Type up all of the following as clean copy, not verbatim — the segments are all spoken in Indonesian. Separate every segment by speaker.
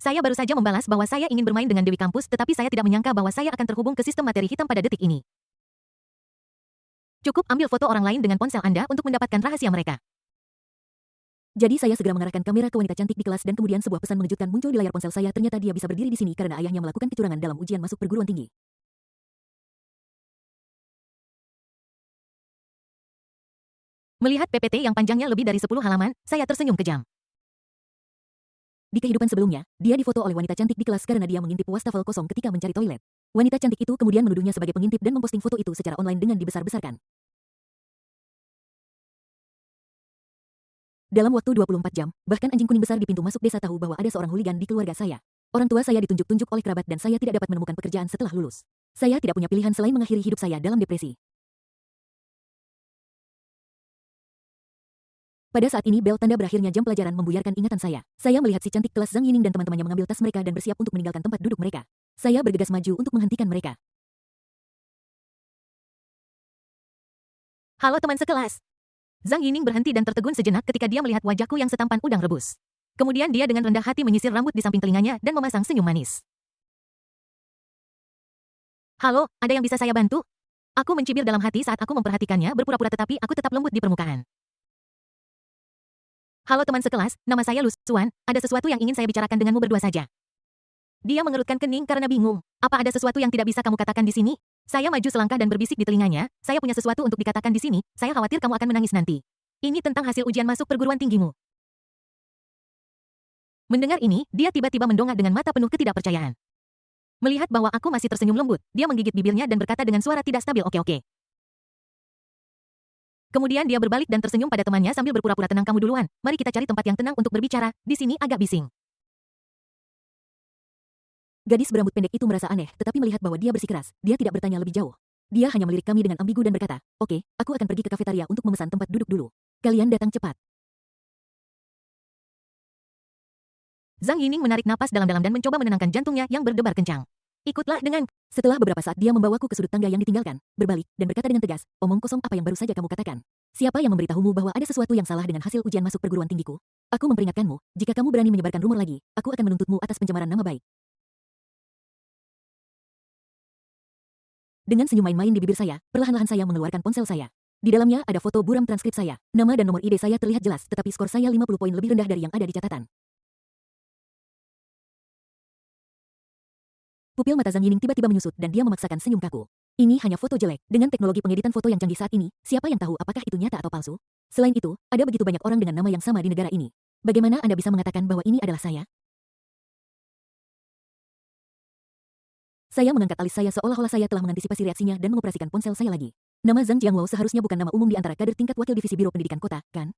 Speaker 1: Saya baru saja membalas bahwa saya ingin bermain dengan Dewi Kampus, tetapi saya tidak menyangka bahwa saya akan terhubung ke sistem materi hitam pada detik ini. Cukup ambil foto orang lain dengan ponsel Anda untuk mendapatkan rahasia mereka.
Speaker 2: Jadi saya segera mengarahkan kamera ke wanita cantik di kelas dan kemudian sebuah pesan mengejutkan muncul di layar ponsel saya. Ternyata dia bisa berdiri di sini karena ayahnya melakukan kecurangan dalam ujian masuk perguruan tinggi.
Speaker 1: Melihat PPT yang panjangnya lebih dari 10 halaman, saya tersenyum kejam.
Speaker 2: Di kehidupan sebelumnya, dia difoto oleh wanita cantik di kelas karena dia mengintip wastafel kosong ketika mencari toilet. Wanita cantik itu kemudian menuduhnya sebagai pengintip dan memposting foto itu secara online dengan dibesar-besarkan. Dalam waktu 24 jam, bahkan anjing kuning besar di pintu masuk desa tahu bahwa ada seorang hooligan di keluarga saya. Orang tua saya ditunjuk-tunjuk oleh kerabat dan saya tidak dapat menemukan pekerjaan setelah lulus. Saya tidak punya pilihan selain mengakhiri hidup saya dalam depresi. Pada saat ini bel tanda berakhirnya jam pelajaran membuyarkan ingatan saya. Saya melihat si cantik kelas Zhang Yining dan teman-temannya mengambil tas mereka dan bersiap untuk meninggalkan tempat duduk mereka. Saya bergegas maju untuk menghentikan mereka.
Speaker 1: Halo teman sekelas. Zhang Yining berhenti dan tertegun sejenak ketika dia melihat wajahku yang setampan udang rebus. Kemudian dia dengan rendah hati menyisir rambut di samping telinganya dan memasang senyum manis. Halo, ada yang bisa saya bantu? Aku mencibir dalam hati saat aku memperhatikannya berpura-pura tetapi aku tetap lembut di permukaan. Halo teman sekelas, nama saya Lu Xuan, ada sesuatu yang ingin saya bicarakan denganmu berdua saja. Dia mengerutkan kening karena bingung. Apa ada sesuatu yang tidak bisa kamu katakan di sini? Saya maju selangkah dan berbisik di telinganya, saya punya sesuatu untuk dikatakan di sini, saya khawatir kamu akan menangis nanti. Ini tentang hasil ujian masuk perguruan tinggimu. Mendengar ini, dia tiba-tiba mendongak dengan mata penuh ketidakpercayaan. Melihat bahwa aku masih tersenyum lembut, dia menggigit bibirnya dan berkata dengan suara tidak stabil, oke. Kemudian dia berbalik dan tersenyum pada temannya sambil berpura-pura tenang, kamu duluan, mari kita cari tempat yang tenang untuk berbicara, di sini agak bising.
Speaker 2: Gadis berambut pendek itu merasa aneh, tetapi melihat bahwa dia bersikeras, dia tidak bertanya lebih jauh. Dia hanya melirik kami dengan ambigu dan berkata, oke, aku akan pergi ke kafetaria untuk memesan tempat duduk dulu. Kalian datang cepat.
Speaker 1: Zhang Yining menarik napas dalam-dalam dan mencoba menenangkan jantungnya yang berdebar kencang. Ikutlah dengan.
Speaker 2: Setelah beberapa saat dia membawaku ke sudut tangga yang ditinggalkan, berbalik, dan berkata dengan tegas, omong kosong apa yang baru saja kamu katakan. Siapa yang memberitahumu bahwa ada sesuatu yang salah dengan hasil ujian masuk perguruan tinggiku? Aku memperingatkanmu, jika kamu berani menyebarkan rumor lagi, aku akan menuntutmu atas pencemaran nama baik. Dengan senyum main-main di bibir saya, perlahan-lahan saya mengeluarkan ponsel saya. Di dalamnya ada foto buram transkrip saya. Nama dan nomor ID saya terlihat jelas, tetapi skor saya 50 poin lebih rendah dari yang ada di catatan. Pupil mata Zhang Yining tiba-tiba menyusut dan dia memaksakan senyum kaku. Ini hanya foto jelek. Dengan teknologi pengeditan foto yang canggih saat ini, siapa yang tahu apakah itu nyata atau palsu? Selain itu, ada begitu banyak orang dengan nama yang sama di negara ini. Bagaimana Anda bisa mengatakan bahwa ini adalah saya? Saya mengangkat alis saya seolah-olah saya telah mengantisipasi reaksinya dan mengoperasikan ponsel saya lagi. Nama Zhang Jiangwo seharusnya bukan nama umum di antara kader tingkat wakil divisi Biro Pendidikan Kota, kan?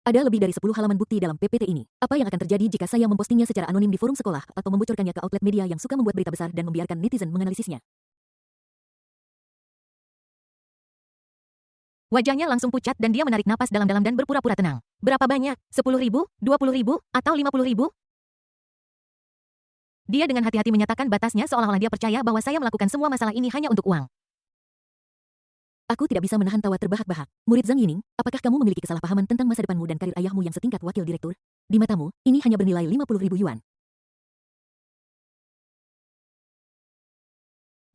Speaker 2: Ada lebih dari 10 halaman bukti dalam PPT ini. Apa yang akan terjadi jika saya mempostingnya secara anonim di forum sekolah atau membocorkannya ke outlet media yang suka membuat berita besar dan membiarkan netizen menganalisisnya?
Speaker 1: Wajahnya langsung pucat dan dia menarik napas dalam-dalam dan berpura-pura tenang. Berapa banyak? 10.000, 20.000, atau 50.000? Dia dengan hati-hati menyatakan batasnya seolah-olah dia percaya bahwa saya melakukan semua masalah ini hanya untuk uang.
Speaker 2: Aku tidak bisa menahan tawa terbahak-bahak. Murid Zhang Yining, apakah kamu memiliki kesalahpahaman tentang masa depanmu dan karir ayahmu yang setingkat wakil direktur? Di matamu, ini hanya bernilai 50.000 yuan.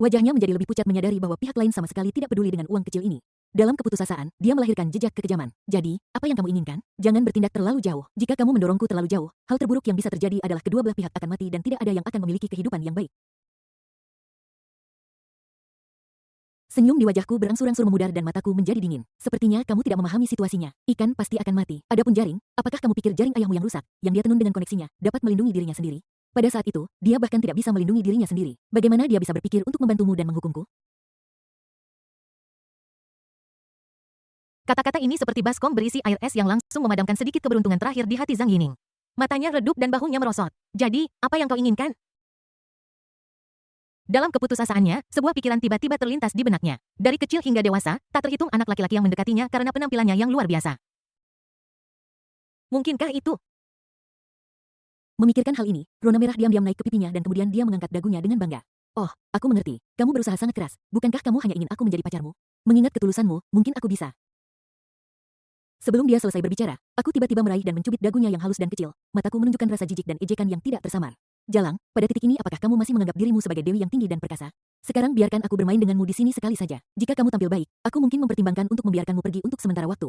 Speaker 2: Wajahnya menjadi lebih pucat menyadari bahwa pihak lain sama sekali tidak peduli dengan uang kecil ini. Dalam keputusasaan, dia melahirkan jejak kekejaman. Jadi, apa yang kamu inginkan? Jangan bertindak terlalu jauh. Jika kamu mendorongku terlalu jauh, hal terburuk yang bisa terjadi adalah kedua belah pihak akan mati dan tidak ada yang akan memiliki kehidupan yang baik. Senyum di wajahku berangsur-angsur memudar dan mataku menjadi dingin. Sepertinya kamu tidak memahami situasinya. Ikan pasti akan mati. Adapun jaring, apakah kamu pikir jaring ayahmu yang rusak, yang dia tenun dengan koneksinya, dapat melindungi dirinya sendiri? Pada saat itu, dia bahkan tidak bisa melindungi dirinya sendiri. Bagaimana dia bisa berpikir untuk membantumu dan menghukumku?
Speaker 1: Kata-kata ini seperti baskom berisi air es yang langsung memadamkan sedikit keberuntungan terakhir di hati Zhang Yining. Matanya redup dan bahunya merosot. Jadi, apa yang kau inginkan? Dalam keputusasaannya, sebuah pikiran tiba-tiba terlintas di benaknya. Dari kecil hingga dewasa, tak terhitung anak laki-laki yang mendekatinya karena penampilannya yang luar biasa. Mungkinkah itu?
Speaker 2: Memikirkan hal ini, rona merah diam-diam naik ke pipinya dan kemudian dia mengangkat dagunya dengan bangga. Oh, aku mengerti. Kamu berusaha sangat keras. Bukankah kamu hanya ingin aku menjadi pacarmu? Mengingat ketulusanmu, mungkin aku bisa. Sebelum dia selesai berbicara, aku tiba-tiba meraih dan mencubit dagunya yang halus dan kecil. Mataku menunjukkan rasa jijik dan ejekan yang tidak tersamar. Jalang, pada titik ini apakah kamu masih menganggap dirimu sebagai dewi yang tinggi dan perkasa? Sekarang biarkan aku bermain denganmu di sini sekali saja. Jika kamu tampil baik, aku mungkin mempertimbangkan untuk membiarkanmu pergi untuk sementara waktu.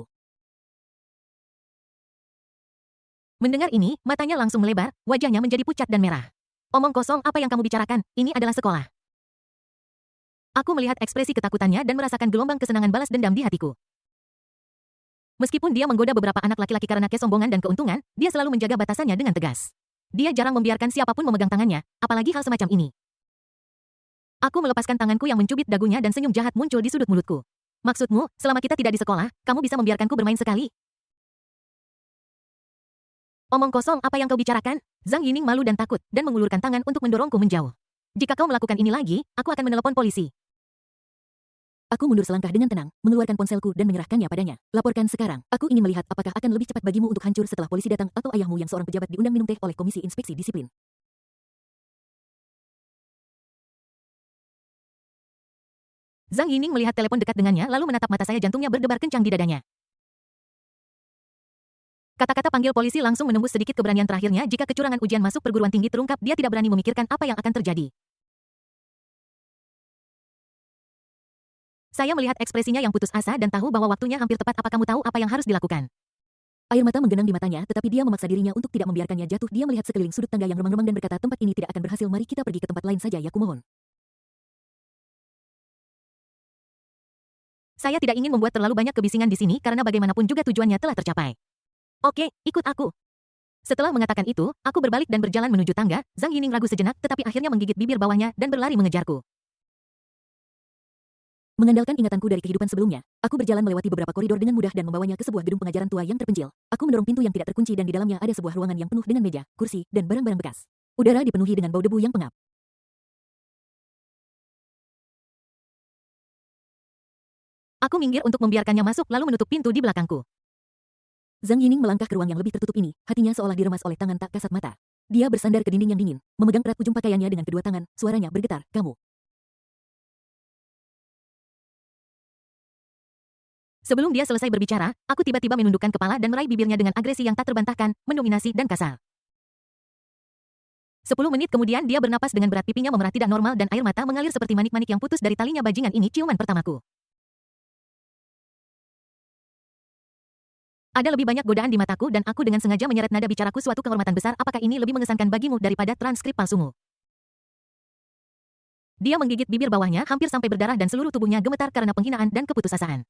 Speaker 1: Mendengar ini, matanya langsung melebar, wajahnya menjadi pucat dan merah. Omong kosong, apa yang kamu bicarakan? Ini adalah sekolah. Aku melihat ekspresi ketakutannya dan merasakan gelombang kesenangan balas dendam di hatiku. Meskipun dia menggoda beberapa anak laki-laki karena kesombongan dan keuntungan, dia selalu menjaga batasannya dengan tegas. Dia jarang membiarkan siapapun memegang tangannya, apalagi hal semacam ini. Aku melepaskan tanganku yang mencubit dagunya dan senyum jahat muncul di sudut mulutku. Maksudmu, selama kita tidak di sekolah, kamu bisa membiarkanku bermain sekali? Omong kosong, apa yang kau bicarakan? Zhang Yining malu dan takut, dan mengulurkan tangan untuk mendorongku menjauh. Jika kau melakukan ini lagi, aku akan menelepon polisi.
Speaker 2: Aku mundur selangkah dengan tenang, mengeluarkan ponselku dan menyerahkannya padanya. Laporkan sekarang. Aku ingin melihat apakah akan lebih cepat bagimu untuk hancur setelah polisi datang atau ayahmu yang seorang pejabat diundang minum teh oleh Komisi Inspeksi Disiplin.
Speaker 1: Zhang Yining melihat telepon dekat dengannya lalu menatap mata saya, jantungnya berdebar kencang di dadanya. Kata-kata panggil polisi langsung menembus sedikit keberanian terakhirnya. Jika kecurangan ujian masuk perguruan tinggi terungkap, dia tidak berani memikirkan apa yang akan terjadi. Saya melihat ekspresinya yang putus asa dan tahu bahwa waktunya hampir tepat. Apa kamu tahu apa yang harus dilakukan?
Speaker 2: Air mata menggenang di matanya, tetapi dia memaksa dirinya untuk tidak membiarkannya jatuh. Dia melihat sekeliling sudut tangga yang remang-remang dan berkata, tempat ini tidak akan berhasil. Mari kita pergi ke tempat lain saja, ya kumohon.
Speaker 1: Saya tidak ingin membuat terlalu banyak kebisingan di sini karena bagaimanapun juga tujuannya telah tercapai. Oke, ikut aku. Setelah mengatakan itu, aku berbalik dan berjalan menuju tangga. Zhang Yining ragu sejenak tetapi akhirnya menggigit bibir bawahnya dan berlari mengejarku.
Speaker 2: Mengandalkan ingatanku dari kehidupan sebelumnya, aku berjalan melewati beberapa koridor dengan mudah dan membawanya ke sebuah gedung pengajaran tua yang terpencil. Aku mendorong pintu yang tidak terkunci dan di dalamnya ada sebuah ruangan yang penuh dengan meja, kursi, dan barang-barang bekas. Udara dipenuhi dengan bau debu yang pengap.
Speaker 1: Aku minggir untuk membiarkannya masuk lalu menutup pintu di belakangku.
Speaker 2: Zhang Yining melangkah ke ruang yang lebih tertutup ini, hatinya seolah diremas oleh tangan tak kasat mata. Dia bersandar ke dinding yang dingin, memegang erat ujung pakaiannya dengan kedua tangan, suaranya bergetar, kamu.
Speaker 1: Sebelum dia selesai berbicara, aku tiba-tiba menundukkan kepala dan meraih bibirnya dengan agresi yang tak terbantahkan, mendominasi dan kasar. 10 menit kemudian dia bernapas dengan berat, pipinya memerah tidak normal dan air mata mengalir seperti manik-manik yang putus dari talinya. Bajingan, ini ciuman pertamaku. Ada lebih banyak godaan di mataku dan aku dengan sengaja menyeret nada bicaraku, suatu kehormatan besar. Apakah ini lebih mengesankan bagimu daripada transkrip palsumu? Dia menggigit bibir bawahnya hampir sampai berdarah dan seluruh tubuhnya gemetar karena penghinaan dan keputusasaan.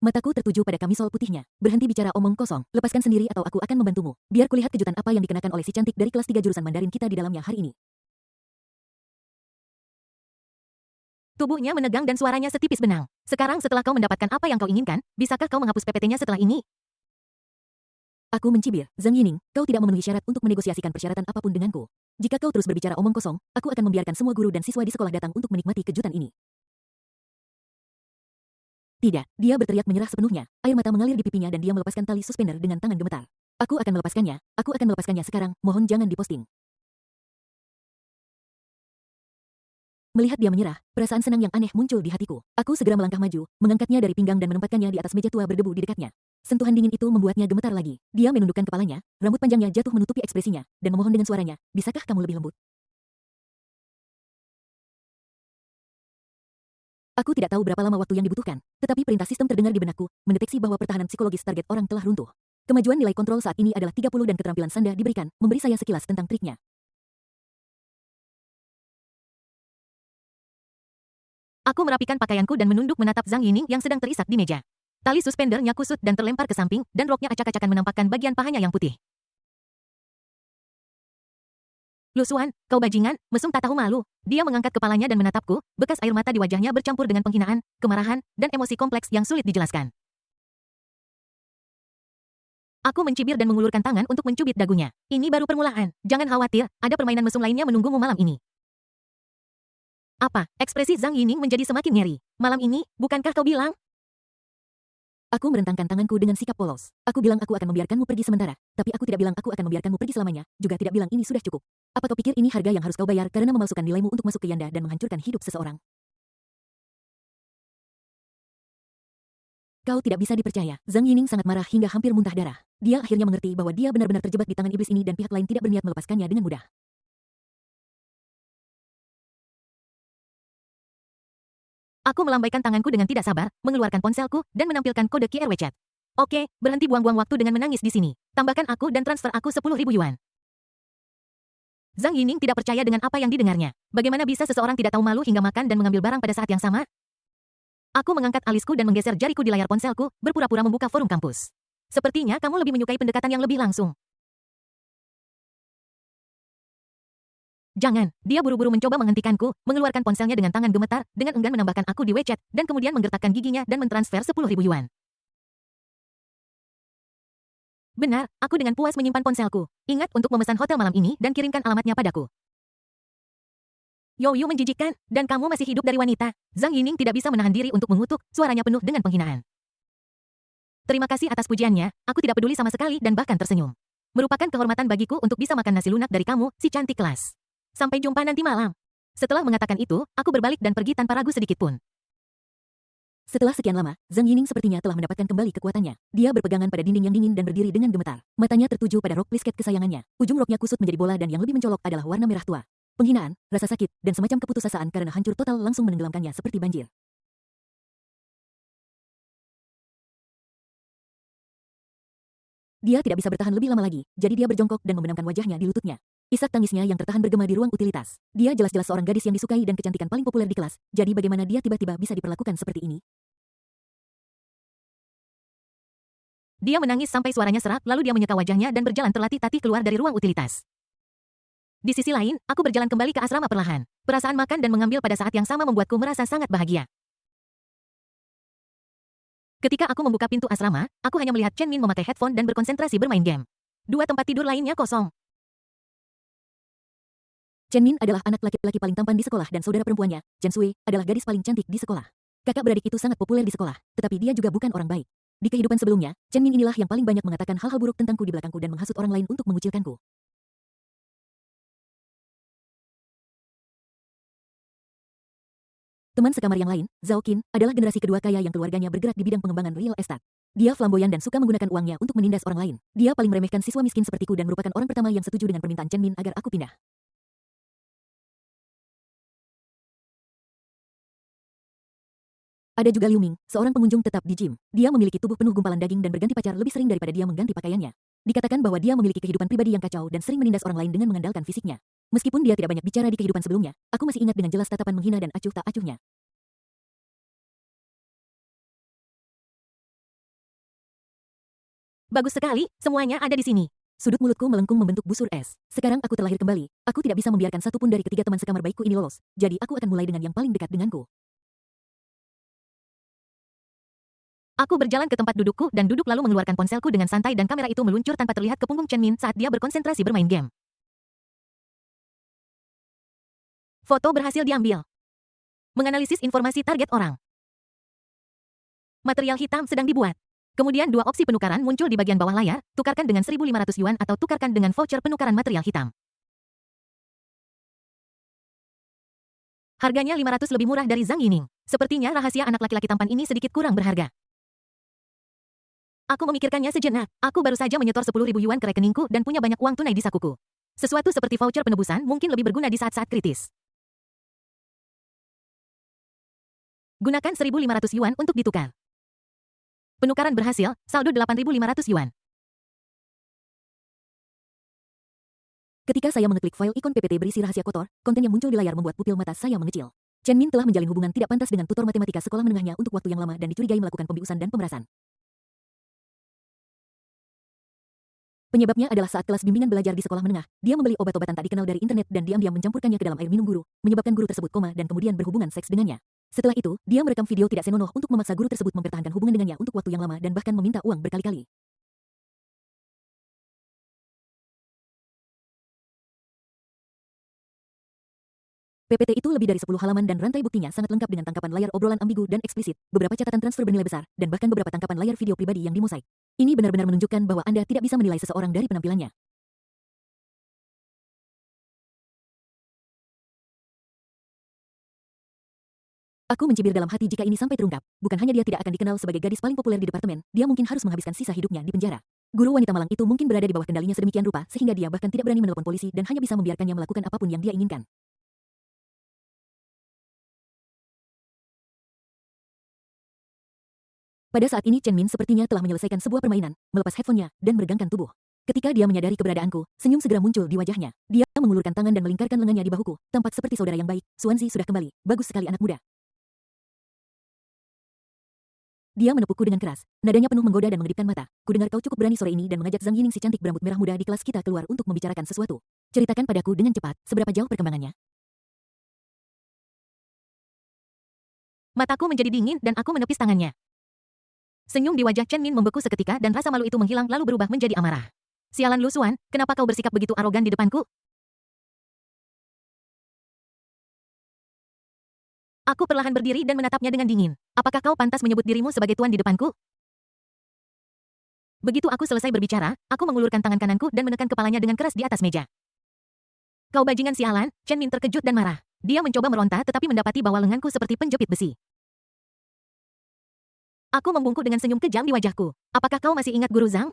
Speaker 2: Mataku tertuju pada kamisol putihnya. Berhenti bicara omong kosong. Lepaskan sendiri atau aku akan membantumu. Biar kulihat kejutan apa yang dikenakan oleh si cantik dari kelas 3 jurusan Mandarin kita di dalamnya hari ini.
Speaker 1: Tubuhnya menegang dan suaranya setipis benang. Sekarang setelah kau mendapatkan apa yang kau inginkan, bisakah kau menghapus PPT-nya setelah ini?
Speaker 2: Aku mencibir, Zhang Yining, kau tidak memenuhi syarat untuk menegosiasikan persyaratan apapun denganku. Jika kau terus berbicara omong kosong, aku akan membiarkan semua guru dan siswa di sekolah datang untuk menikmati kejutan ini. Tidak, dia berteriak menyerah sepenuhnya. Air mata mengalir di pipinya dan dia melepaskan tali suspender dengan tangan gemetar. Aku akan melepaskannya sekarang, mohon jangan diposting. Melihat dia menyerah, perasaan senang yang aneh muncul di hatiku. Aku segera melangkah maju, mengangkatnya dari pinggang dan menempatkannya di atas meja tua berdebu di dekatnya. Sentuhan dingin itu membuatnya gemetar lagi. Dia menundukkan kepalanya, rambut panjangnya jatuh menutupi ekspresinya, dan memohon dengan suaranya, bisakah kamu lebih lembut? Aku tidak tahu berapa lama waktu yang dibutuhkan, tetapi perintah sistem terdengar di benakku, mendeteksi bahwa pertahanan psikologis target orang telah runtuh. Kemajuan nilai kontrol saat ini adalah 30 dan keterampilan Sanda diberikan, memberi saya sekilas tentang triknya.
Speaker 1: Aku merapikan pakaianku dan menunduk menatap Zhang Yining yang sedang terisak di meja. Tali suspendernya kusut dan terlempar ke samping, dan roknya acak-acakan menampakkan bagian pahanya yang putih. Lusuan, kau bajingan, mesum tak tahu malu. Dia mengangkat kepalanya dan menatapku, bekas air mata di wajahnya bercampur dengan penghinaan, kemarahan, dan emosi kompleks yang sulit dijelaskan. Aku mencibir dan mengulurkan tangan untuk mencubit dagunya. Ini baru permulaan, jangan khawatir, ada permainan mesum lainnya menunggumu malam ini. Apa? Ekspresi Zhang Yining menjadi semakin ngeri. Malam ini, bukankah kau bilang?
Speaker 2: Aku merentangkan tanganku dengan sikap polos. Aku bilang aku akan membiarkanmu pergi sementara, tapi aku tidak bilang aku akan membiarkanmu pergi selamanya, juga tidak bilang ini sudah cukup. Apa kau pikir ini harga yang harus kau bayar karena memalsukan nilaimu untuk masuk ke Yanda dan menghancurkan hidup seseorang? Kau tidak bisa dipercaya. Zhang Yining sangat marah hingga hampir muntah darah. Dia akhirnya mengerti bahwa dia benar-benar terjebak di tangan iblis ini dan pihak lain tidak berniat melepaskannya dengan mudah.
Speaker 1: Aku melambaikan tanganku dengan tidak sabar, mengeluarkan ponselku, dan menampilkan kode QR WeChat. Oke, berhenti buang-buang waktu dengan menangis di sini. Tambahkan aku dan transfer aku 10.000 yuan. Zhang Yining tidak percaya dengan apa yang didengarnya. Bagaimana bisa seseorang tidak tahu malu hingga makan dan mengambil barang pada saat yang sama? Aku mengangkat alisku dan menggeser jariku di layar ponselku, berpura-pura membuka forum kampus. Sepertinya kamu lebih menyukai pendekatan yang lebih langsung. Jangan, dia buru-buru mencoba menghentikanku, mengeluarkan ponselnya dengan tangan gemetar, dengan enggan menambahkan aku di WeChat, dan kemudian menggertakkan giginya dan mentransfer 10.000 yuan. Benar, aku dengan puas menyimpan ponselku. Ingat untuk memesan hotel malam ini dan kirimkan alamatnya padaku. Youyu menjijikkan, dan kamu masih hidup dari wanita. Zhang Yining tidak bisa menahan diri untuk mengutuk, suaranya penuh dengan penghinaan. Terima kasih atas pujiannya, aku tidak peduli sama sekali dan bahkan tersenyum. Merupakan kehormatan bagiku untuk bisa makan nasi lunak dari kamu, si cantik kelas. Sampai jumpa nanti malam. Setelah mengatakan itu, aku berbalik dan pergi tanpa ragu sedikit pun.
Speaker 2: Setelah sekian lama, Zhang Yining sepertinya telah mendapatkan kembali kekuatannya. Dia berpegangan pada dinding yang dingin dan berdiri dengan gemetar. Matanya tertuju pada rok plisket kesayangannya. Ujung roknya kusut menjadi bola dan yang lebih mencolok adalah warna merah tua. Penghinaan, rasa sakit, dan semacam keputusasaan karena hancur total langsung menenggelamkannya seperti banjir. Dia tidak bisa bertahan lebih lama lagi, jadi dia berjongkok dan membenamkan wajahnya di lututnya. Isak tangisnya yang tertahan bergema di ruang utilitas. Dia jelas-jelas seorang gadis yang disukai dan kecantikan paling populer di kelas, jadi bagaimana dia tiba-tiba bisa diperlakukan seperti ini?
Speaker 1: Dia menangis sampai suaranya serak, lalu dia menyeka wajahnya dan berjalan terlatih-tatih keluar dari ruang utilitas. Di sisi lain, aku berjalan kembali ke asrama perlahan. Perasaan makan dan mengambil pada saat yang sama membuatku merasa sangat bahagia. Ketika aku membuka pintu asrama, aku hanya melihat Chen Min memakai headphone dan berkonsentrasi bermain game. Dua tempat tidur lainnya kosong.
Speaker 2: Chen Min adalah anak laki-laki paling tampan di sekolah dan saudara perempuannya, Chen Sui, adalah gadis paling cantik di sekolah. Kakak beradik itu sangat populer di sekolah, tetapi dia juga bukan orang baik. Di kehidupan sebelumnya, Chen Min inilah yang paling banyak mengatakan hal-hal buruk tentangku di belakangku dan menghasut orang lain untuk mengucilkanku. Teman sekamar yang lain, Zhao Qin, adalah generasi kedua kaya yang keluarganya bergerak di bidang pengembangan real estate. Dia flamboyan dan suka menggunakan uangnya untuk menindas orang lain. Dia paling meremehkan siswa miskin sepertiku dan merupakan orang pertama yang setuju dengan permintaan Chen Min agar aku pindah. Ada juga Liu Ming, seorang pengunjung tetap di gym. Dia memiliki tubuh penuh gumpalan daging dan berganti pacar lebih sering daripada dia mengganti pakaiannya. Dikatakan bahwa dia memiliki kehidupan pribadi yang kacau dan sering menindas orang lain dengan mengandalkan fisiknya. Meskipun dia tidak banyak bicara di kehidupan sebelumnya, aku masih ingat dengan jelas tatapan menghina dan acuh tak acuhnya.
Speaker 1: Bagus sekali, semuanya ada di sini.
Speaker 2: Sudut mulutku melengkung membentuk busur es. Sekarang aku terlahir kembali. Aku tidak bisa membiarkan satupun dari ketiga teman sekamar baikku ini lolos. Jadi aku akan mulai dengan yang paling dekat denganku.
Speaker 1: Aku berjalan ke tempat dudukku dan duduk lalu mengeluarkan ponselku dengan santai dan kamera itu meluncur tanpa terlihat ke punggung Chen Min saat dia berkonsentrasi bermain game. Foto berhasil diambil. Menganalisis informasi target orang. Material hitam sedang dibuat. Kemudian dua opsi penukaran muncul di bagian bawah layar, tukarkan dengan 1.500 yuan atau tukarkan dengan voucher penukaran material hitam. Harganya 500 lebih murah dari Zhang Yining. Sepertinya rahasia anak laki-laki tampan ini sedikit kurang berharga. Aku memikirkannya sejenak. Aku baru saja menyetor 10.000 yuan ke rekeningku dan punya banyak uang tunai di sakuku. Sesuatu seperti voucher penebusan mungkin lebih berguna di saat-saat kritis. Gunakan 1.500 yuan untuk ditukar. Penukaran berhasil, saldo 8.500 yuan.
Speaker 2: Ketika saya mengeklik file ikon PPT berisi rahasia kotor, konten yang muncul di layar membuat pupil mata saya mengecil. Chen Min telah menjalin hubungan tidak pantas dengan tutor matematika sekolah menengahnya untuk waktu yang lama dan dicurigai melakukan pembiusan dan pemerasan. Penyebabnya adalah saat kelas bimbingan belajar di sekolah menengah, dia membeli obat-obatan tak dikenal dari internet dan diam-diam mencampurkannya ke dalam air minum guru, menyebabkan guru tersebut koma dan kemudian berhubungan seks dengannya. Setelah itu, dia merekam video tidak senonoh untuk memaksa guru tersebut mempertahankan hubungan dengannya untuk waktu yang lama dan bahkan meminta uang berkali-kali. PPT itu lebih dari 10 halaman dan rantai buktinya sangat lengkap dengan tangkapan layar obrolan ambigu dan eksplisit, beberapa catatan transfer bernilai besar, dan bahkan beberapa tangkapan layar video pribadi yang dimosaik. Ini benar-benar menunjukkan bahwa Anda tidak bisa menilai seseorang dari penampilannya. Aku mencibir dalam hati jika ini sampai terungkap. Bukan hanya dia tidak akan dikenal sebagai gadis paling populer di departemen, dia mungkin harus menghabiskan sisa hidupnya di penjara. Guru wanita malang itu mungkin berada di bawah kendalinya sedemikian rupa sehingga dia bahkan tidak berani menelpon polisi dan hanya bisa membiarkannya melakukan apapun yang dia inginkan. Pada saat ini Chen Min sepertinya telah menyelesaikan sebuah permainan, melepas headphone-nya, dan meregangkan tubuh. Ketika dia menyadari keberadaanku, senyum segera muncul di wajahnya. Dia mengulurkan tangan dan melingkarkan lengannya di bahuku, tampak seperti saudara yang baik. Swansea sudah kembali, bagus sekali anak muda. Dia menepukku dengan keras, nadanya penuh menggoda dan mengedipkan mata. Kudengar kau cukup berani sore ini dan mengajak Zhang Yining si cantik berambut merah muda di kelas kita keluar untuk membicarakan sesuatu. Ceritakan padaku dengan cepat, seberapa jauh perkembangannya.
Speaker 1: Mataku menjadi dingin dan aku menepis tangannya. Senyum di wajah Chen Min membeku seketika dan rasa malu itu menghilang lalu berubah menjadi amarah. Sialan Lu Xuan, kenapa kau bersikap begitu arogan di depanku? Aku perlahan berdiri dan menatapnya dengan dingin. Apakah kau pantas menyebut dirimu sebagai tuan di depanku? Begitu aku selesai berbicara, aku mengulurkan tangan kananku dan menekan kepalanya dengan keras di atas meja. Kau bajingan sialan, Chen Min terkejut dan marah. Dia mencoba meronta tetapi mendapati bahwa lenganku seperti penjepit besi. Aku membungkuk dengan senyum kejam di wajahku. Apakah kau masih ingat Guru Zhang?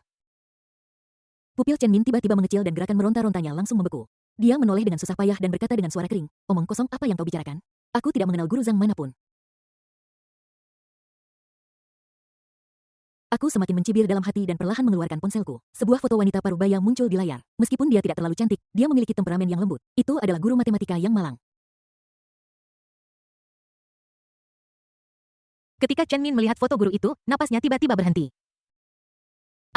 Speaker 2: Pupil Chen Min tiba-tiba mengecil dan gerakan meronta-rontanya langsung membeku. Dia menoleh dengan susah payah dan berkata dengan suara kering, omong kosong apa yang kau bicarakan? Aku tidak mengenal Guru Zhang manapun. Aku semakin mencibir dalam hati dan perlahan mengeluarkan ponselku. Sebuah foto wanita parubaya muncul di layar. Meskipun dia tidak terlalu cantik, dia memiliki temperamen yang lembut. Itu adalah guru matematika yang malang.
Speaker 1: Ketika Chen Min melihat foto guru itu, napasnya tiba-tiba berhenti.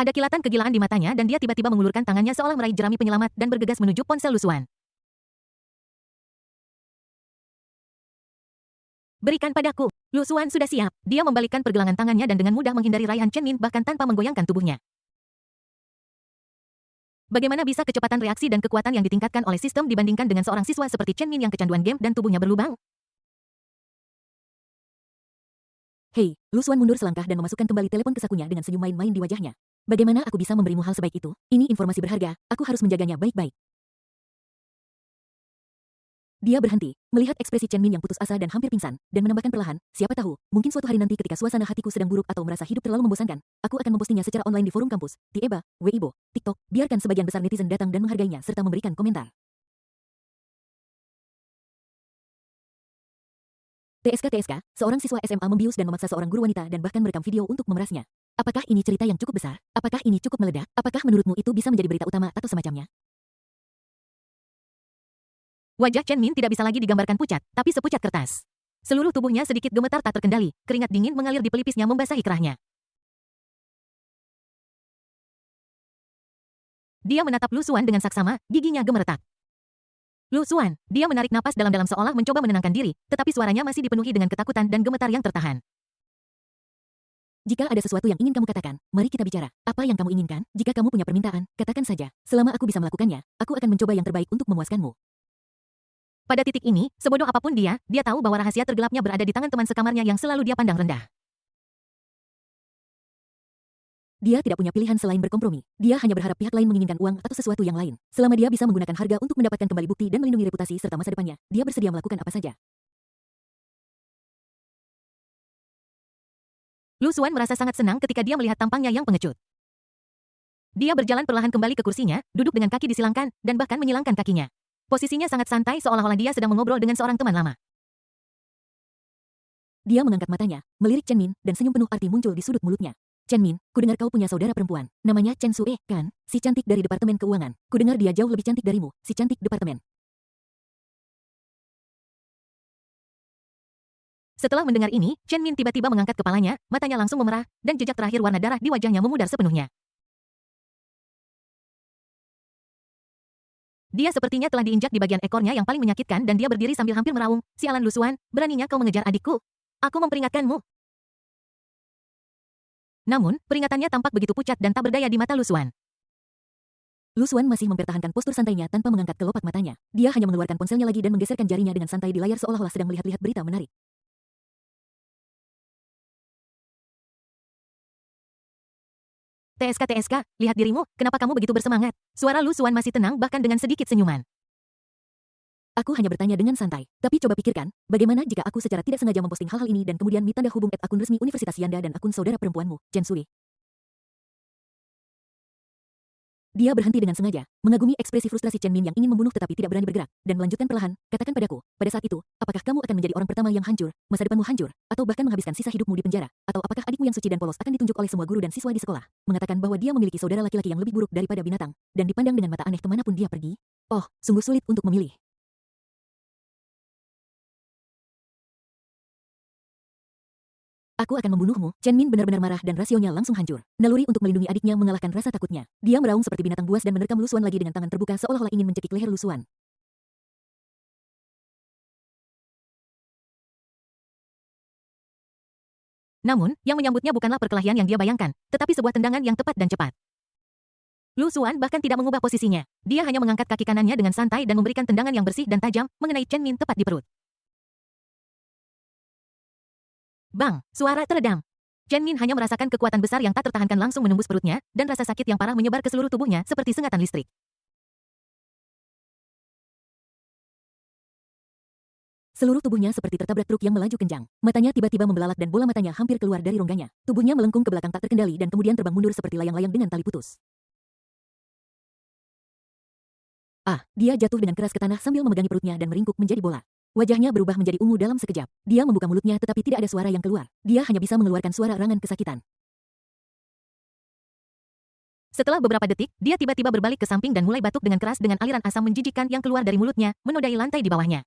Speaker 1: Ada kilatan kegilaan di matanya dan dia tiba-tiba mengulurkan tangannya seolah meraih jerami penyelamat dan bergegas menuju ponsel Lu Xuan. Berikan padaku. Lu Xuan sudah siap. Dia membalikkan pergelangan tangannya dan dengan mudah menghindari raihan Chen Min bahkan tanpa menggoyangkan tubuhnya. Bagaimana bisa kecepatan reaksi dan kekuatan yang ditingkatkan oleh sistem dibandingkan dengan seorang siswa seperti Chen Min yang kecanduan game dan tubuhnya berlubang?
Speaker 2: Hei, Lu Xuan mundur selangkah dan memasukkan kembali telepon ke sakunya dengan senyum main-main di wajahnya. Bagaimana aku bisa memberimu hal sebaik itu? Ini informasi berharga, aku harus menjaganya baik-baik. Dia berhenti, melihat ekspresi Chen Min yang putus asa dan hampir pingsan, dan menambahkan perlahan, siapa tahu, mungkin suatu hari nanti ketika suasana hatiku sedang buruk atau merasa hidup terlalu membosankan, aku akan mempostingnya secara online di forum kampus, Tieba, Weibo, TikTok, biarkan sebagian besar netizen datang dan menghargainya serta memberikan komentar. TSK, seorang siswa SMA membius dan memaksa seorang guru wanita dan bahkan merekam video untuk memerasnya. Apakah ini cerita yang cukup besar? Apakah ini cukup meledak? Apakah menurutmu itu bisa menjadi berita utama atau semacamnya?
Speaker 1: Wajah Chen Min tidak bisa lagi digambarkan pucat, tapi sepucat kertas. Seluruh tubuhnya sedikit gemetar tak terkendali, keringat dingin mengalir di pelipisnya membasahi kerahnya. Dia menatap Lu Xuan dengan saksama, giginya gemeretak. Lu Xuan, dia menarik napas dalam-dalam seolah mencoba menenangkan diri, tetapi suaranya masih dipenuhi dengan ketakutan dan gemetar yang tertahan.
Speaker 2: Jika ada sesuatu yang ingin kamu katakan, mari kita bicara. Apa yang kamu inginkan? Jika kamu punya permintaan, katakan saja. Selama aku bisa melakukannya, aku akan mencoba yang terbaik untuk memuaskanmu.
Speaker 1: Pada titik ini, sebodoh apapun dia tahu bahwa rahasia tergelapnya berada di tangan teman sekamarnya yang selalu dia pandang rendah.
Speaker 2: Dia tidak punya pilihan selain berkompromi. Dia hanya berharap pihak lain menginginkan uang atau sesuatu yang lain. Selama dia bisa menggunakan harga untuk mendapatkan kembali bukti dan melindungi reputasi serta masa depannya, dia bersedia melakukan apa saja.
Speaker 1: Lu Xuan merasa sangat senang ketika dia melihat tampangnya yang pengecut. Dia berjalan perlahan kembali ke kursinya, duduk dengan kaki disilangkan, dan bahkan menyilangkan kakinya. Posisinya sangat santai seolah-olah dia sedang mengobrol dengan seorang teman lama.
Speaker 2: Dia mengangkat matanya, melirik Chen Min, dan senyum penuh arti muncul di sudut mulutnya. Chen Min, kudengar kau punya saudara perempuan. Namanya Chen Sue, kan? Si cantik dari Departemen Keuangan. Kudengar dia jauh lebih cantik darimu, si cantik departemen.
Speaker 1: Setelah mendengar ini, Chen Min tiba-tiba mengangkat kepalanya, matanya langsung memerah, dan jejak terakhir warna darah di wajahnya memudar sepenuhnya. Dia sepertinya telah diinjak di bagian ekornya yang paling menyakitkan dan dia berdiri sambil hampir meraung. Sialan Lu Xuan, beraninya kau mengejar adikku? Aku memperingatkanmu. Namun, peringatannya tampak begitu pucat dan tak berdaya di mata Lu Xuan.
Speaker 2: Lu Xuan masih mempertahankan postur santainya tanpa mengangkat kelopak matanya. Dia hanya mengeluarkan ponselnya lagi dan menggeserkan jarinya dengan santai di layar seolah-olah sedang melihat-lihat berita menarik.
Speaker 1: TSK, lihat dirimu, kenapa kamu begitu bersemangat? Suara Lu Xuan masih tenang bahkan dengan sedikit senyuman.
Speaker 2: Aku hanya bertanya dengan santai. Tapi coba pikirkan, bagaimana jika aku secara tidak sengaja memposting hal-hal ini dan kemudian tanda hubung akun resmi Universitas Yanda dan akun saudara perempuanmu, Jen Sui. Dia berhenti dengan sengaja, mengagumi ekspresi frustrasi Chen Min yang ingin membunuh tetapi tidak berani bergerak, dan melanjutkan perlahan, katakan padaku, pada saat itu, apakah kamu akan menjadi orang pertama yang hancur, masa depanmu hancur, atau bahkan menghabiskan sisa hidupmu di penjara, atau apakah adikmu yang suci dan polos akan ditunjuk oleh semua guru dan siswa di sekolah, mengatakan bahwa dia memiliki saudara laki-laki yang lebih buruk daripada binatang, dan dipandang dengan mata aneh kemanapun dia pergi? Oh, sungguh sulit untuk memilih. Aku akan membunuhmu. Chen Min benar-benar marah dan rasionya langsung hancur. Naluri untuk melindungi adiknya mengalahkan rasa takutnya. Dia meraung seperti binatang buas dan menerkam Lu Xuan lagi dengan tangan terbuka seolah-olah ingin mencekik leher Lu Xuan.
Speaker 1: Namun, yang menyambutnya bukanlah perkelahian yang dia bayangkan, tetapi sebuah tendangan yang tepat dan cepat. Lu Xuan bahkan tidak mengubah posisinya. Dia hanya mengangkat kaki kanannya dengan santai dan memberikan tendangan yang bersih dan tajam mengenai Chen Min tepat di perut. Bang, suara teredam. Chen Min hanya merasakan kekuatan besar yang tak tertahankan langsung menembus perutnya, dan rasa sakit yang parah menyebar ke seluruh tubuhnya seperti sengatan listrik.
Speaker 2: Seluruh tubuhnya seperti tertabrak truk yang melaju kencang. Matanya tiba-tiba membelalak dan bola matanya hampir keluar dari rongganya. Tubuhnya melengkung ke belakang tak terkendali dan kemudian terbang mundur seperti layang-layang dengan tali putus. Dia jatuh dengan keras ke tanah sambil memegangi perutnya dan meringkuk menjadi bola. Wajahnya berubah menjadi ungu dalam sekejap. Dia membuka mulutnya tetapi tidak ada suara yang keluar. Dia hanya bisa mengeluarkan suara rangan kesakitan.
Speaker 1: Setelah beberapa detik, dia tiba-tiba berbalik ke samping dan mulai batuk dengan keras dengan aliran asam menjijikkan yang keluar dari mulutnya, menodai lantai di bawahnya.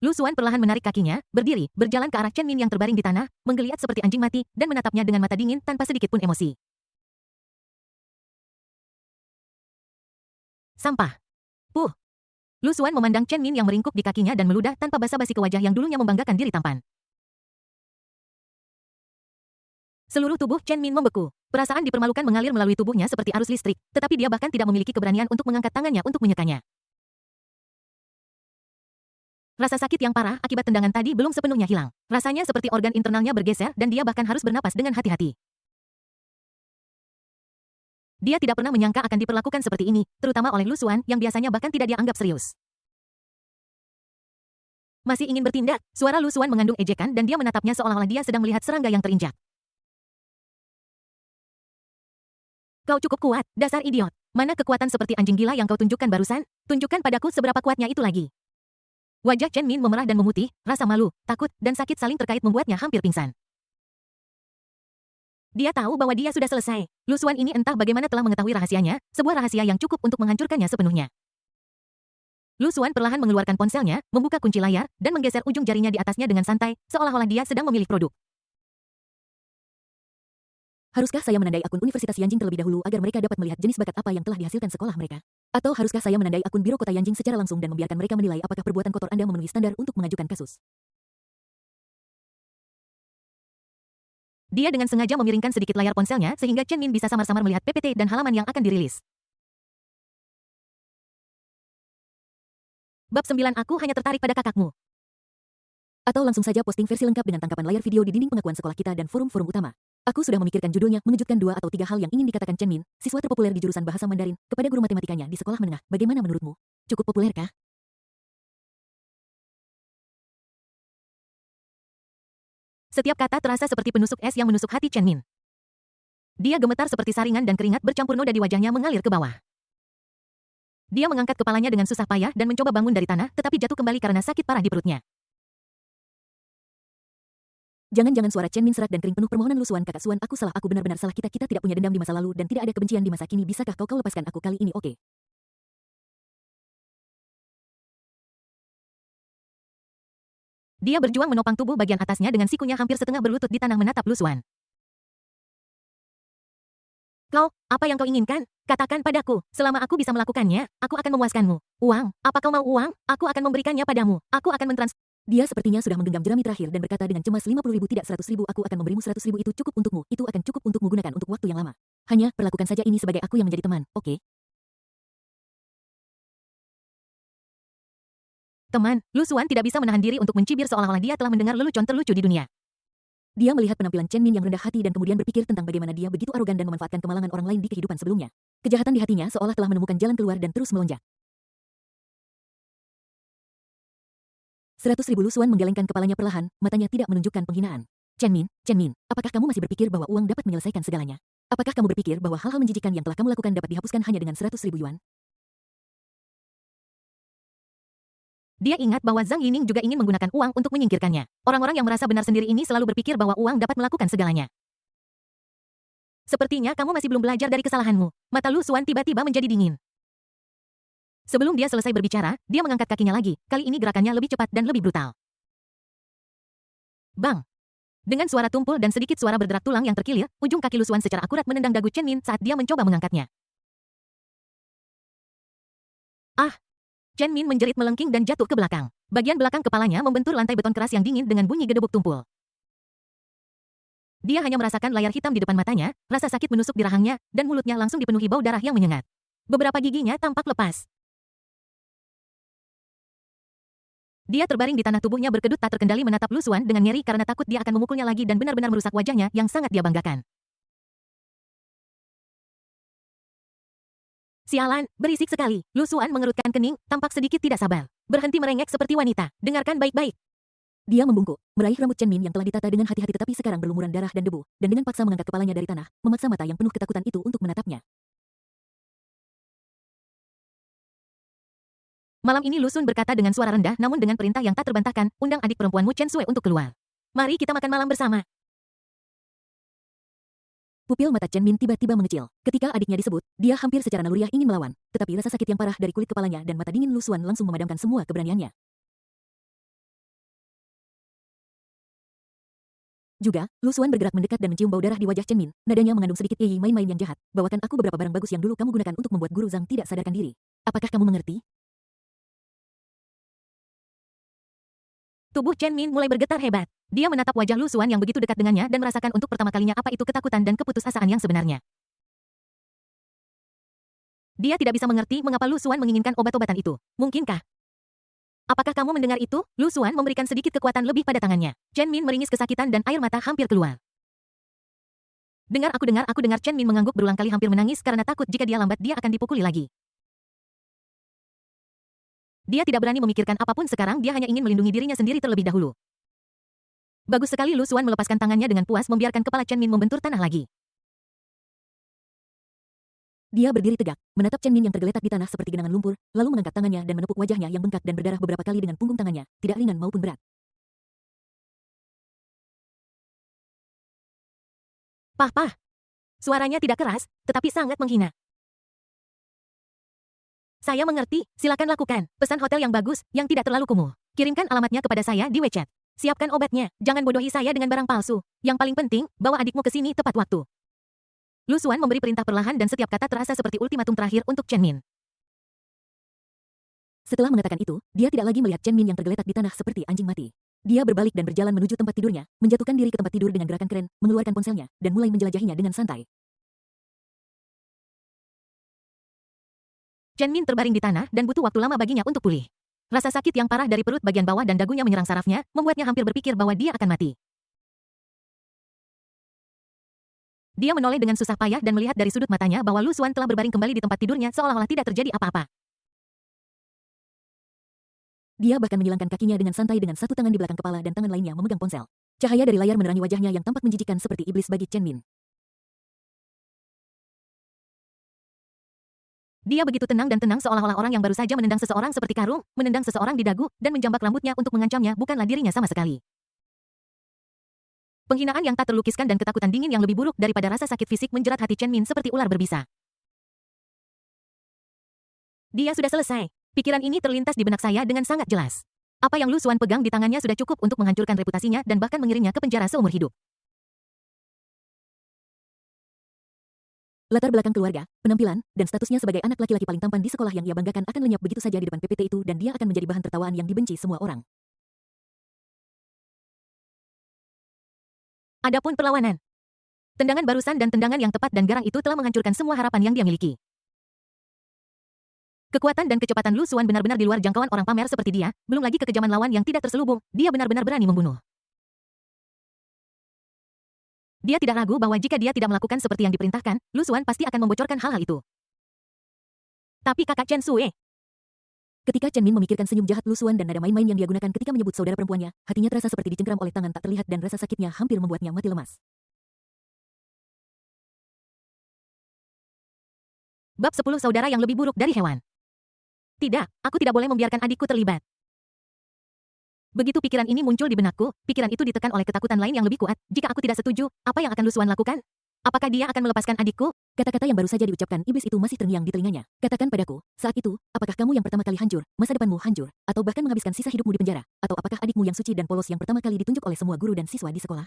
Speaker 1: Lu Xuan perlahan menarik kakinya, berdiri, berjalan ke arah Chen Min yang terbaring di tanah, menggeliat seperti anjing mati, dan menatapnya dengan mata dingin tanpa sedikit pun emosi. Sampah. Puh. Lu Xuan memandang Chen Min yang meringkuk di kakinya dan meludah tanpa basa-basi ke wajah yang dulunya membanggakan diri tampan. Seluruh tubuh Chen Min membeku. Perasaan dipermalukan mengalir melalui tubuhnya seperti arus listrik, tetapi dia bahkan tidak memiliki keberanian untuk mengangkat tangannya untuk menyekanya. Rasa sakit yang parah akibat tendangan tadi belum sepenuhnya hilang. Rasanya seperti organ internalnya bergeser dan dia bahkan harus bernapas dengan hati-hati. Dia tidak pernah menyangka akan diperlakukan seperti ini, terutama oleh Lu Xuan yang biasanya bahkan tidak dia anggap serius. Masih ingin bertindak, suara Lu Xuan mengandung ejekan dan dia menatapnya seolah-olah dia sedang melihat serangga yang terinjak. Kau cukup kuat, dasar idiot. Mana kekuatan seperti anjing gila yang kau tunjukkan barusan? Tunjukkan padaku seberapa kuatnya itu lagi. Wajah Chen Min memerah dan memutih, rasa malu, takut, dan sakit saling terkait membuatnya hampir pingsan. Dia tahu bahwa dia sudah selesai. Lu Xuan ini entah bagaimana telah mengetahui rahasianya, sebuah rahasia yang cukup untuk menghancurkannya sepenuhnya. Lu Xuan perlahan mengeluarkan ponselnya, membuka kunci layar, dan menggeser ujung jarinya di atasnya dengan santai, seolah-olah dia sedang memilih produk.
Speaker 2: Haruskah saya menandai akun Universitas Yanjing terlebih dahulu agar mereka dapat melihat jenis bakat apa yang telah dihasilkan sekolah mereka? Atau haruskah saya menandai akun Biro Kota Yanjing secara langsung dan membiarkan mereka menilai apakah perbuatan kotor Anda memenuhi standar untuk mengajukan kasus?
Speaker 1: Dia dengan sengaja memiringkan sedikit layar ponselnya sehingga Chen Min bisa samar-samar melihat PPT dan halaman yang akan dirilis. Bab 9 Aku hanya tertarik pada kakakmu.
Speaker 2: Atau langsung saja posting versi lengkap dengan tangkapan layar video di dinding pengakuan sekolah kita dan forum-forum utama. Aku sudah memikirkan judulnya, mengejutkan 2 atau 3 hal yang ingin dikatakan Chen Min, siswa terpopuler di jurusan bahasa Mandarin, kepada guru matematikanya di sekolah menengah. Bagaimana menurutmu? Cukup populer kah?
Speaker 1: Setiap kata terasa seperti penusuk es yang menusuk hati Chen Min. Dia gemetar seperti saringan dan keringat bercampur noda di wajahnya mengalir ke bawah. Dia mengangkat kepalanya dengan susah payah dan mencoba bangun dari tanah, tetapi jatuh kembali karena sakit parah di perutnya.
Speaker 2: Jangan-jangan suara Chen Min serak dan kering penuh permohonan Lu Xuan, kakak Xuan, aku salah, aku benar-benar salah, kita tidak punya dendam di masa lalu dan tidak ada kebencian di masa kini, bisakah kau lepaskan aku kali ini, oke?
Speaker 1: Dia berjuang menopang tubuh bagian atasnya dengan sikunya hampir setengah berlutut di tanah menatap Lu Xuan. Kau, apa yang kau inginkan? Katakan padaku, selama aku bisa melakukannya, aku akan memuaskanmu. Uang, apa kau mau uang? Aku akan memberikannya padamu. Aku akan
Speaker 2: Dia sepertinya sudah menggenggam jerami terakhir dan berkata dengan cemas, 50.000 tidak 100.000, aku akan memberimu 100.000, itu cukup untukmu, itu akan cukup untukmu gunakan untuk waktu yang lama. Hanya, perlakukan saja ini sebagai aku yang menjadi teman, oke?
Speaker 1: Teman, Lu Xuan tidak bisa menahan diri untuk mencibir seolah-olah dia telah mendengar lelucon terlucu di dunia.
Speaker 2: Dia melihat penampilan Chen Min yang rendah hati dan kemudian berpikir tentang bagaimana dia begitu arogan dan memanfaatkan kemalangan orang lain di kehidupan sebelumnya. Kejahatan di hatinya seolah telah menemukan jalan keluar dan terus melonjak. 100.000 Lusuan menggelengkan kepalanya perlahan, matanya tidak menunjukkan penghinaan. Chen Min, apakah kamu masih berpikir bahwa uang dapat menyelesaikan segalanya? Apakah kamu berpikir bahwa hal-hal menjijikan yang telah kamu lakukan dapat dihapuskan hanya dengan 100.000 yuan?
Speaker 1: Dia ingat bahwa Zhang Yining juga ingin menggunakan uang untuk menyingkirkannya. Orang-orang yang merasa benar sendiri ini selalu berpikir bahwa uang dapat melakukan segalanya. Sepertinya kamu masih belum belajar dari kesalahanmu. Mata Lu Xuan tiba-tiba menjadi dingin. Sebelum dia selesai berbicara, dia mengangkat kakinya lagi. Kali ini gerakannya lebih cepat dan lebih brutal. Bang! Dengan suara tumpul dan sedikit suara berderak tulang yang terkilir, ujung kaki Lu Xuan secara akurat menendang dagu Chen Min saat dia mencoba mengangkatnya. Ah! Chen Min menjerit melengking dan jatuh ke belakang. Bagian belakang kepalanya membentur lantai beton keras yang dingin dengan bunyi gedebuk tumpul. Dia hanya merasakan layar hitam di depan matanya, rasa sakit menusuk di rahangnya, dan mulutnya langsung dipenuhi bau darah yang menyengat. Beberapa giginya tampak lepas. Dia terbaring di tanah, tubuhnya berkedut tak terkendali menatap Lu Xuan dengan ngeri karena takut dia akan memukulnya lagi dan benar-benar merusak wajahnya yang sangat dia banggakan. Sialan, berisik sekali. Lu Xuan mengerutkan kening, tampak sedikit tidak sabar. Berhenti merengek seperti wanita. Dengarkan baik-baik.
Speaker 2: Dia membungkuk, meraih rambut Chen Min yang telah ditata dengan hati-hati tetapi sekarang berlumuran darah dan debu, dan dengan paksa mengangkat kepalanya dari tanah, memaksa mata yang penuh ketakutan itu untuk menatapnya.
Speaker 1: Malam ini Lu Xun berkata dengan suara rendah namun dengan perintah yang tak terbantahkan, undang adik perempuanmu Chen Sui untuk keluar. Mari kita makan malam bersama.
Speaker 2: Pupil mata Chen Min tiba-tiba mengecil. Ketika adiknya disebut, dia hampir secara naluriah ingin melawan, tetapi rasa sakit yang parah dari kulit kepalanya dan mata dingin Lu Xuan langsung memadamkan semua keberaniannya. Juga, Lu Xuan bergerak mendekat dan mencium bau darah di wajah Chen Min. Nadanya mengandung sedikit main-main yang jahat. Bawakan aku beberapa barang bagus yang dulu kamu gunakan untuk membuat Guru Zhang tidak sadarkan diri. Apakah kamu mengerti?
Speaker 1: Tubuh Chen Min mulai bergetar hebat. Dia menatap wajah Lu Xuan yang begitu dekat dengannya dan merasakan untuk pertama kalinya apa itu ketakutan dan keputusasaan yang sebenarnya. Dia tidak bisa mengerti mengapa Lu Xuan menginginkan obat-obatan itu. Mungkinkah? Apakah kamu mendengar itu? Lu Xuan memberikan sedikit kekuatan lebih pada tangannya. Chen Min meringis kesakitan dan air mata hampir keluar. Dengar, aku dengar Chen Min mengangguk berulang kali hampir menangis karena takut jika dia lambat dia akan dipukuli lagi. Dia tidak berani memikirkan apapun sekarang, dia hanya ingin melindungi dirinya sendiri terlebih dahulu. Bagus sekali. Lu Xuan melepaskan tangannya dengan puas membiarkan kepala Chen Min membentur tanah lagi.
Speaker 2: Dia berdiri tegak, menatap Chen Min yang tergeletak di tanah seperti genangan lumpur, lalu mengangkat tangannya dan menepuk wajahnya yang bengkak dan berdarah beberapa kali dengan punggung tangannya, tidak ringan maupun berat.
Speaker 1: Pah. Suaranya tidak keras, tetapi sangat menghina. Saya mengerti, silakan lakukan. Pesan hotel yang bagus, yang tidak terlalu kumuh. Kirimkan alamatnya kepada saya di WeChat. Siapkan obatnya, jangan bodohi saya dengan barang palsu. Yang paling penting, bawa adikmu ke sini tepat waktu. Lu Xuan memberi perintah perlahan dan setiap kata terasa seperti ultimatum terakhir untuk Chen Min.
Speaker 2: Setelah mengatakan itu, dia tidak lagi melihat Chen Min yang tergeletak di tanah seperti anjing mati. Dia berbalik dan berjalan menuju tempat tidurnya, menjatuhkan diri ke tempat tidur dengan gerakan keren, mengeluarkan ponselnya, dan mulai menjelajahinya dengan santai.
Speaker 1: Chen Min terbaring di tanah dan butuh waktu lama baginya untuk pulih. Rasa sakit yang parah dari perut bagian bawah dan dagunya menyerang sarafnya, membuatnya hampir berpikir bahwa dia akan mati. Dia menoleh dengan susah payah dan melihat dari sudut matanya bahwa Lu Xuan telah berbaring kembali di tempat tidurnya seolah-olah tidak terjadi apa-apa.
Speaker 2: Dia bahkan menyilangkan kakinya dengan santai dengan satu tangan di belakang kepala dan tangan lainnya memegang ponsel. Cahaya dari layar menerangi wajahnya yang tampak menjijikan seperti iblis bagi Chen Min.
Speaker 1: Dia begitu tenang dan tenang seolah-olah orang yang baru saja menendang seseorang seperti karung, menendang seseorang di dagu, dan menjambak rambutnya untuk mengancamnya bukanlah dirinya sama sekali. Penghinaan yang tak terlukiskan dan ketakutan dingin yang lebih buruk daripada rasa sakit fisik menjerat hati Chen Min seperti ular berbisa. Dia sudah selesai. Pikiran ini terlintas di benak saya dengan sangat jelas. Apa yang Lu Xuan pegang di tangannya sudah cukup untuk menghancurkan reputasinya dan bahkan mengirimnya ke penjara seumur hidup.
Speaker 2: Latar belakang keluarga, penampilan, dan statusnya sebagai anak laki-laki paling tampan di sekolah yang ia banggakan akan lenyap begitu saja di depan PPT itu dan dia akan menjadi bahan tertawaan yang dibenci semua orang.
Speaker 1: Adapun perlawanan. Tendangan barusan dan tendangan yang tepat dan garang itu telah menghancurkan semua harapan yang dia miliki. Kekuatan dan kecepatan Lu Xuan benar-benar di luar jangkauan orang pamer seperti dia, belum lagi kekejaman lawan yang tidak terselubung, dia benar-benar berani membunuh. Dia tidak ragu bahwa jika dia tidak melakukan seperti yang diperintahkan, Lu Xuan pasti akan membocorkan hal-hal itu. Tapi kakak Chen Sue,
Speaker 2: Ketika Chen Min memikirkan senyum jahat Lu Xuan dan nada main-main yang dia gunakan ketika menyebut saudara perempuannya, hatinya terasa seperti dicengkeram oleh tangan tak terlihat dan rasa sakitnya hampir membuatnya mati lemas.
Speaker 1: bab 10 saudara yang lebih buruk dari hewan. Tidak, aku tidak boleh membiarkan adikku terlibat. Begitu pikiran ini muncul di benakku, pikiran itu ditekan oleh ketakutan lain yang lebih kuat. Jika aku tidak setuju, apa yang akan Lu Xuan lakukan? Apakah dia akan melepaskan adikku?
Speaker 2: Kata-kata yang baru saja diucapkan iblis itu masih terngiang di telinganya. Katakan padaku, saat itu, apakah kamu yang pertama kali hancur, masa depanmu hancur, atau bahkan menghabiskan sisa hidupmu di penjara? Atau apakah adikmu yang suci dan polos yang pertama kali ditunjuk oleh semua guru dan siswa di sekolah?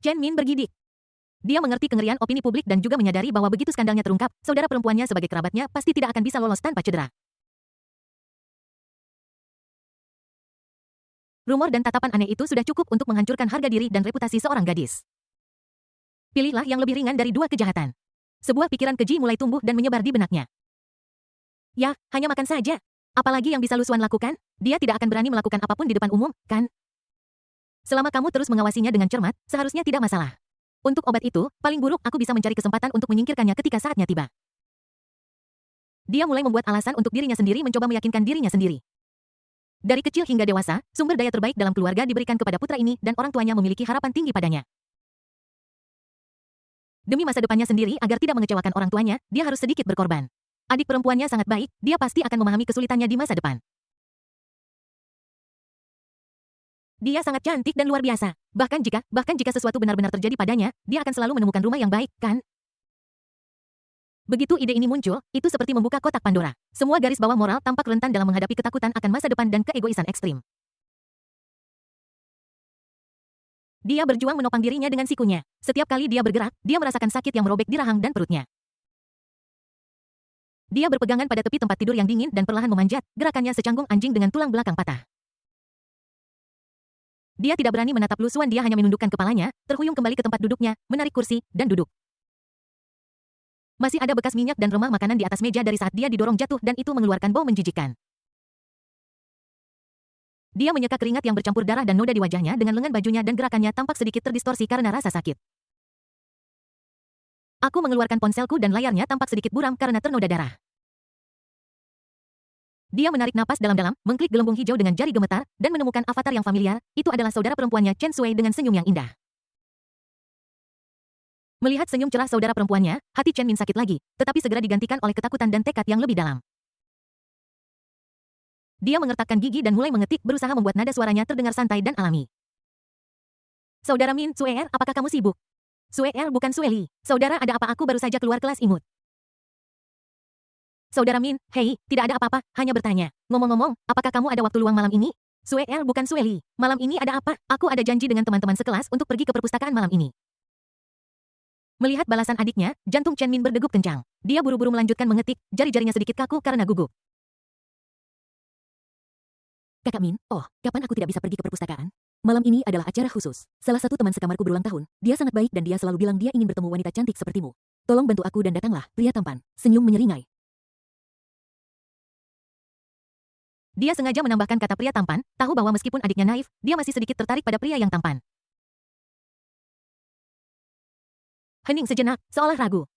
Speaker 1: Chen Min bergidik. Dia mengerti kengerian opini publik dan juga menyadari bahwa begitu skandalnya terungkap, saudara perempuannya sebagai kerabatnya pasti tidak akan bisa lolos tanpa cedera. Rumor dan tatapan aneh itu sudah cukup untuk menghancurkan harga diri dan reputasi seorang gadis. Pilihlah yang lebih ringan dari dua kejahatan. Sebuah pikiran keji mulai tumbuh dan menyebar di benaknya. Ya, hanya makan saja. Apalagi yang bisa Lu Xuan lakukan? Dia tidak akan berani melakukan apapun di depan umum, kan? Selama kamu terus mengawasinya dengan cermat, seharusnya tidak masalah. Untuk obat itu, paling buruk aku bisa mencari kesempatan untuk menyingkirkannya ketika saatnya tiba. Dia mulai membuat alasan untuk dirinya sendiri mencoba meyakinkan dirinya sendiri. Dari kecil hingga dewasa, sumber daya terbaik dalam keluarga diberikan kepada putra ini dan orang tuanya memiliki harapan tinggi padanya. Demi masa depannya sendiri agar tidak mengecewakan orang tuanya, dia harus sedikit berkorban. Adik perempuannya sangat baik, dia pasti akan memahami kesulitannya di masa depan. Dia sangat cantik dan luar biasa. Bahkan jika sesuatu benar-benar terjadi padanya, dia akan selalu menemukan rumah yang baik, kan? Begitu ide ini muncul, itu seperti membuka kotak Pandora. Semua garis bawah moral tampak rentan dalam menghadapi ketakutan akan masa depan dan keegoisan ekstrim. Dia berjuang menopang dirinya dengan sikunya. Setiap kali dia bergerak, dia merasakan sakit yang merobek di rahang dan perutnya. Dia berpegangan pada tepi tempat tidur yang dingin dan perlahan memanjat, gerakannya secanggung anjing dengan tulang belakang patah. Dia tidak berani menatap Lu Xuan, dia hanya menundukkan kepalanya, terhuyung kembali ke tempat duduknya, menarik kursi, dan duduk. Masih ada bekas minyak dan remah makanan di atas meja dari saat dia didorong jatuh dan itu mengeluarkan bau menjijikkan. Dia menyeka keringat yang bercampur darah dan noda di wajahnya dengan lengan bajunya dan gerakannya tampak sedikit terdistorsi karena rasa sakit. Aku mengeluarkan ponselku dan layarnya tampak sedikit buram karena ternoda darah. Dia menarik napas dalam-dalam, mengklik gelembung hijau dengan jari gemetar, dan menemukan avatar yang familiar, itu adalah saudara perempuannya Chen Sui dengan senyum yang indah. Melihat senyum cerah saudara perempuannya, hati Chen Min sakit lagi, tetapi segera digantikan oleh ketakutan dan tekad yang lebih dalam. Dia mengertakkan gigi dan mulai mengetik, berusaha membuat nada suaranya terdengar santai dan alami. Saudara Min, Sue apakah kamu sibuk? Sue bukan Sue Li. Saudara, ada apa? Aku baru saja keluar kelas imut. Saudara Min, hei, tidak ada apa-apa, hanya bertanya. Ngomong-ngomong, apakah kamu ada waktu luang malam ini? Sue bukan Sue Li. Malam ini ada apa? Aku ada janji dengan teman-teman sekelas untuk pergi ke perpustakaan malam ini. Melihat balasan adiknya, jantung Chen Min berdegup kencang. Dia buru-buru melanjutkan mengetik, jari-jarinya sedikit kaku karena gugup.
Speaker 2: Kakak Min, kapan aku tidak bisa pergi ke perpustakaan? Malam ini adalah acara khusus. Salah satu teman sekamarku berulang tahun. Dia sangat baik dan dia selalu bilang dia ingin bertemu wanita cantik sepertimu. Tolong bantu aku dan datanglah, pria tampan. Senyum menyeringai.
Speaker 1: Dia sengaja menambahkan kata pria tampan, tahu bahwa meskipun adiknya naif, dia masih sedikit tertarik pada pria yang tampan. Hening sejenak, seolah ragu.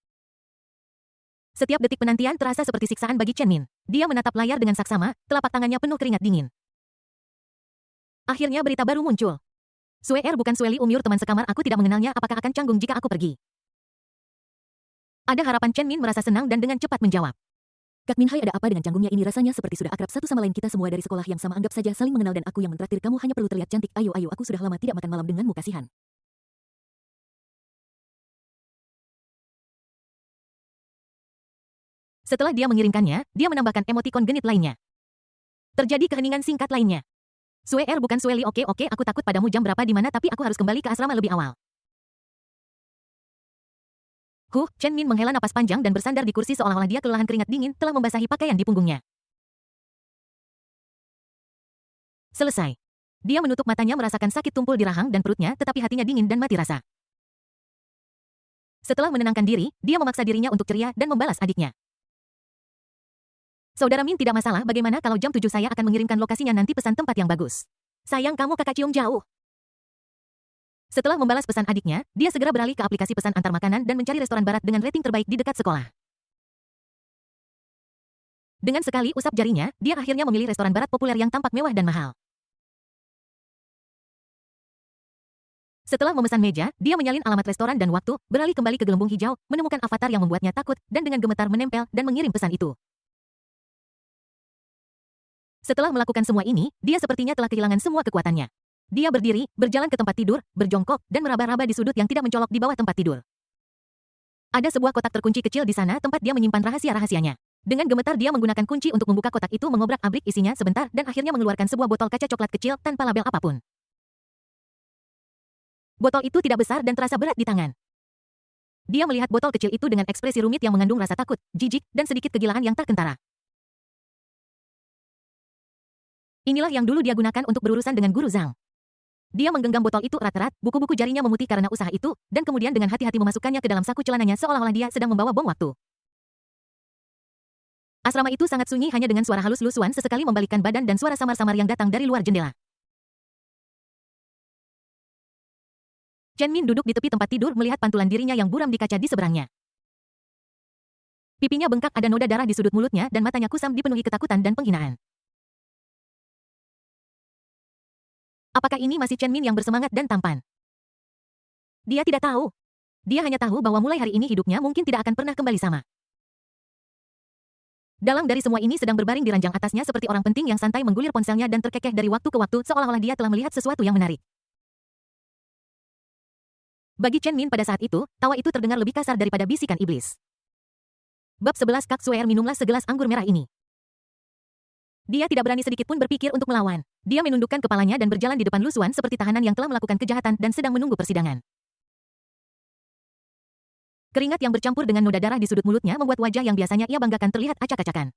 Speaker 1: Setiap detik penantian terasa seperti siksaan bagi Chen Min. Dia menatap layar dengan saksama, telapak tangannya penuh keringat dingin. Akhirnya berita baru muncul. Sue bukan Sue Li Umyur, teman sekamar aku tidak mengenalnya, apakah akan canggung jika aku pergi? Ada harapan. Chen Min merasa senang dan dengan cepat menjawab.
Speaker 2: Kak Min Hai, ada apa dengan canggungnya ini? Rasanya seperti sudah akrab satu sama lain, kita semua dari sekolah yang sama, anggap saja saling mengenal dan aku yang mentraktir kamu hanya perlu terlihat cantik. Ayo, aku sudah lama tidak makan malam denganmu, kasihan.
Speaker 1: Setelah dia mengirimkannya, dia menambahkan emotikon genit lainnya. Terjadi keheningan singkat lainnya. Sue bukan Sue Li. Oke, aku takut padamu. Jam berapa di mana? Tapi aku harus kembali ke asrama lebih awal. Chen Min menghela napas panjang dan bersandar di kursi seolah-olah dia kelelahan, keringat dingin telah membasahi pakaian di punggungnya. Selesai. Dia menutup matanya merasakan sakit tumpul di rahang dan perutnya, tetapi hatinya dingin dan mati rasa. Setelah menenangkan diri, dia memaksa dirinya untuk ceria dan membalas adiknya. Saudara Min, tidak masalah, bagaimana kalau jam 7 saya akan mengirimkan lokasinya nanti, pesan tempat yang bagus. Sayang kamu kakak cium jauh. Setelah membalas pesan adiknya, dia segera beralih ke aplikasi pesan antar makanan dan mencari restoran barat dengan rating terbaik di dekat sekolah. Dengan sekali usap jarinya, dia akhirnya memilih restoran barat populer yang tampak mewah dan mahal. Setelah memesan meja, dia menyalin alamat restoran dan waktu, beralih kembali ke gelembung hijau, menemukan avatar yang membuatnya takut, dan dengan gemetar menempel dan mengirim pesan itu. Setelah melakukan semua ini, dia sepertinya telah kehilangan semua kekuatannya. Dia berdiri, berjalan ke tempat tidur, berjongkok, dan meraba-raba di sudut yang tidak mencolok di bawah tempat tidur. Ada sebuah kotak terkunci kecil di sana tempat dia menyimpan rahasia-rahasianya. Dengan gemetar dia menggunakan kunci untuk membuka kotak itu, mengobrak-abrik isinya sebentar dan akhirnya mengeluarkan sebuah botol kaca coklat kecil tanpa label apapun. Botol itu tidak besar dan terasa berat di tangan. Dia melihat botol kecil itu dengan ekspresi rumit yang mengandung rasa takut, jijik, dan sedikit kegilaan yang tak kentara. Inilah yang dulu dia gunakan untuk berurusan dengan Guru Zhang. Dia menggenggam botol itu erat-erat, buku-buku jarinya memutih karena usaha itu, dan kemudian dengan hati-hati memasukkannya ke dalam saku celananya seolah-olah dia sedang membawa bom waktu. Asrama itu sangat sunyi, hanya dengan suara halus Lu Xuan sesekali membalikkan badan dan suara samar-samar yang datang dari luar jendela. Chen Min duduk di tepi tempat tidur melihat pantulan dirinya yang buram di kaca di seberangnya. Pipinya bengkak, ada noda darah di sudut mulutnya dan matanya kusam dipenuhi ketakutan dan penghinaan. Apakah ini masih Chen Min yang bersemangat dan tampan? Dia tidak tahu. Dia hanya tahu bahwa mulai hari ini hidupnya mungkin tidak akan pernah kembali sama. Dalang dari semua ini sedang berbaring di ranjang atasnya seperti orang penting yang santai menggulir ponselnya dan terkekeh dari waktu ke waktu seolah-olah dia telah melihat sesuatu yang menarik. Bagi Chen Min pada saat itu, tawa itu terdengar lebih kasar daripada bisikan iblis. Bab 11 Kak Suer, minumlah segelas anggur merah ini. Dia tidak berani sedikit pun berpikir untuk melawan. Dia menundukkan kepalanya dan berjalan di depan Lu Xuan seperti tahanan yang telah melakukan kejahatan dan sedang menunggu persidangan. Keringat yang bercampur dengan noda darah di sudut mulutnya membuat wajah yang biasanya ia banggakan terlihat acak-acakan.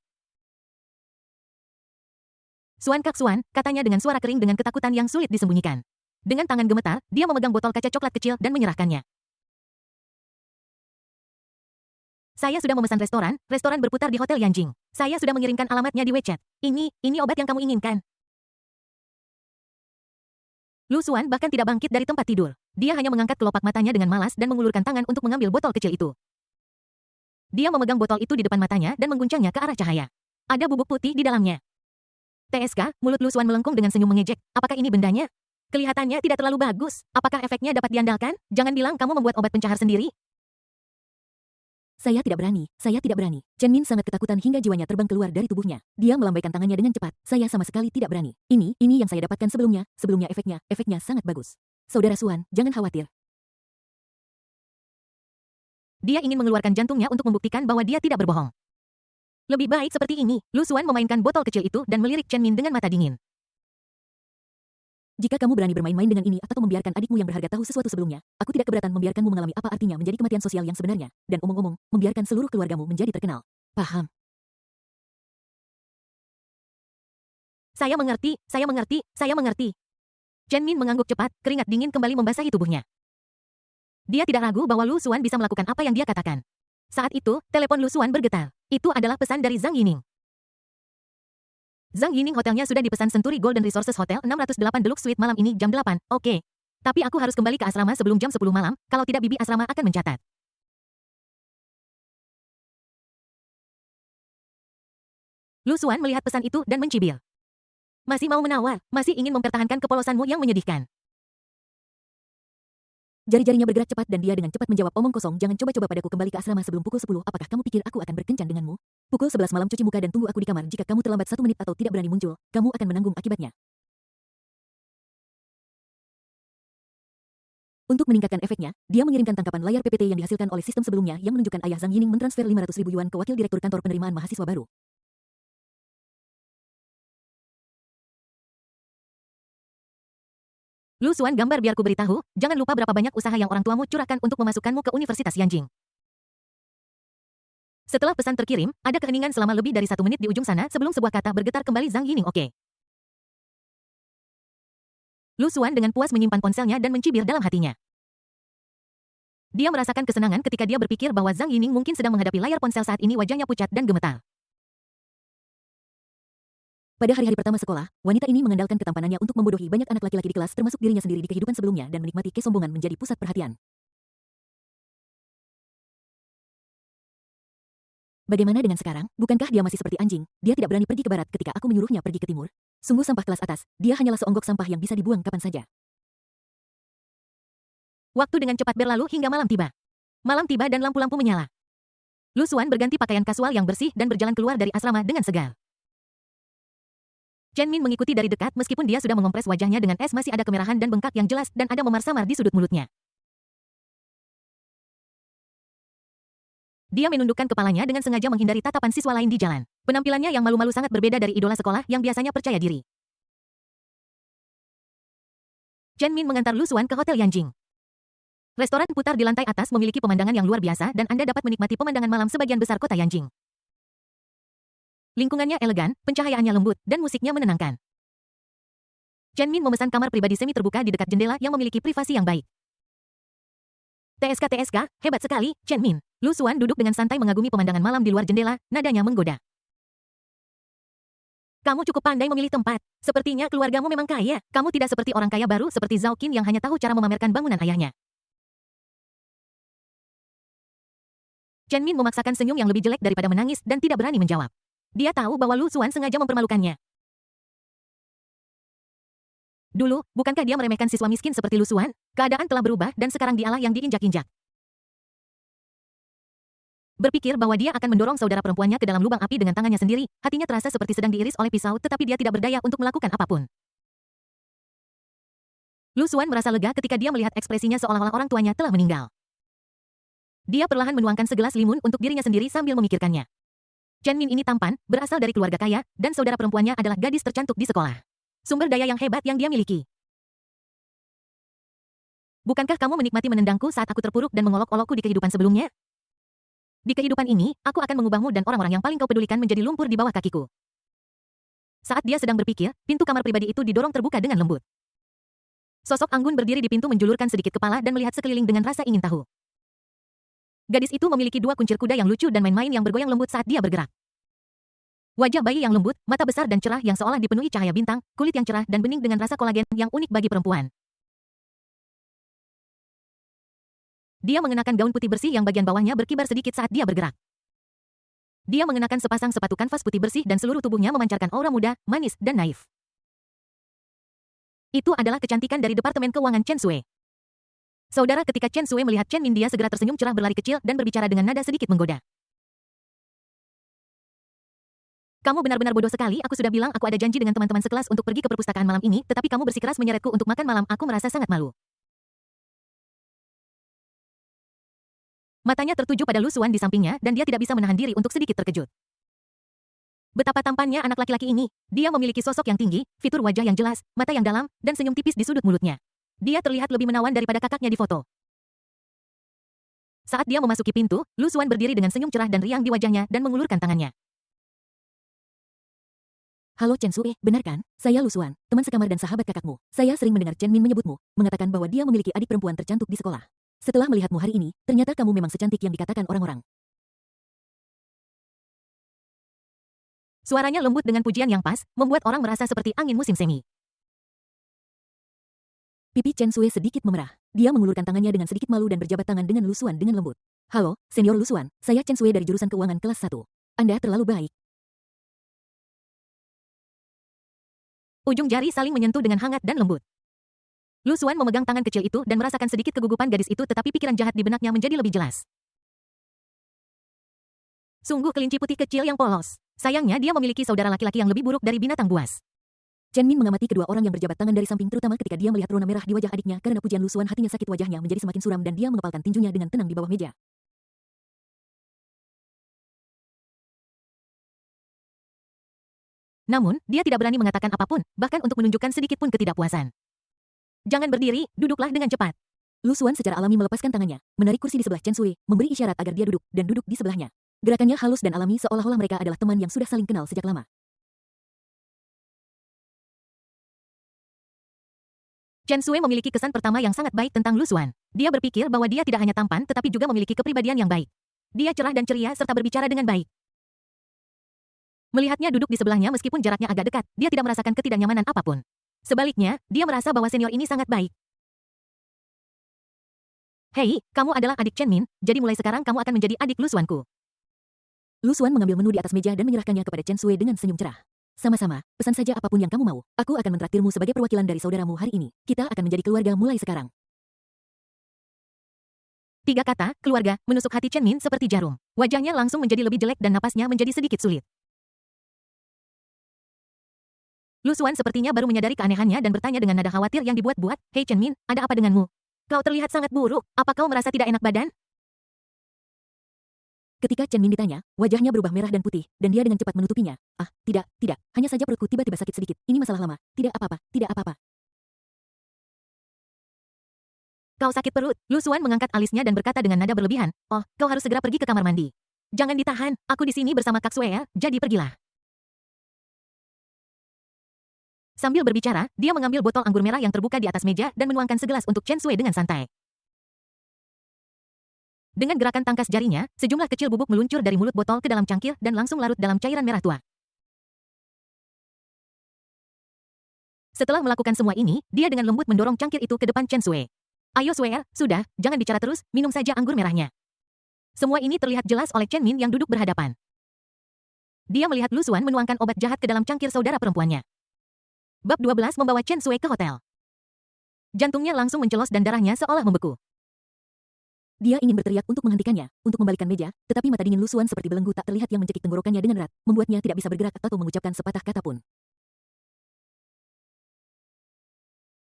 Speaker 1: Xuan Kak Xuan, katanya dengan suara kering dengan ketakutan yang sulit disembunyikan. Dengan tangan gemetar, dia memegang botol kaca coklat kecil dan menyerahkannya. Saya sudah memesan restoran berputar di Hotel Yanjing. Saya sudah mengirimkan alamatnya di WeChat. Ini obat yang kamu inginkan. Lu Xuan bahkan tidak bangkit dari tempat tidur. Dia hanya mengangkat kelopak matanya dengan malas dan mengulurkan tangan untuk mengambil botol kecil itu. Dia memegang botol itu di depan matanya dan mengguncangnya ke arah cahaya. Ada bubuk putih di dalamnya. TSK, mulut Lu Xuan melengkung dengan senyum mengejek. Apakah ini bendanya? Kelihatannya tidak terlalu bagus. Apakah efeknya dapat diandalkan? Jangan bilang kamu membuat obat pencahar sendiri.
Speaker 2: Saya tidak berani. Chen Min sangat ketakutan hingga jiwanya terbang keluar dari tubuhnya. Dia melambaikan tangannya dengan cepat. Saya sama sekali tidak berani. Ini yang saya dapatkan sebelumnya. Sebelumnya efeknya sangat bagus. Saudara Xuan, jangan khawatir.
Speaker 1: Dia ingin mengeluarkan jantungnya untuk membuktikan bahwa dia tidak berbohong. Lebih baik seperti ini. Lu Xuan memainkan botol kecil itu dan melirik Chen Min dengan mata dingin.
Speaker 2: Jika kamu berani bermain-main dengan ini atau membiarkan adikmu yang berharga tahu sesuatu sebelumnya, aku tidak keberatan membiarkanmu mengalami apa artinya menjadi kematian sosial yang sebenarnya, dan omong-omong, membiarkan seluruh keluargamu menjadi terkenal. Paham?
Speaker 1: Saya mengerti. Chen Min mengangguk cepat, keringat dingin kembali membasahi tubuhnya. Dia tidak ragu bahwa Lu Xuan bisa melakukan apa yang dia katakan. Saat itu, telepon Lu Xuan bergetar. Itu adalah pesan dari Zhang Yining. Zhang Yining, hotelnya sudah dipesan Century Golden Resources Hotel 608 Deluxe Suite malam ini jam 8, oke. Tapi aku harus kembali ke asrama sebelum jam 10 malam, kalau tidak bibi asrama akan mencatat. Lu Xuan melihat pesan itu dan mencibir. Masih mau menawar, masih ingin mempertahankan kepolosanmu yang menyedihkan.
Speaker 2: Jari-jarinya bergerak cepat dan dia dengan cepat menjawab, omong kosong, jangan coba-coba padaku, kembali ke asrama sebelum pukul 10, apakah kamu pikir aku akan berkencan denganmu? Pukul 11 malam cuci muka dan tunggu aku di kamar, jika kamu terlambat 1 menit atau tidak berani muncul, kamu akan menanggung akibatnya. Untuk meningkatkan efeknya, dia mengirimkan tangkapan layar PPT yang dihasilkan oleh sistem sebelumnya yang menunjukkan ayah Zhang Yining mentransfer 500.000 yuan ke wakil direktur kantor penerimaan mahasiswa baru. Lu Xuan, gambar biar ku beritahu, jangan lupa berapa banyak usaha yang orang tuamu curahkan untuk memasukkanmu ke Universitas Yanjing. Setelah pesan terkirim, ada keheningan selama lebih dari 1 menit di ujung sana sebelum sebuah kata bergetar kembali, Zhang Yining, oke. Lu Xuan dengan puas menyimpan ponselnya dan mencibir dalam hatinya. Dia merasakan kesenangan ketika dia berpikir bahwa Zhang Yining mungkin sedang menghadapi layar ponsel saat ini, wajahnya pucat dan gemetar. Pada hari-hari pertama sekolah, wanita ini mengandalkan ketampanannya untuk membodohi banyak anak laki-laki di kelas termasuk dirinya sendiri di kehidupan sebelumnya dan menikmati kesombongan menjadi pusat perhatian. Bagaimana dengan sekarang? Bukankah dia masih seperti anjing? Dia tidak berani pergi ke barat ketika aku menyuruhnya pergi ke timur. Sungguh sampah kelas atas, dia hanyalah seonggok sampah yang bisa dibuang kapan saja.
Speaker 1: Waktu dengan cepat berlalu hingga malam tiba. Malam tiba dan lampu-lampu menyala. Lu Xuan berganti pakaian kasual yang bersih dan berjalan keluar dari asrama dengan segar. Chen Min mengikuti dari dekat meskipun dia sudah mengompres wajahnya dengan es, masih ada kemerahan dan bengkak yang jelas dan ada memar-samar di sudut mulutnya. Dia menundukkan kepalanya dengan sengaja menghindari tatapan siswa lain di jalan. Penampilannya yang malu-malu sangat berbeda dari idola sekolah yang biasanya percaya diri. Chen Min mengantar Lu Xuan ke Hotel Yanjing. Restoran putar di lantai atas memiliki pemandangan yang luar biasa dan Anda dapat menikmati pemandangan malam sebagian besar kota Yanjing. Lingkungannya elegan, pencahayaannya lembut, dan musiknya menenangkan. Chen Min memesan kamar pribadi semi terbuka di dekat jendela yang memiliki privasi yang baik. TSK, hebat sekali, Chen Min. Lu Xuan duduk dengan santai mengagumi pemandangan malam di luar jendela, nadanya menggoda. Kamu cukup pandai memilih tempat. Sepertinya keluargamu memang kaya. Kamu tidak seperti orang kaya baru seperti Zhao Qin yang hanya tahu cara memamerkan bangunan ayahnya. Chen Min memaksakan senyum yang lebih jelek daripada menangis dan tidak berani menjawab. Dia tahu bahwa Lu Xuan sengaja mempermalukannya. Dulu, bukankah dia meremehkan siswa miskin seperti Lu Xuan? Keadaan telah berubah dan sekarang dialah yang diinjak-injak. Berpikir bahwa dia akan mendorong saudara perempuannya ke dalam lubang api dengan tangannya sendiri, hatinya terasa seperti sedang diiris oleh pisau tetapi dia tidak berdaya untuk melakukan apapun. Lu Xuan merasa lega ketika dia melihat ekspresinya seolah-olah orang tuanya telah meninggal. Dia perlahan menuangkan segelas limun untuk dirinya sendiri sambil memikirkannya. Chen Min ini tampan, berasal dari keluarga kaya, dan saudara perempuannya adalah gadis tercantik di sekolah. Sumber daya yang hebat yang dia miliki. Bukankah kamu menikmati menendangku saat aku terpuruk dan mengolok-olokku di kehidupan sebelumnya? Di kehidupan ini, aku akan mengubahmu dan orang-orang yang paling kau pedulikan menjadi lumpur di bawah kakiku. Saat dia sedang berpikir, pintu kamar pribadi itu didorong terbuka dengan lembut. Sosok anggun berdiri di pintu menjulurkan sedikit kepala dan melihat sekeliling dengan rasa ingin tahu. Gadis itu memiliki dua kuncir kuda yang lucu dan main-main yang bergoyang lembut saat dia bergerak. Wajah bayi yang lembut, mata besar dan cerah yang seolah dipenuhi cahaya bintang, kulit yang cerah dan bening dengan rasa kolagen yang unik bagi perempuan. Dia mengenakan gaun putih bersih yang bagian bawahnya berkibar sedikit saat dia bergerak. Dia mengenakan sepasang sepatu kanvas putih bersih dan seluruh tubuhnya memancarkan aura muda, manis, dan naif. Itu adalah kecantikan dari Departemen Keuangan Chen Sui. Saudara, ketika Chen Sui melihat Chen Min, dia segera tersenyum cerah berlari kecil dan berbicara dengan nada sedikit menggoda. Kamu benar-benar bodoh sekali, aku sudah bilang aku ada janji dengan teman-teman sekelas untuk pergi ke perpustakaan malam ini, tetapi kamu bersikeras menyeretku untuk makan malam, aku merasa sangat malu. Matanya tertuju pada Lu Xuan di sampingnya dan dia tidak bisa menahan diri untuk sedikit terkejut. Betapa tampannya anak laki-laki ini. Dia memiliki sosok yang tinggi, fitur wajah yang jelas, mata yang dalam, dan senyum tipis di sudut mulutnya. Dia terlihat lebih menawan daripada kakaknya di foto. Saat dia memasuki pintu, Lu Xuan berdiri dengan senyum cerah dan riang di wajahnya dan mengulurkan tangannya.
Speaker 2: Halo Chen Sui, benar kan? Saya Lu Xuan, teman sekamar dan sahabat kakakmu. Saya sering mendengar Chen Min menyebutmu, mengatakan bahwa dia memiliki adik perempuan tercantik di sekolah. Setelah melihatmu hari ini, ternyata kamu memang secantik yang dikatakan orang-orang.
Speaker 1: Suaranya lembut dengan pujian yang pas, membuat orang merasa seperti angin musim semi.
Speaker 2: Pipi Chen Sui sedikit memerah. Dia mengulurkan tangannya dengan sedikit malu dan berjabat tangan dengan Lu Xuan dengan lembut. Halo, Senior Lu Xuan, saya Chen Sui dari jurusan keuangan kelas 1. Anda terlalu baik.
Speaker 1: Ujung jari saling menyentuh dengan hangat dan lembut. Lu Xuan memegang tangan kecil itu dan merasakan sedikit kegugupan gadis itu, tetapi pikiran jahat di benaknya menjadi lebih jelas. Sungguh kelinci putih kecil yang polos. Sayangnya dia memiliki saudara laki-laki yang lebih buruk dari binatang buas.
Speaker 2: Chen Min mengamati kedua orang yang berjabat tangan dari samping, terutama ketika dia melihat rona merah di wajah adiknya karena pujian Lu Xuan. Hatinya sakit, wajahnya menjadi semakin suram dan dia mengepalkan tinjunya dengan tenang di bawah meja.
Speaker 1: Namun, dia tidak berani mengatakan apapun, bahkan untuk menunjukkan sedikit pun ketidakpuasan. Jangan berdiri, duduklah dengan cepat.
Speaker 2: Lu Xuan secara alami melepaskan tangannya, menarik kursi di sebelah Chen Sui, memberi isyarat agar dia duduk, dan duduk di sebelahnya. Gerakannya halus dan alami seolah-olah mereka adalah teman yang sudah saling kenal sejak lama.
Speaker 1: Chen Sui memiliki kesan pertama yang sangat baik tentang Lu Xuan. Dia berpikir bahwa dia tidak hanya tampan tetapi juga memiliki kepribadian yang baik. Dia cerah dan ceria serta berbicara dengan baik. Melihatnya duduk di sebelahnya meskipun jaraknya agak dekat, dia tidak merasakan ketidaknyamanan apapun. Sebaliknya, dia merasa bahwa senior ini sangat baik. Hei, kamu adalah adik Chen Min, jadi mulai sekarang kamu akan menjadi adik Lu Xuanku.
Speaker 2: Lu Xuan mengambil menu di atas meja dan menyerahkannya kepada Chen Sui dengan senyum cerah. Sama-sama, pesan saja apapun yang kamu mau. Aku akan mentraktirmu sebagai perwakilan dari saudaramu hari ini. Kita akan menjadi keluarga mulai sekarang.
Speaker 1: 3 kata, keluarga, menusuk hati Chen Min seperti jarum. Wajahnya langsung menjadi lebih jelek dan napasnya menjadi sedikit sulit. Lu Xuan sepertinya baru menyadari keanehannya dan bertanya dengan nada khawatir yang dibuat-buat, "Hei Chen Min, ada apa denganmu? Kau terlihat sangat buruk, apa kau merasa tidak enak badan?"
Speaker 2: Ketika Chen Min ditanya, wajahnya berubah merah dan putih, dan dia dengan cepat menutupinya. Ah, tidak, tidak. Hanya saja perutku tiba-tiba sakit sedikit. Ini masalah lama. Tidak apa-apa, tidak apa-apa.
Speaker 1: Kau sakit perut? Lu Xuan mengangkat alisnya dan berkata dengan nada berlebihan, "Oh, kau harus segera pergi ke kamar mandi. Jangan ditahan, aku di sini bersama Kak Sue ya, jadi pergilah." Sambil berbicara, dia mengambil botol anggur merah yang terbuka di atas meja dan menuangkan segelas untuk Chen Sui dengan santai. Dengan gerakan tangkas jarinya, sejumlah kecil bubuk meluncur dari mulut botol ke dalam cangkir dan langsung larut dalam cairan merah tua. Setelah melakukan semua ini, dia dengan lembut mendorong cangkir itu ke depan Chen Sui. "Ayo Sui, sudah, jangan bicara terus, minum saja anggur merahnya." Semua ini terlihat jelas oleh Chen Min yang duduk berhadapan. Dia melihat Lu Xuan menuangkan obat jahat ke dalam cangkir saudara perempuannya. Bab 12 membawa Chen Sui ke hotel. Jantungnya langsung mencelos dan darahnya seolah membeku.
Speaker 2: Dia ingin berteriak untuk menghentikannya, untuk membalikkan meja, tetapi mata dingin Lu Xuan seperti belenggu tak terlihat yang mencekik tenggorokannya dengan erat, membuatnya tidak bisa bergerak atau mengucapkan sepatah kata pun.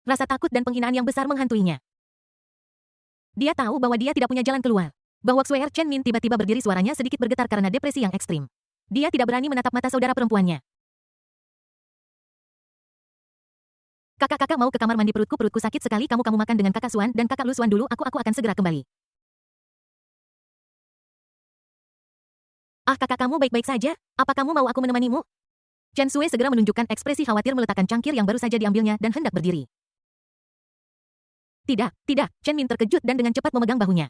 Speaker 1: Rasa takut dan penghinaan yang besar menghantuinya. Dia tahu bahwa dia tidak punya jalan keluar. Bahwa Xue Chen Min tiba-tiba berdiri, suaranya sedikit bergetar karena depresi yang ekstrim. Dia tidak berani menatap mata saudara perempuannya. "Kakak mau ke kamar mandi, perutku sakit sekali, kamu makan dengan kakak Xuan dan kakak Lu Xuan dulu, aku akan segera kembali." "Ah, kakak kamu baik-baik saja, apa kamu mau aku menemanimu?" Chen Sui segera menunjukkan ekspresi khawatir meletakkan cangkir yang baru saja diambilnya dan hendak berdiri. "Tidak, tidak," Chen Min terkejut dan dengan cepat memegang bahunya.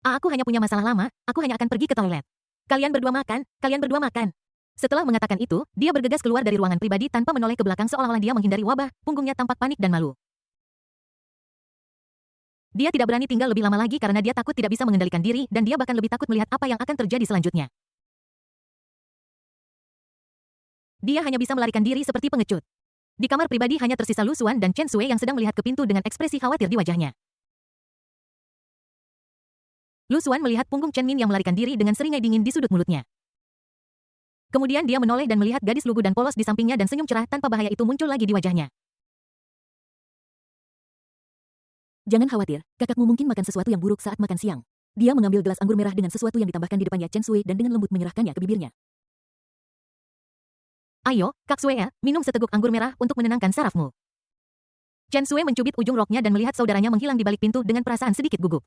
Speaker 1: "Ah, aku hanya punya masalah lama, aku hanya akan pergi ke toilet. Kalian berdua makan. Setelah mengatakan itu, dia bergegas keluar dari ruangan pribadi tanpa menoleh ke belakang seolah-olah dia menghindari wabah, punggungnya tampak panik dan malu. Dia tidak berani tinggal lebih lama lagi karena dia takut tidak bisa mengendalikan diri dan dia bahkan lebih takut melihat apa yang akan terjadi selanjutnya. Dia hanya bisa melarikan diri seperti pengecut. Di kamar pribadi hanya tersisa Lu Xuan dan Chen Sui yang sedang melihat ke pintu dengan ekspresi khawatir di wajahnya. Lu Xuan melihat punggung Chen Min yang melarikan diri dengan seringai dingin di sudut mulutnya. Kemudian dia menoleh dan melihat gadis lugu dan polos di sampingnya dan senyum cerah tanpa bahaya itu muncul lagi di wajahnya.
Speaker 2: Jangan khawatir, kakakmu mungkin makan sesuatu yang buruk saat makan siang. Dia mengambil gelas anggur merah dengan sesuatu yang ditambahkan di depannya Chen Sui dan dengan lembut menyerahkannya ke bibirnya.
Speaker 1: "Ayo, Kak Sue ya, minum seteguk anggur merah untuk menenangkan sarafmu." Chen Sui mencubit ujung roknya dan melihat saudaranya menghilang di balik pintu dengan perasaan sedikit gugup.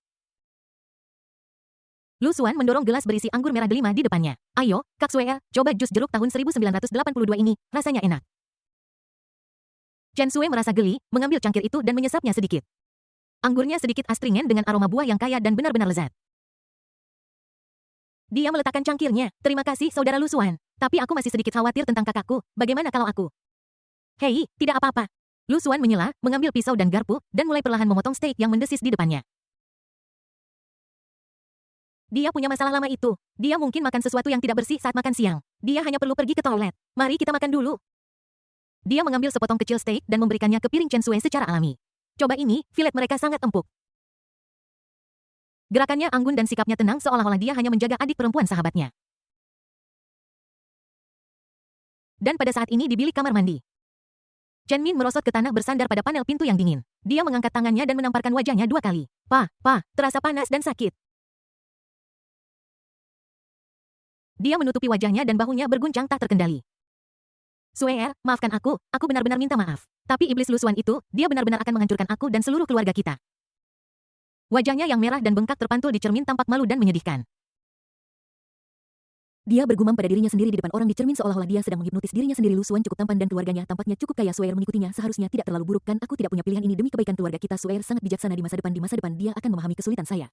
Speaker 1: Lu Xuan mendorong gelas berisi anggur merah delima di depannya. "Ayo, Kak Sue ya, coba jus jeruk tahun 1982 ini, rasanya enak." Chen Sui merasa geli, mengambil cangkir itu dan menyesapnya sedikit. Anggurnya sedikit astringen dengan aroma buah yang kaya dan benar-benar lezat. Dia meletakkan cangkirnya. "Terima kasih, saudara Lu Xuan. Tapi aku masih sedikit khawatir tentang kakakku. Bagaimana kalau aku?" "Hei, tidak apa-apa." Lu Xuan menyela, mengambil pisau dan garpu, dan mulai perlahan memotong steak yang mendesis di depannya. Dia punya masalah lama itu. Dia mungkin makan sesuatu yang tidak bersih saat makan siang. Dia hanya perlu pergi ke toilet. Mari kita makan dulu. Dia mengambil sepotong kecil steak dan memberikannya ke piring Chen Sui secara alami. "Coba ini, filet mereka sangat empuk." Gerakannya anggun dan sikapnya tenang seolah-olah dia hanya menjaga adik perempuan sahabatnya. Dan pada saat ini di bilik kamar mandi, Chen Min merosot ke tanah bersandar pada panel pintu yang dingin. Dia mengangkat tangannya dan menamparkan wajahnya 2 kali. Pa, terasa panas dan sakit." Dia menutupi wajahnya dan bahunya berguncang tak terkendali. "Sue, maafkan aku benar-benar minta maaf. Tapi iblis Lu Xuan itu, dia benar-benar akan menghancurkan aku dan seluruh keluarga kita." Wajahnya yang merah dan bengkak terpantul di cermin tampak malu dan menyedihkan.
Speaker 2: Dia bergumam pada dirinya sendiri di depan orang di cermin seolah-olah dia sedang menghipnotis dirinya sendiri. Lu Xuan cukup tampan dan keluarganya tampaknya cukup kaya. Sue mengikutinya seharusnya tidak terlalu buruk kan, aku tidak punya pilihan ini demi kebaikan keluarga kita. Sue sangat bijaksana di masa depan dia akan memahami kesulitan saya.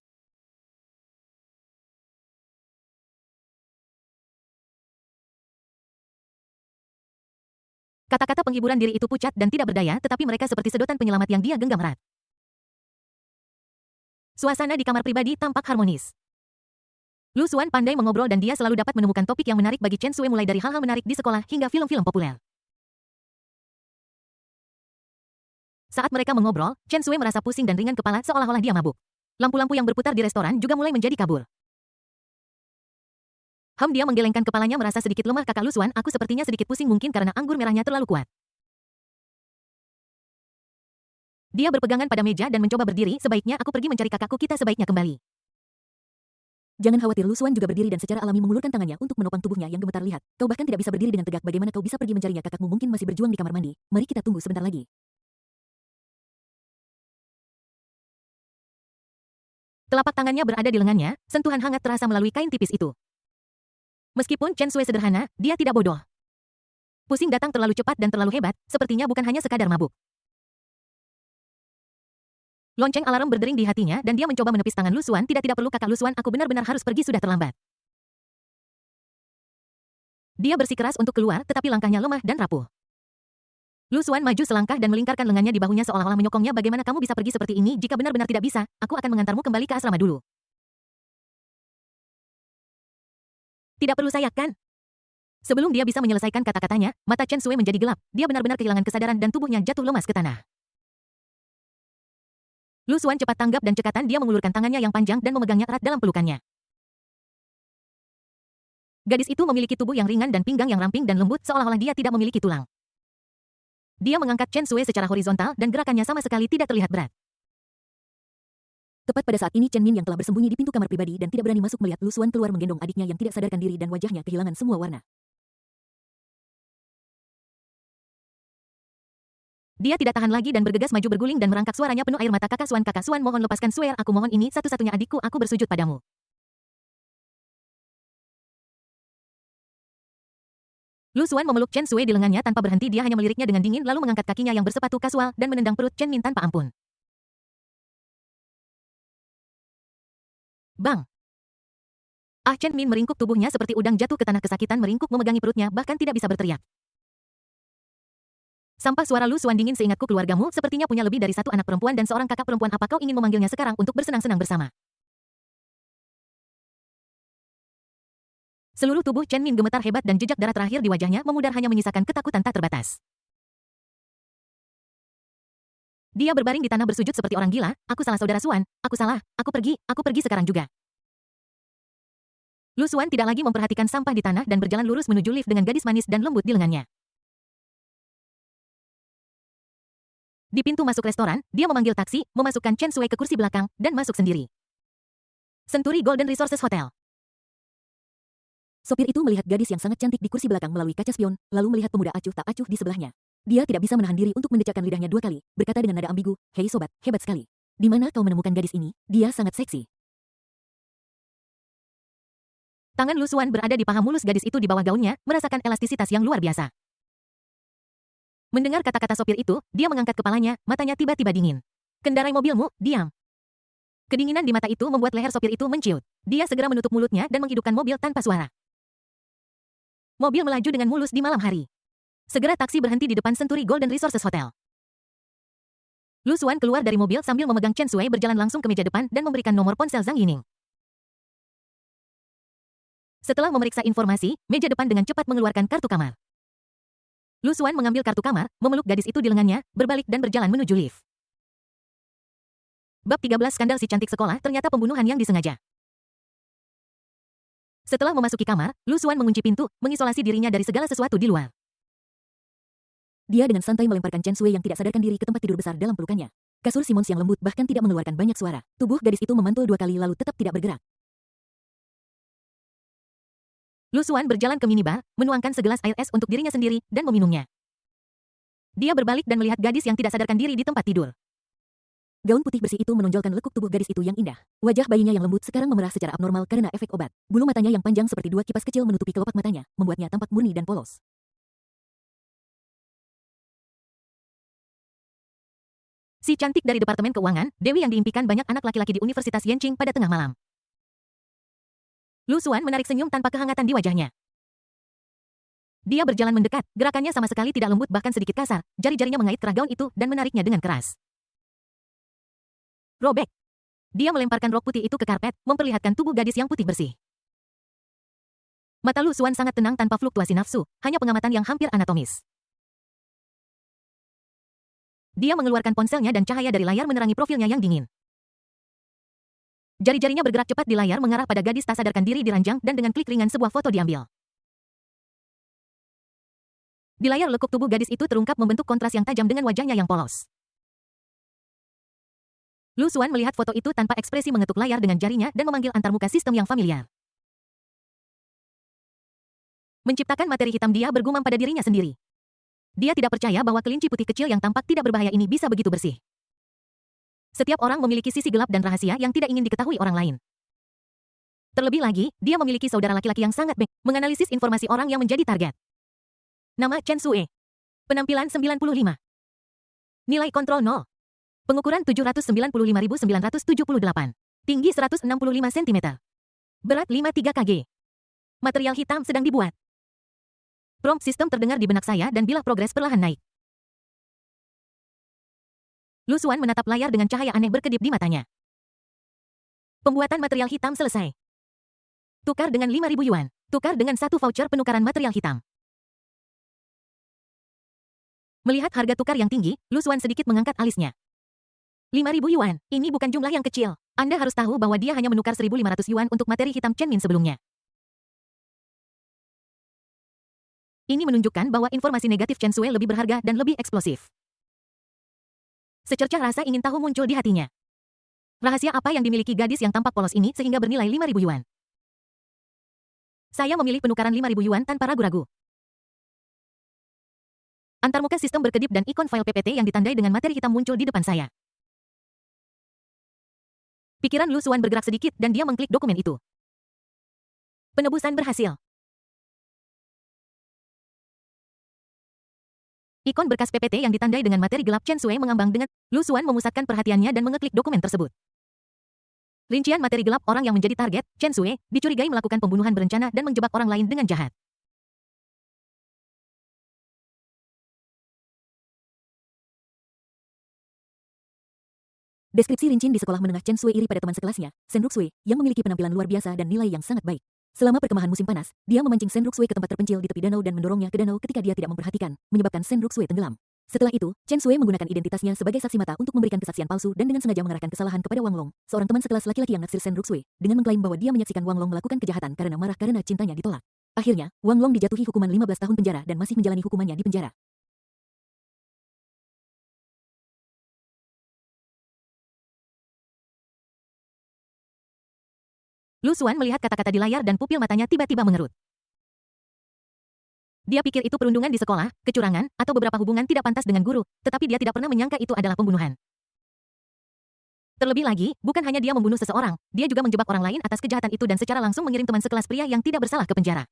Speaker 1: Kata-kata penghiburan diri itu pucat dan tidak berdaya, tetapi mereka seperti sedotan penyelamat yang dia genggam erat. Suasana di kamar pribadi tampak harmonis. Lu Xuan pandai mengobrol dan dia selalu dapat menemukan topik yang menarik bagi Chen Sui, mulai dari hal-hal menarik di sekolah hingga film-film populer. Saat mereka mengobrol, Chen Sui merasa pusing dan ringan kepala seolah-olah dia mabuk. Lampu-lampu yang berputar di restoran juga mulai menjadi kabur. Dia menggelengkan kepalanya merasa sedikit lemah. Kakak Lu Xuan, aku sepertinya sedikit pusing, mungkin karena anggur merahnya terlalu kuat. Dia berpegangan pada meja dan mencoba berdiri. Sebaiknya aku pergi mencari kakakku, kita sebaiknya kembali.
Speaker 2: Jangan khawatir, Lu Xuan juga berdiri dan secara alami mengulurkan tangannya untuk menopang tubuhnya yang gemetar. Lihat, kau bahkan tidak bisa berdiri dengan tegak. Bagaimana kau bisa pergi mencarinya? Kakakmu mungkin masih berjuang di kamar mandi. Mari kita tunggu sebentar lagi.
Speaker 1: Telapak tangannya berada di lengannya, sentuhan hangat terasa melalui kain tipis itu. Meskipun Chen Sui sederhana, dia tidak bodoh. Pusing datang terlalu cepat dan terlalu hebat, sepertinya bukan hanya sekadar mabuk. Lonceng alarm berdering di hatinya dan dia mencoba menepis tangan Lu Xuan. Tidak perlu kakak Lu Xuan, aku benar-benar harus pergi, sudah terlambat. Dia bersikeras untuk keluar, tetapi langkahnya lemah dan rapuh. Lu Xuan maju selangkah dan melingkarkan lengannya di bahunya seolah-olah menyokongnya. Bagaimana kamu bisa pergi seperti ini? Jika benar-benar tidak bisa, aku akan mengantarmu kembali ke asrama dulu. Tidak perlu saya, kan? Sebelum dia bisa menyelesaikan kata-katanya, mata Chen Sui menjadi gelap. Dia benar-benar kehilangan kesadaran dan tubuhnya jatuh lemas ke tanah. Lu Xuan cepat tanggap dan cekatan dia mengulurkan tangannya yang panjang dan memegangnya erat dalam pelukannya. Gadis itu memiliki tubuh yang ringan dan pinggang yang ramping dan lembut seolah-olah dia tidak memiliki tulang. Dia mengangkat Chen Sui secara horizontal dan gerakannya sama sekali tidak terlihat berat.
Speaker 2: Tepat pada saat ini Chen Min yang telah bersembunyi di pintu kamar pribadi dan tidak berani masuk melihat Lu Xuan keluar menggendong adiknya yang tidak sadarkan diri dan wajahnya kehilangan semua warna.
Speaker 1: Dia tidak tahan lagi dan bergegas maju berguling dan merangkak, suaranya penuh air mata. Kakak Xuan, mohon lepaskan Sui, aku mohon, ini satu-satunya adikku, aku bersujud padamu. Lu Xuan memeluk Chen Sui di lengannya tanpa berhenti, dia hanya meliriknya dengan dingin lalu mengangkat kakinya yang bersepatu kasual dan menendang perut Chen Min tanpa ampun. Bang! Chen Min meringkuk tubuhnya seperti udang jatuh ke tanah, kesakitan meringkuk memegangi perutnya, bahkan tidak bisa berteriak. Sampah, suara Lu Xuan dingin, seingatku keluargamu sepertinya punya lebih dari satu anak perempuan dan seorang kakak perempuan. Apa kau ingin memanggilnya sekarang untuk bersenang-senang bersama? Seluruh tubuh Chen Min gemetar hebat dan jejak darah terakhir di wajahnya memudar hanya menyisakan ketakutan tak terbatas. Dia berbaring di tanah bersujud seperti orang gila. Aku salah saudara Xuan, aku salah, aku pergi sekarang juga. Lu Xuan tidak lagi memperhatikan sampah di tanah dan berjalan lurus menuju lift dengan gadis manis dan lembut di lengannya. Di pintu masuk restoran, dia memanggil taksi, memasukkan Chen Sui ke kursi belakang, dan masuk sendiri. Century Golden Resources Hotel.
Speaker 2: Sopir itu melihat gadis yang sangat cantik di kursi belakang melalui kaca spion, lalu melihat pemuda acuh tak acuh di sebelahnya. Dia tidak bisa menahan diri untuk mendecakkan lidahnya 2 kali, berkata dengan nada ambigu, "Hei sobat, hebat sekali. Di mana kau menemukan gadis ini? Dia sangat seksi."
Speaker 1: Tangan Lu Xuan berada di paha mulus gadis itu di bawah gaunnya, merasakan elastisitas yang luar biasa. Mendengar kata-kata sopir itu, dia mengangkat kepalanya, matanya tiba-tiba dingin. Kendarai mobilmu, diam. Kedinginan di mata itu membuat leher sopir itu menciut. Dia segera menutup mulutnya dan menghidupkan mobil tanpa suara. Mobil melaju dengan mulus di malam hari. Segera taksi berhenti di depan Century Golden Resources Hotel. Lu Xuan keluar dari mobil sambil memegang Chen Sui, berjalan langsung ke meja depan dan memberikan nomor ponsel Zhang Yining. Setelah memeriksa informasi, meja depan dengan cepat mengeluarkan kartu kamar. Lu Xuan mengambil kartu kamar, memeluk gadis itu di lengannya, berbalik dan berjalan menuju lift. Bab 13, skandal si cantik sekolah, ternyata pembunuhan yang disengaja. Setelah memasuki kamar, Lu Xuan mengunci pintu, mengisolasi dirinya dari segala sesuatu di luar.
Speaker 2: Dia dengan santai melemparkan Chen Sui yang tidak sadarkan diri ke tempat tidur besar dalam pelukannya. Kasur Simons yang lembut bahkan tidak mengeluarkan banyak suara. Tubuh gadis itu memantul 2 kali lalu tetap tidak bergerak.
Speaker 1: Lu Xuan berjalan ke minibar, menuangkan segelas air es untuk dirinya sendiri, dan meminumnya. Dia berbalik dan melihat gadis yang tidak sadarkan diri di tempat tidur.
Speaker 2: Gaun putih bersih itu menonjolkan lekuk tubuh gadis itu yang indah. Wajah bayinya yang lembut sekarang memerah secara abnormal karena efek obat. Bulu matanya yang panjang seperti 2 kipas kecil menutupi kelopak matanya, membuatnya tampak murni dan polos.
Speaker 1: Si cantik dari Departemen Keuangan, Dewi yang diimpikan banyak anak laki-laki di Universitas Yenching pada tengah malam. Lu Xuan menarik senyum tanpa kehangatan di wajahnya. Dia berjalan mendekat, gerakannya sama sekali tidak lembut bahkan sedikit kasar, jari-jarinya mengait kerah gaun itu dan menariknya dengan keras. Robek. Dia melemparkan rok putih itu ke karpet, memperlihatkan tubuh gadis yang putih bersih. Mata Lu Xuan sangat tenang tanpa fluktuasi nafsu, hanya pengamatan yang hampir anatomis. Dia mengeluarkan ponselnya dan cahaya dari layar menerangi profilnya yang dingin. Jari-jarinya bergerak cepat di layar mengarah pada gadis tak sadarkan diri di ranjang dan dengan klik ringan sebuah foto diambil. Di layar lekuk tubuh gadis itu terungkap membentuk kontras yang tajam dengan wajahnya yang polos. Lu Xuan melihat foto itu tanpa ekspresi mengetuk layar dengan jarinya dan memanggil antarmuka sistem yang familiar. Menciptakan materi hitam dia bergumam pada dirinya sendiri. Dia tidak percaya bahwa kelinci putih kecil yang tampak tidak berbahaya ini bisa begitu bersih. Setiap orang memiliki sisi gelap dan rahasia yang tidak ingin diketahui orang lain. Terlebih lagi, dia memiliki saudara laki-laki yang sangat baik, menganalisis informasi orang yang menjadi target. Nama Chen Sue. Penampilan 95. Nilai kontrol 0. Pengukuran 795.978. Tinggi 165 cm. Berat 53 kg. Material hitam sedang dibuat. Prompt sistem terdengar di benak saya dan bilah progres perlahan naik. Lu Xuan menatap layar dengan cahaya aneh berkedip di matanya. Pembuatan material hitam selesai. Tukar dengan 5.000 yuan. Tukar dengan 1 voucher penukaran material hitam. Melihat harga tukar yang tinggi, Lu Xuan sedikit mengangkat alisnya. 5.000 yuan, ini bukan jumlah yang kecil. Anda harus tahu bahwa dia hanya menukar 1.500 yuan untuk materi hitam Chen Min sebelumnya. Ini menunjukkan bahwa informasi negatif Chen Sue lebih berharga dan lebih eksplosif. Secercah rasa ingin tahu muncul di hatinya. Rahasia apa yang dimiliki gadis yang tampak polos ini sehingga bernilai 5.000 yuan? Saya memilih penukaran 5.000 yuan tanpa ragu-ragu. Antarmuka sistem berkedip dan ikon file PPT yang ditandai dengan materi hitam muncul di depan saya. Pikiran Lu Xuan bergerak sedikit dan dia mengklik dokumen itu. Penebusan berhasil. Ikon berkas PPT yang ditandai dengan materi gelap Chen Sue mengambang dengan Lu Xuan memusatkan perhatiannya dan mengeklik dokumen tersebut. Rincian materi gelap orang yang menjadi target, Chen Sue, dicurigai melakukan pembunuhan berencana dan menjebak orang lain dengan jahat.
Speaker 2: Deskripsi Rincin di sekolah menengah Chen Sue iri pada teman sekelasnya, Shen Ruxue, yang memiliki penampilan luar biasa dan nilai yang sangat baik. Selama perkemahan musim panas, dia memancing Shen Ruxue ke tempat terpencil di tepi danau dan mendorongnya ke danau ketika dia tidak memperhatikan, menyebabkan Shen Ruxue tenggelam. Setelah itu, Chen Sue menggunakan identitasnya sebagai saksi mata untuk memberikan kesaksian palsu dan dengan sengaja mengarahkan kesalahan kepada Wang Long, seorang teman sekelas laki-laki yang naksir Shen Ruxue, dengan mengklaim bahwa dia menyaksikan Wang Long melakukan kejahatan karena marah karena cintanya ditolak. Akhirnya, Wang Long dijatuhi hukuman 15 tahun penjara dan masih menjalani hukumannya di penjara.
Speaker 1: Lu Xuan melihat kata-kata di layar dan pupil matanya tiba-tiba mengerut. Dia pikir itu perundungan di sekolah, kecurangan, atau beberapa hubungan tidak pantas dengan guru, tetapi dia tidak pernah menyangka itu adalah pembunuhan. Terlebih lagi, bukan hanya dia membunuh seseorang, dia juga menjebak orang lain atas kejahatan itu dan secara langsung mengirim teman sekelas pria yang tidak bersalah ke penjara.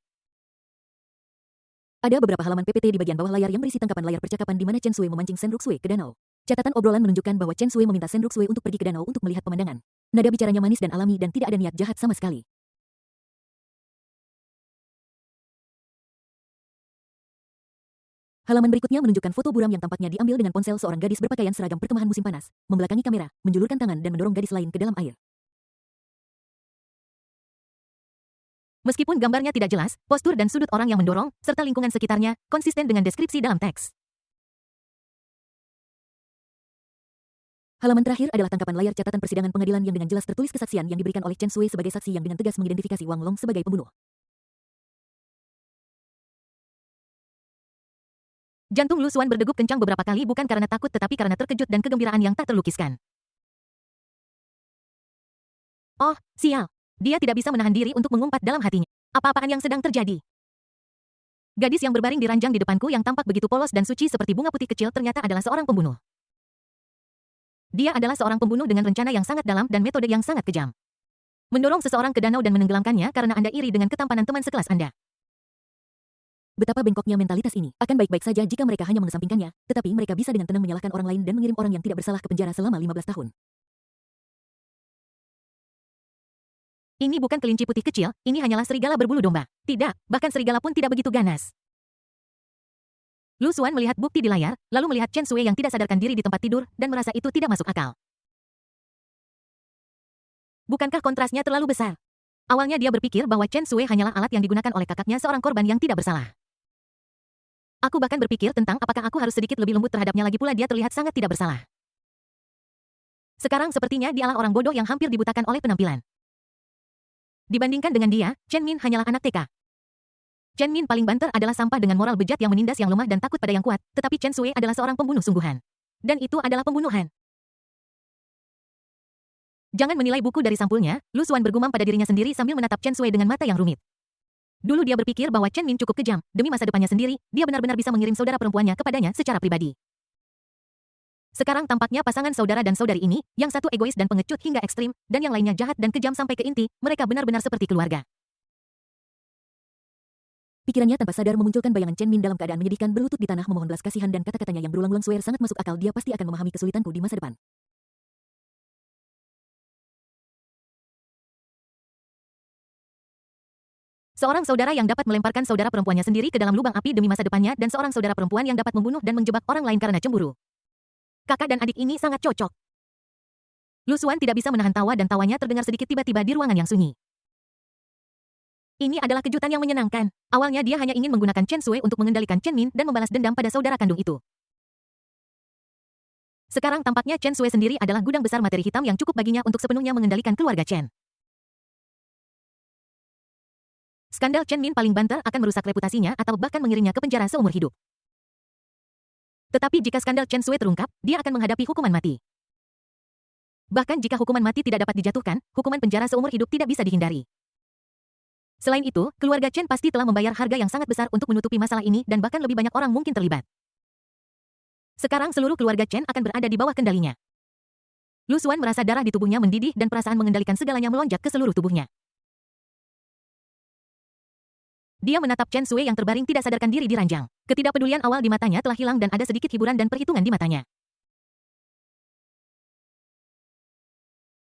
Speaker 2: Ada beberapa halaman PPT di bagian bawah layar yang berisi tangkapan layar percakapan di mana Chen Sue memancing Shen Ruxue ke danau. Catatan obrolan menunjukkan bahwa Chen Sue meminta Shen Ruxue untuk pergi ke danau untuk melihat pemandangan. Nada bicaranya manis dan alami dan tidak ada niat jahat sama sekali. Halaman berikutnya menunjukkan foto buram yang tampaknya diambil dengan ponsel seorang gadis berpakaian seragam perkemahan musim panas, membelakangi kamera, menjulurkan tangan dan mendorong gadis lain ke dalam air.
Speaker 1: Meskipun gambarnya tidak jelas, postur dan sudut orang yang mendorong, serta lingkungan sekitarnya, konsisten dengan deskripsi dalam teks.
Speaker 2: Halaman terakhir adalah tangkapan layar catatan persidangan pengadilan yang dengan jelas tertulis kesaksian yang diberikan oleh Chen Sue sebagai saksi yang dengan tegas mengidentifikasi Wang Long sebagai pembunuh.
Speaker 1: Jantung Lu Xuan berdegup kencang beberapa kali bukan karena takut tetapi karena terkejut dan kegembiraan yang tak terlukiskan. Oh, sial. Dia tidak bisa menahan diri untuk mengumpat dalam hatinya. Apa-apaan yang sedang terjadi? Gadis yang berbaring di ranjang di depanku yang tampak begitu polos dan suci seperti bunga putih kecil ternyata adalah seorang pembunuh. Dia adalah seorang pembunuh dengan rencana yang sangat dalam dan metode yang sangat kejam. Mendorong seseorang ke danau dan menenggelamkannya karena Anda iri dengan ketampanan teman sekelas Anda.
Speaker 2: Betapa bengkoknya mentalitas ini. Akan baik-baik saja jika mereka hanya mengesampingkannya, tetapi mereka bisa dengan tenang menyalahkan orang lain dan mengirim orang yang tidak bersalah ke penjara selama 15 tahun.
Speaker 1: Ini bukan kelinci putih kecil, ini hanyalah serigala berbulu domba. Tidak, bahkan serigala pun tidak begitu ganas. Lu Xuan melihat bukti di layar, lalu melihat Chen Sui yang tidak sadarkan diri di tempat tidur, dan merasa itu tidak masuk akal. Bukankah kontrasnya terlalu besar? Awalnya dia berpikir bahwa Chen Sui hanyalah alat yang digunakan oleh kakaknya seorang korban yang tidak bersalah. Aku bahkan berpikir tentang apakah aku harus sedikit lebih lembut terhadapnya, lagi pula dia terlihat sangat tidak bersalah. Sekarang sepertinya dialah orang bodoh yang hampir dibutakan oleh penampilan. Dibandingkan dengan dia, Chen Min hanyalah anak TK. Chen Min paling banter adalah sampah dengan moral bejat yang menindas yang lemah dan takut pada yang kuat, tetapi Chen Sui adalah seorang pembunuh sungguhan. Dan itu adalah pembunuhan. Jangan menilai buku dari sampulnya, Lu Xuan bergumam pada dirinya sendiri sambil menatap Chen Sui dengan mata yang rumit. Dulu dia berpikir bahwa Chen Min cukup kejam, demi masa depannya sendiri, dia benar-benar bisa mengirim saudara perempuannya kepadanya secara pribadi. Sekarang tampaknya pasangan saudara dan saudari ini, yang satu egois dan pengecut hingga ekstrim, dan yang lainnya jahat dan kejam sampai ke inti, mereka benar-benar seperti keluarga.
Speaker 2: Pikirannya tanpa sadar memunculkan bayangan Chen Min dalam keadaan menyedihkan berlutut di tanah memohon belas kasihan dan kata-katanya yang berulang-ulang Swear sangat masuk akal, dia pasti akan memahami kesulitanku di masa depan.
Speaker 1: Seorang saudara yang dapat melemparkan saudara perempuannya sendiri ke dalam lubang api demi masa depannya dan seorang saudara perempuan yang dapat membunuh dan menjebak orang lain karena cemburu. Kakak dan adik ini sangat cocok. Lu Xuan tidak bisa menahan tawa dan tawanya terdengar sedikit tiba-tiba di ruangan yang sunyi. Ini adalah kejutan yang menyenangkan. Awalnya dia hanya ingin menggunakan Chen Sui untuk mengendalikan Chen Min dan membalas dendam pada saudara kandung itu. Sekarang tampaknya Chen Sui sendiri adalah gudang besar materi hitam yang cukup baginya untuk sepenuhnya mengendalikan keluarga Chen. Skandal Chen Min paling banter akan merusak reputasinya atau bahkan mengirimnya ke penjara seumur hidup. Tetapi jika skandal Chen Sui terungkap, dia akan menghadapi hukuman mati. Bahkan jika hukuman mati tidak dapat dijatuhkan, hukuman penjara seumur hidup tidak bisa dihindari. Selain itu, keluarga Chen pasti telah membayar harga yang sangat besar untuk menutupi masalah ini dan bahkan lebih banyak orang mungkin terlibat. Sekarang seluruh keluarga Chen akan berada di bawah kendalinya. Lu Xuan merasa darah di tubuhnya mendidih dan perasaan mengendalikan segalanya melonjak ke seluruh tubuhnya. Dia menatap Chen Sui yang terbaring tidak sadarkan diri di ranjang. Ketidakpedulian awal di matanya telah hilang dan ada sedikit hiburan dan perhitungan di matanya.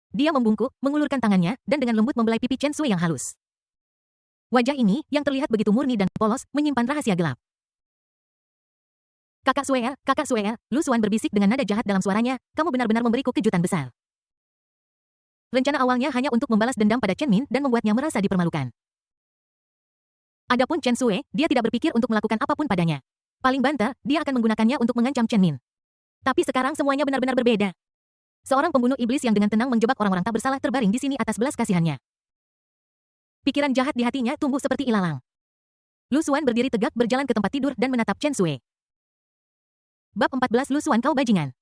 Speaker 1: Dia membungkuk, mengulurkan tangannya, dan dengan lembut membelai pipi Chen Sui yang halus. Wajah ini, yang terlihat begitu murni dan polos, menyimpan rahasia gelap. Kakak Swear, Lu Xuan berbisik dengan nada jahat dalam suaranya, kamu benar-benar memberiku kejutan besar. Rencana awalnya hanya untuk membalas dendam pada Chen Min dan membuatnya merasa dipermalukan. Adapun Chen Sui, dia tidak berpikir untuk melakukan apapun padanya. Paling banter, dia akan menggunakannya untuk mengancam Chen Min. Tapi sekarang semuanya benar-benar berbeda. Seorang pembunuh iblis yang dengan tenang menjebak orang-orang tak bersalah terbaring di sini atas belas kasihannya. Pikiran jahat di hatinya tumbuh seperti ilalang. Lu Xuan berdiri tegak berjalan ke tempat tidur dan menatap Chen Sui. Bab 14 Lu Xuan kau bajingan.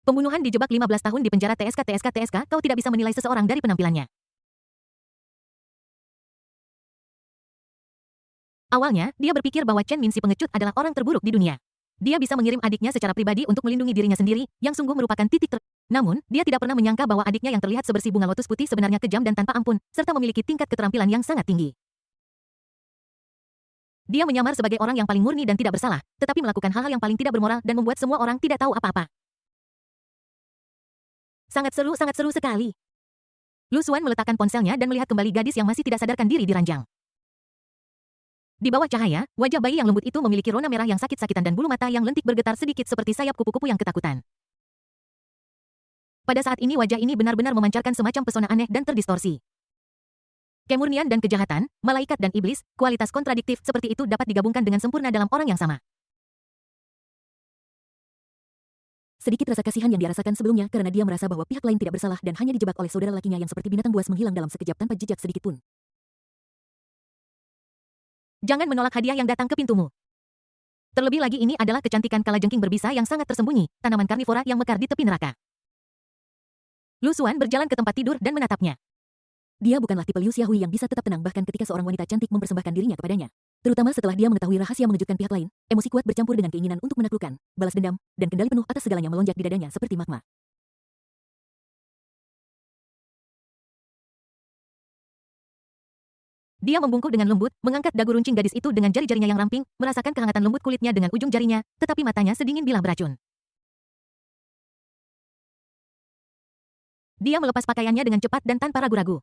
Speaker 1: Pembunuhan dijebak 15 tahun di penjara TSK, kau tidak bisa menilai seseorang dari penampilannya. Awalnya, dia berpikir bahwa Chen Min si pengecut adalah orang terburuk di dunia. Dia bisa mengirim adiknya secara pribadi untuk melindungi dirinya sendiri, yang sungguh merupakan titik Namun, dia tidak pernah menyangka bahwa adiknya yang terlihat sebersih bunga lotus putih sebenarnya kejam dan tanpa ampun, serta memiliki tingkat keterampilan yang sangat tinggi. Dia menyamar sebagai orang yang paling murni dan tidak bersalah, tetapi melakukan hal-hal yang paling tidak bermoral dan membuat semua orang tidak tahu apa-apa. Sangat seru sekali. Lu Xuan meletakkan ponselnya dan melihat kembali gadis yang masih tidak sadarkan diri di ranjang. Di bawah cahaya, wajah bayi yang lembut itu memiliki rona merah yang sakit-sakitan dan bulu mata yang lentik bergetar sedikit seperti sayap kupu-kupu yang ketakutan. Pada saat ini wajah ini benar-benar memancarkan semacam pesona aneh dan terdistorsi. Kemurnian dan kejahatan, malaikat dan iblis, kualitas kontradiktif seperti itu dapat digabungkan dengan sempurna dalam orang yang sama.
Speaker 2: Sedikit rasa kasihan yang dirasakan sebelumnya karena dia merasa bahwa pihak lain tidak bersalah dan hanya dijebak oleh saudara lakinya yang seperti binatang buas menghilang dalam sekejap tanpa jejak sedikit pun.
Speaker 1: Jangan menolak hadiah yang datang ke pintumu. Terlebih lagi ini adalah kecantikan kalajengking berbisa yang sangat tersembunyi, tanaman karnivora yang mekar di tepi neraka. Lu Xuan berjalan ke tempat tidur dan menatapnya.
Speaker 2: Dia bukanlah tipe Liu Xiaohui yang bisa tetap tenang bahkan ketika seorang wanita cantik mempersembahkan dirinya kepadanya. Terutama setelah dia mengetahui rahasia mengejutkan pihak lain, emosi kuat bercampur dengan keinginan untuk menaklukkan, balas dendam, dan kendali penuh atas segalanya melonjak di dadanya seperti magma. Dia membungkuk dengan lembut, mengangkat dagu runcing gadis itu dengan jari-jarinya yang ramping, merasakan kehangatan lembut kulitnya dengan ujung jarinya, tetapi matanya sedingin bilah beracun. Dia melepas pakaiannya dengan cepat dan tanpa ragu-ragu.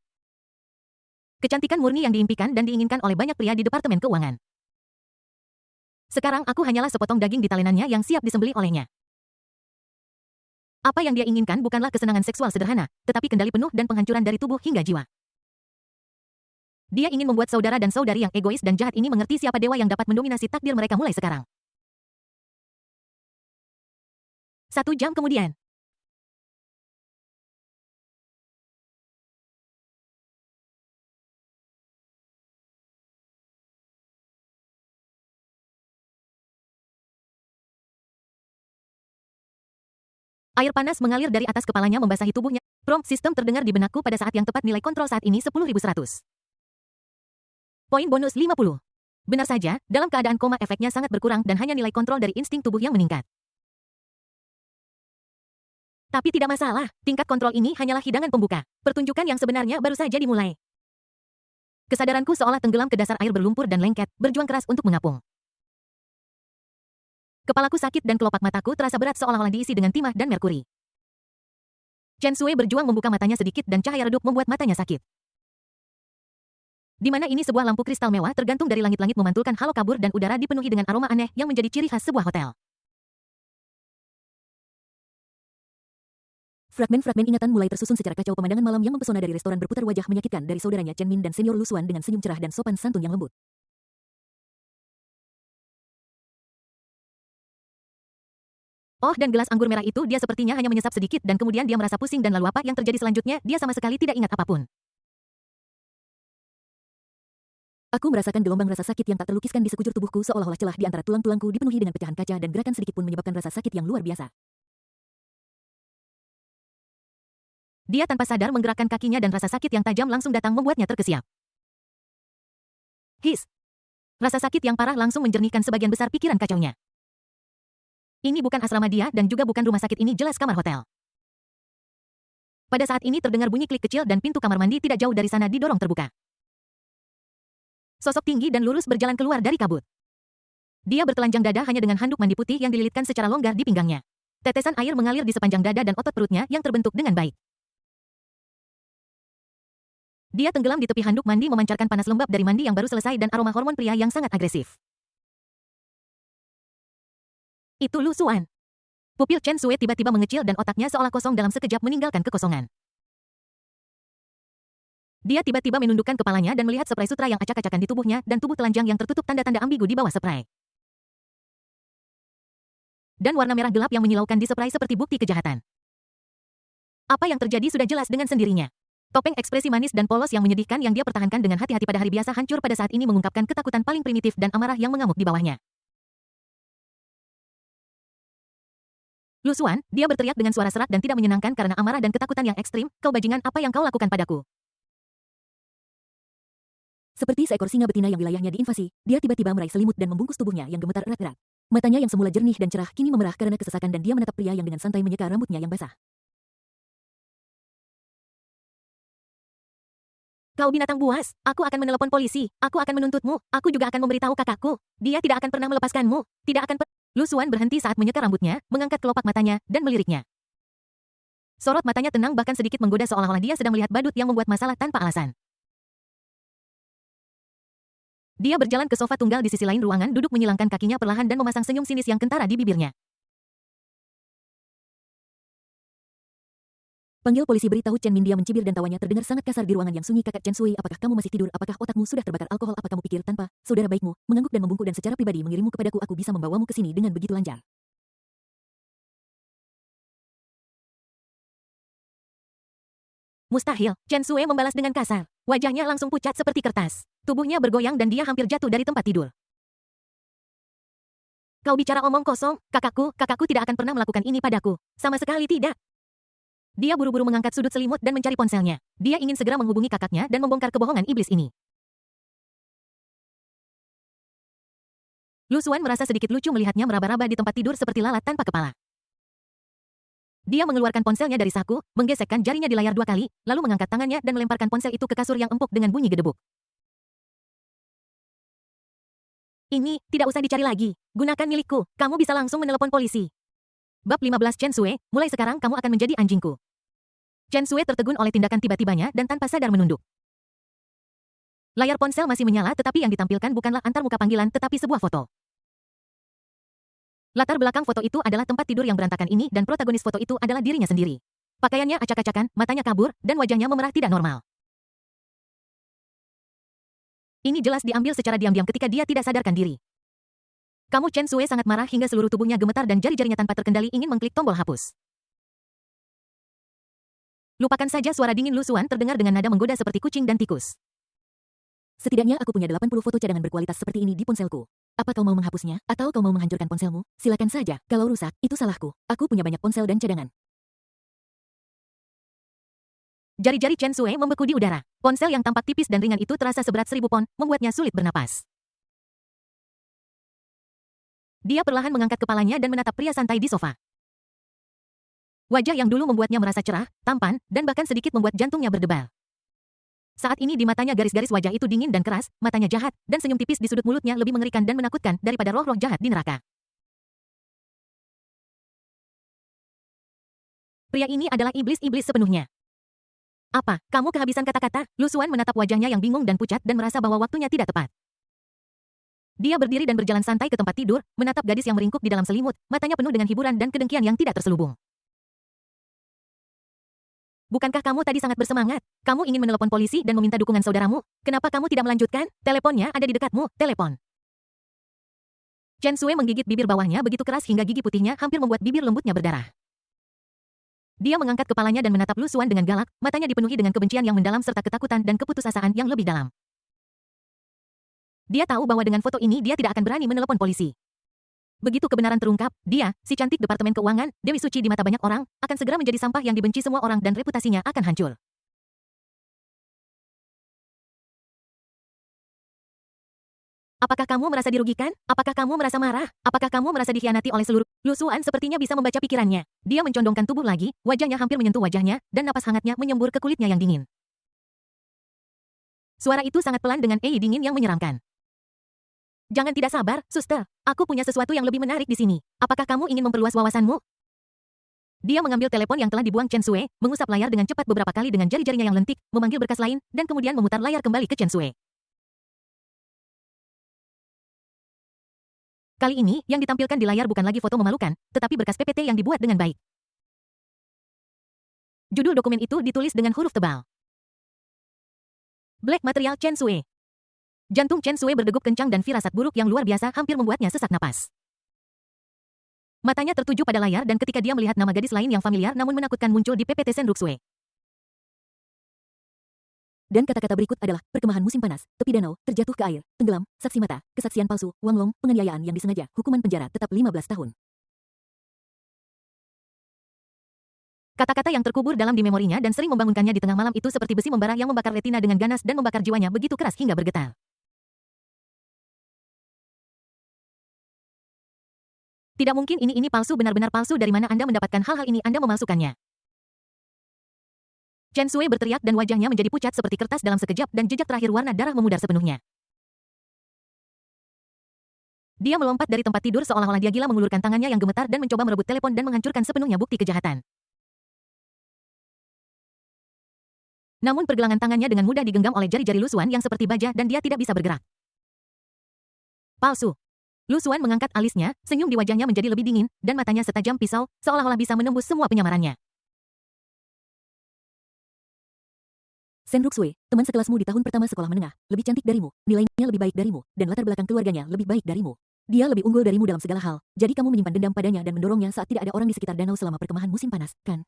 Speaker 2: Kecantikan murni yang diimpikan dan diinginkan oleh banyak pria di departemen keuangan.
Speaker 1: Sekarang aku hanyalah sepotong daging di talenannya yang siap disembelih olehnya. Apa yang dia inginkan bukanlah kesenangan seksual sederhana, tetapi kendali penuh dan penghancuran dari tubuh hingga jiwa. Dia ingin membuat saudara dan saudari yang egois dan jahat ini mengerti siapa dewa yang dapat mendominasi takdir mereka mulai sekarang. 1 jam kemudian. Air panas mengalir dari atas kepalanya membasahi tubuhnya. Prompt sistem terdengar di benakku pada saat yang tepat. Nilai kontrol saat ini 10.100. Poin bonus 50. Benar saja, dalam keadaan koma efeknya sangat berkurang dan hanya nilai kontrol dari insting tubuh yang meningkat. Tapi tidak masalah, tingkat kontrol ini hanyalah hidangan pembuka. Pertunjukan yang sebenarnya baru saja dimulai. Kesadaranku seolah tenggelam ke dasar air berlumpur dan lengket, berjuang keras untuk mengapung. Kepalaku sakit dan kelopak mataku terasa berat seolah-olah diisi dengan timah dan merkuri. Chen Sui berjuang membuka matanya sedikit dan cahaya redup membuat matanya sakit. Di mana ini sebuah lampu kristal mewah tergantung dari langit-langit memantulkan halo kabur dan udara dipenuhi dengan aroma aneh yang menjadi ciri khas sebuah hotel.
Speaker 2: Fragmen-fragmen ingatan mulai tersusun secara kacau. Pemandangan malam yang mempesona dari restoran berputar wajah menyakitkan dari saudaranya Chen Min dan senior Lu Xuan dengan senyum cerah dan sopan santun yang lembut.
Speaker 1: Oh, dan gelas anggur merah itu dia sepertinya hanya menyesap sedikit dan kemudian dia merasa pusing dan lalu apa yang terjadi selanjutnya dia sama sekali tidak ingat apapun.
Speaker 2: Aku merasakan gelombang rasa sakit yang tak terlukiskan di sekujur tubuhku seolah-olah celah di antara tulang-tulangku dipenuhi dengan pecahan kaca dan gerakan sedikit pun menyebabkan rasa sakit yang luar biasa.
Speaker 1: Dia tanpa sadar menggerakkan kakinya dan rasa sakit yang tajam langsung datang membuatnya terkesiap. His. Rasa sakit yang parah langsung menjernihkan sebagian besar pikiran kacaunya. Ini bukan asrama dia dan juga bukan rumah sakit, ini jelas kamar hotel. Pada saat ini terdengar bunyi klik kecil dan pintu kamar mandi tidak jauh dari sana didorong terbuka. Sosok tinggi dan lurus berjalan keluar dari kabut. Dia bertelanjang dada hanya dengan handuk mandi putih yang dililitkan secara longgar di pinggangnya. Tetesan air mengalir di sepanjang dada dan otot perutnya yang terbentuk dengan baik. Dia tenggelam di tepi handuk mandi memancarkan panas lembab dari mandi yang baru selesai dan aroma hormon pria yang sangat agresif. Itu Lu Xuan. Pupil Chen Sui tiba-tiba mengecil dan otaknya seolah kosong dalam sekejap meninggalkan kekosongan. Dia tiba-tiba menundukkan kepalanya dan melihat spray sutra yang acak-acakan di tubuhnya dan tubuh telanjang yang tertutup tanda-tanda ambigu di bawah spray. Dan warna merah gelap yang menyilaukan di spray seperti bukti kejahatan. Apa yang terjadi sudah jelas dengan sendirinya. Topeng ekspresi manis dan polos yang menyedihkan yang dia pertahankan dengan hati-hati pada hari biasa hancur pada saat ini mengungkapkan ketakutan paling primitif dan amarah yang mengamuk di bawahnya. Lu Xuan, dia berteriak dengan suara serak dan tidak menyenangkan karena amarah dan ketakutan yang ekstrim. Kau bajingan, apa yang kau lakukan padaku?
Speaker 2: Seperti seekor singa betina yang wilayahnya diinvasi, dia tiba-tiba meraih selimut dan membungkus tubuhnya yang gemetar erat-erat. Matanya yang semula jernih dan cerah kini memerah karena kesesakan dan dia menatap pria yang dengan santai menyeka rambutnya yang basah.
Speaker 1: Kau binatang buas, aku akan menelepon polisi, aku akan menuntutmu, aku juga akan memberitahu kakakku. Dia tidak akan pernah melepaskanmu, tidak akan Lu Xuan berhenti saat menyeka rambutnya, mengangkat kelopak matanya, dan meliriknya. Sorot matanya tenang bahkan sedikit menggoda seolah-olah dia sedang melihat badut yang membuat masalah tanpa alasan. Dia berjalan ke sofa tunggal di sisi lain ruangan, duduk menyilangkan kakinya perlahan dan memasang senyum sinis yang kentara di bibirnya.
Speaker 2: Panggil polisi, beritahu Chen Min. Dia mencibir dan tawanya terdengar sangat kasar di ruangan yang sunyi. Kakak Chen Sui, apakah kamu masih tidur? Apakah otakmu sudah terbakar alkohol? Apa kamu pikir tanpa saudara baikmu mengangguk dan membungkuk dan secara pribadi mengirimmu kepadaku, aku bisa membawamu ke sini dengan begitu lancar?
Speaker 1: Mustahil, Chen Sui membalas dengan kasar. Wajahnya langsung pucat seperti kertas. Tubuhnya bergoyang dan dia hampir jatuh dari tempat tidur. Kau bicara omong kosong, kakakku tidak akan pernah melakukan ini padaku. Sama sekali tidak. Dia buru-buru mengangkat sudut selimut dan mencari ponselnya. Dia ingin segera menghubungi kakaknya dan membongkar kebohongan iblis ini. Lu Xuan merasa sedikit lucu melihatnya meraba-raba di tempat tidur seperti lalat tanpa kepala. Dia mengeluarkan ponselnya dari saku, menggesekkan jarinya di layar 2 kali, lalu mengangkat tangannya dan melemparkan ponsel itu ke kasur yang empuk dengan bunyi gedebuk. Ini, tidak usah dicari lagi. Gunakan milikku, kamu bisa langsung menelepon polisi. Bab 15 Chen Sui, mulai sekarang kamu akan menjadi anjingku. Chen Sui tertegun oleh tindakan tiba-tibanya dan tanpa sadar menunduk. Layar ponsel masih menyala tetapi yang ditampilkan bukanlah antarmuka panggilan tetapi sebuah foto. Latar belakang foto itu adalah tempat tidur yang berantakan ini dan protagonis foto itu adalah dirinya sendiri. Pakaiannya acak-acakan, matanya kabur, dan wajahnya memerah tidak normal. Ini jelas diambil secara diam-diam ketika dia tidak sadarkan diri. Kamu Chen Sui sangat marah hingga seluruh tubuhnya gemetar dan jari-jarinya tanpa terkendali ingin mengklik tombol hapus. Lupakan saja suara dingin Lu Xuan terdengar dengan nada menggoda seperti kucing dan tikus.
Speaker 2: Setidaknya aku punya 80 foto cadangan berkualitas seperti ini di ponselku. Apa kau mau menghapusnya, atau kau mau menghancurkan ponselmu? Silakan saja, kalau rusak, itu salahku. Aku punya banyak ponsel dan cadangan.
Speaker 1: Jari-jari Chen Sui membeku di udara. Ponsel yang tampak tipis dan ringan itu terasa seberat 1000 pon, membuatnya sulit bernapas. Dia perlahan mengangkat kepalanya dan menatap pria santai di sofa. Wajah yang dulu membuatnya merasa cerah, tampan, dan bahkan sedikit membuat jantungnya berdebar. Saat ini di matanya garis-garis wajah itu dingin dan keras, matanya jahat, dan senyum tipis di sudut mulutnya lebih mengerikan dan menakutkan daripada roh-roh jahat di neraka. Pria ini adalah iblis-iblis sepenuhnya. Apa, kamu kehabisan kata-kata? Lu Xuan menatap wajahnya yang bingung dan pucat dan merasa bahwa waktunya tidak tepat. Dia berdiri dan berjalan santai ke tempat tidur, menatap gadis yang meringkuk di dalam selimut, matanya penuh dengan hiburan dan kedengkian yang tidak terselubung. Bukankah kamu tadi sangat bersemangat? Kamu ingin menelepon polisi dan meminta dukungan saudaramu? Kenapa kamu tidak melanjutkan? Teleponnya ada di dekatmu, telepon. Chen Sui menggigit bibir bawahnya begitu keras hingga gigi putihnya hampir membuat bibir lembutnya berdarah. Dia mengangkat kepalanya dan menatap Lu Xuan dengan galak, matanya dipenuhi dengan kebencian yang mendalam serta ketakutan dan keputusasaan yang lebih dalam. Dia tahu bahwa dengan foto ini dia tidak akan berani menelepon polisi. Begitu kebenaran terungkap, dia, si cantik Departemen Keuangan, Dewi Suci di mata banyak orang, akan segera menjadi sampah yang dibenci semua orang dan reputasinya akan hancur. Apakah kamu merasa dirugikan? Apakah kamu merasa marah? Apakah kamu merasa dikhianati oleh seluruh... Lu Xuan sepertinya bisa membaca pikirannya. Dia mencondongkan tubuh lagi, wajahnya hampir menyentuh wajahnya, dan napas hangatnya menyembur ke kulitnya yang dingin. Suara itu sangat pelan dengan dingin yang menyeramkan. Jangan tidak sabar, suster. Aku punya sesuatu yang lebih menarik di sini. Apakah kamu ingin memperluas wawasanmu? Dia mengambil telepon yang telah dibuang Chen Sui, mengusap layar dengan cepat beberapa kali dengan jari-jarinya yang lentik, memanggil berkas lain, dan kemudian memutar layar kembali ke Chen Sui. Kali ini, yang ditampilkan di layar bukan lagi foto memalukan, tetapi berkas PPT yang dibuat dengan baik. Judul dokumen itu ditulis dengan huruf tebal. Black Material Chen Sui. Jantung Chen Sui berdegup kencang dan firasat buruk yang luar biasa hampir membuatnya sesak napas. Matanya tertuju pada layar dan ketika dia melihat nama gadis lain yang familiar namun menakutkan muncul di PPT Sen Ruxue.
Speaker 2: Dan kata-kata berikut adalah, perkemahan musim panas, tepi danau, terjatuh ke air, tenggelam, saksi mata, kesaksian palsu, Wang Long, penganiayaan yang disengaja, hukuman penjara tetap 15 tahun. Kata-kata yang terkubur dalam di memorinya dan sering membangunkannya di tengah malam itu seperti besi membara yang membakar retina dengan ganas dan membakar jiwanya begitu keras hingga bergetar. Tidak mungkin ini palsu benar-benar palsu dari mana Anda mendapatkan hal-hal ini Anda memalsukannya. Chen Sui berteriak dan wajahnya menjadi pucat seperti kertas dalam sekejap dan jejak terakhir warna darah memudar sepenuhnya. Dia melompat dari tempat tidur seolah-olah dia gila mengulurkan tangannya yang gemetar dan mencoba merebut telepon dan menghancurkan sepenuhnya bukti kejahatan. Namun pergelangan tangannya dengan mudah digenggam oleh jari-jari Lu Xuan yang seperti baja dan dia tidak bisa bergerak. Palsu. Lu Xuan mengangkat alisnya, senyum di wajahnya menjadi lebih dingin, dan matanya setajam pisau, seolah-olah bisa menembus semua penyamarannya. Sen Ruxue, teman sekelasmu di tahun pertama sekolah menengah, lebih cantik darimu, nilainya lebih baik darimu, dan latar belakang keluarganya lebih baik darimu. Dia lebih unggul darimu dalam segala hal, jadi kamu menyimpan dendam padanya dan mendorongnya saat tidak ada orang di sekitar danau selama perkemahan musim panas, kan?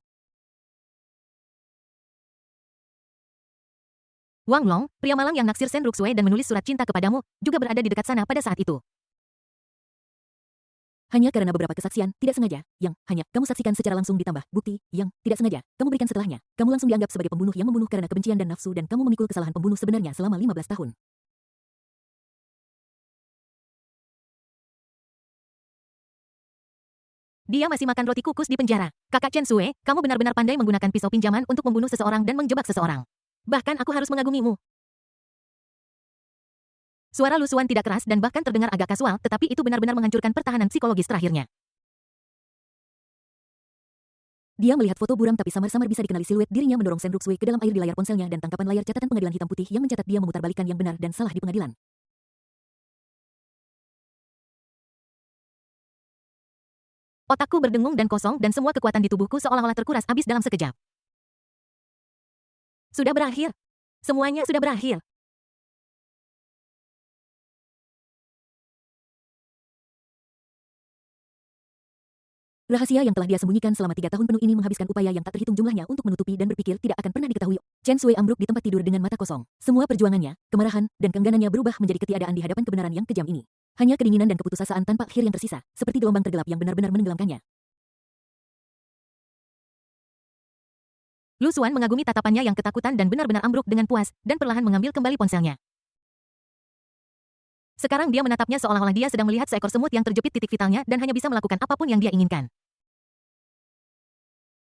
Speaker 2: Wang Long, pria malang yang naksir Sen Ruxue dan menulis surat cinta kepadamu, juga berada di dekat sana pada saat itu. Hanya karena beberapa kesaksian, tidak sengaja, yang hanya kamu saksikan secara langsung ditambah bukti, yang tidak sengaja, kamu berikan setelahnya. Kamu langsung dianggap sebagai pembunuh yang membunuh karena kebencian dan nafsu dan kamu memikul kesalahan pembunuh sebenarnya selama 15 tahun. Dia masih makan roti kukus di penjara. Kakak Chen Sui, kamu benar-benar pandai menggunakan pisau pinjaman untuk membunuh seseorang dan menjebak seseorang. Bahkan aku harus mengagumimu. Suara Lu Xuan tidak keras dan bahkan terdengar agak kasual, tetapi itu benar-benar menghancurkan pertahanan psikologis terakhirnya. Dia melihat foto buram tapi samar-samar bisa dikenali siluet dirinya mendorong Sen Ruxue ke dalam air di layar ponselnya dan tangkapan layar catatan pengadilan hitam putih yang mencatat dia memutarbalikkan yang benar dan salah di pengadilan.
Speaker 1: Otakku berdengung dan kosong dan semua kekuatan di tubuhku seolah-olah terkuras habis dalam sekejap. Sudah berakhir. Semuanya sudah berakhir.
Speaker 2: Rahasia yang telah dia sembunyikan selama 3 tahun penuh ini menghabiskan upaya yang tak terhitung jumlahnya untuk menutupi dan berpikir tidak akan pernah diketahui. Chen Sui ambruk di tempat tidur dengan mata kosong. Semua perjuangannya, kemarahan, dan keengganannya berubah menjadi ketiadaan di hadapan kebenaran yang kejam ini. Hanya kedinginan dan keputusasaan tanpa akhir yang tersisa, seperti gelombang tergelap yang benar-benar menenggelamkannya.
Speaker 1: Lu Xuan mengagumi tatapannya yang ketakutan dan benar-benar ambruk dengan puas, dan perlahan mengambil kembali ponselnya. Sekarang dia menatapnya seolah-olah dia sedang melihat seekor semut yang terjepit titik vitalnya dan hanya bisa melakukan apapun yang dia inginkan.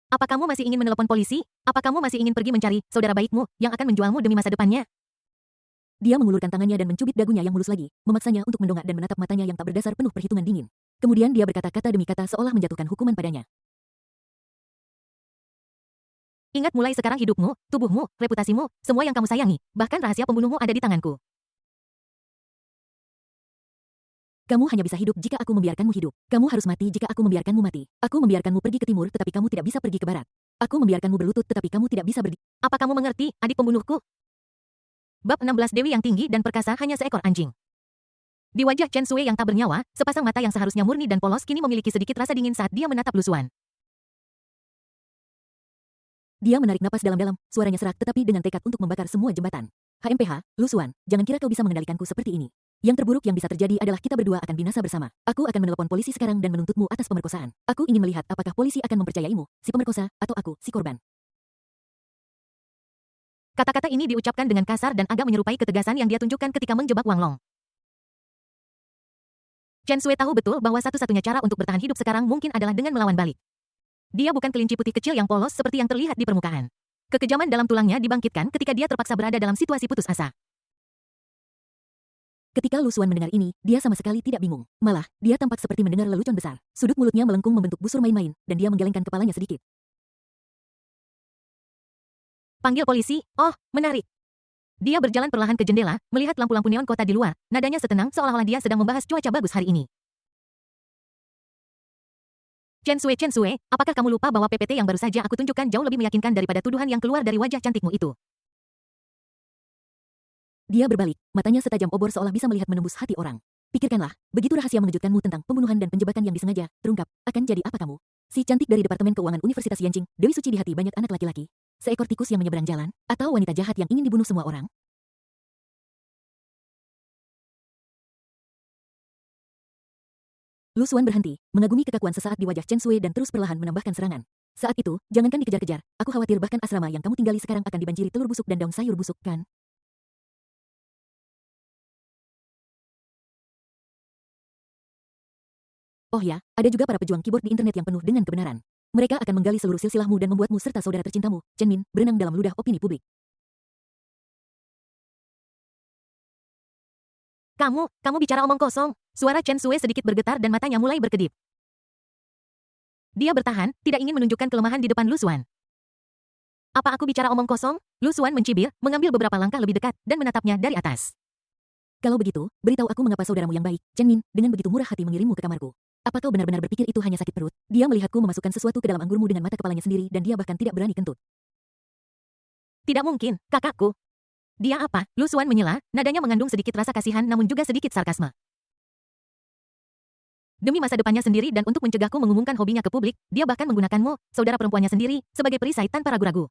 Speaker 1: Apa kamu masih ingin menelepon polisi? Apa kamu masih ingin pergi mencari saudara baikmu yang akan menjualmu demi masa depannya?
Speaker 2: Dia mengulurkan tangannya dan mencubit dagunya yang mulus lagi, memaksanya untuk mendongak dan menatap matanya yang tak berdasar penuh perhitungan dingin. Kemudian dia berkata kata demi kata seolah menjatuhkan hukuman padanya.
Speaker 1: Ingat mulai sekarang hidupmu, tubuhmu, reputasimu, semua yang kamu sayangi, bahkan rahasia pembunuhmu ada di tanganku.
Speaker 2: Kamu hanya bisa hidup jika aku membiarkanmu hidup. Kamu harus mati jika aku membiarkanmu mati. Aku membiarkanmu pergi ke timur tetapi kamu tidak bisa pergi ke barat. Aku membiarkanmu berlutut tetapi kamu tidak bisa berdiri.
Speaker 1: Apa kamu mengerti, adik pembunuhku? Bab 16 Dewi yang tinggi dan perkasa hanya seekor anjing. Di wajah Chen Sui yang tak bernyawa, sepasang mata yang seharusnya murni dan polos kini memiliki sedikit rasa dingin saat dia menatap Lu Xuan.
Speaker 2: Dia menarik napas dalam-dalam, suaranya serak tetapi dengan tekad untuk membakar semua jembatan. HMPH, Lu Xuan, jangan kira kau bisa mengendalikanku seperti ini. Yang terburuk yang bisa terjadi adalah kita berdua akan binasa bersama. Aku akan menelepon polisi sekarang dan menuntutmu atas pemerkosaan. Aku ingin melihat apakah polisi akan mempercayaimu, si pemerkosa, atau aku, si korban.
Speaker 1: Kata-kata ini diucapkan dengan kasar dan agak menyerupai ketegasan yang dia tunjukkan ketika menjebak Wang Long. Chen Sui tahu betul bahwa satu-satunya cara untuk bertahan hidup sekarang mungkin adalah dengan melawan balik. Dia bukan kelinci putih kecil yang polos seperti yang terlihat di permukaan. Kekejaman dalam tulangnya dibangkitkan ketika dia terpaksa berada dalam situasi putus asa.
Speaker 2: Ketika Lu Xuan mendengar ini, dia sama sekali tidak bingung. Malah, dia tampak seperti mendengar lelucon besar. Sudut mulutnya melengkung membentuk busur main-main, dan dia menggelengkan kepalanya sedikit.
Speaker 1: Panggil polisi, oh, menarik. Dia berjalan perlahan ke jendela, melihat lampu-lampu neon kota di luar, nadanya setenang seolah-olah dia sedang membahas cuaca bagus hari ini. Chen Sui, apakah kamu lupa bahwa PPT yang baru saja aku tunjukkan jauh lebih meyakinkan daripada tuduhan yang keluar dari wajah cantikmu itu?
Speaker 2: Dia berbalik, matanya setajam obor seolah bisa melihat menembus hati orang. Pikirkanlah, begitu rahasia mengejutkanmu tentang pembunuhan dan penjebakan yang disengaja, terungkap, akan jadi apa kamu? Si cantik dari Departemen Keuangan Universitas Yanqing, Dewi Suci di hati banyak anak laki-laki? Seekor tikus yang menyeberang jalan? Atau wanita jahat yang ingin dibunuh semua orang? Lu Xuan berhenti, mengagumi kekakuan sesaat di wajah Chen Sui dan terus perlahan menambahkan serangan. Saat itu, jangankan dikejar-kejar, aku khawatir bahkan asrama yang kamu tinggali sekarang akan dibanjiri telur busuk dan daun sayur busuk, kan? Oh ya, ada juga para pejuang keyboard di internet yang penuh dengan kebenaran. Mereka akan menggali seluruh silsilahmu dan membuatmu serta saudara tercintamu, Chen Min, berenang dalam ludah opini publik.
Speaker 1: Kamu bicara omong kosong. Suara Chen Sui sedikit bergetar dan matanya mulai berkedip. Dia bertahan, tidak ingin menunjukkan kelemahan di depan Lu Xuan. Apa aku bicara omong kosong? Lu Xuan mencibir, mengambil beberapa langkah lebih dekat, dan menatapnya dari atas.
Speaker 2: Kalau begitu, beritahu aku mengapa saudaramu yang baik, Chen Min, dengan begitu murah hati mengirimmu ke kamarku. Apa kau benar-benar berpikir itu hanya sakit perut? Dia melihatku memasukkan sesuatu ke dalam anggurmu dengan mata kepalanya sendiri dan dia bahkan tidak berani kentut.
Speaker 1: Tidak mungkin, kakakku. Dia apa? Lu Xuan menyela, nadanya mengandung sedikit rasa kasihan namun juga sedikit sarkasme. Demi masa depannya sendiri dan untuk mencegahku mengumumkan hobinya ke publik, dia bahkan menggunakanmu, saudara perempuannya sendiri, sebagai perisai tanpa ragu-ragu.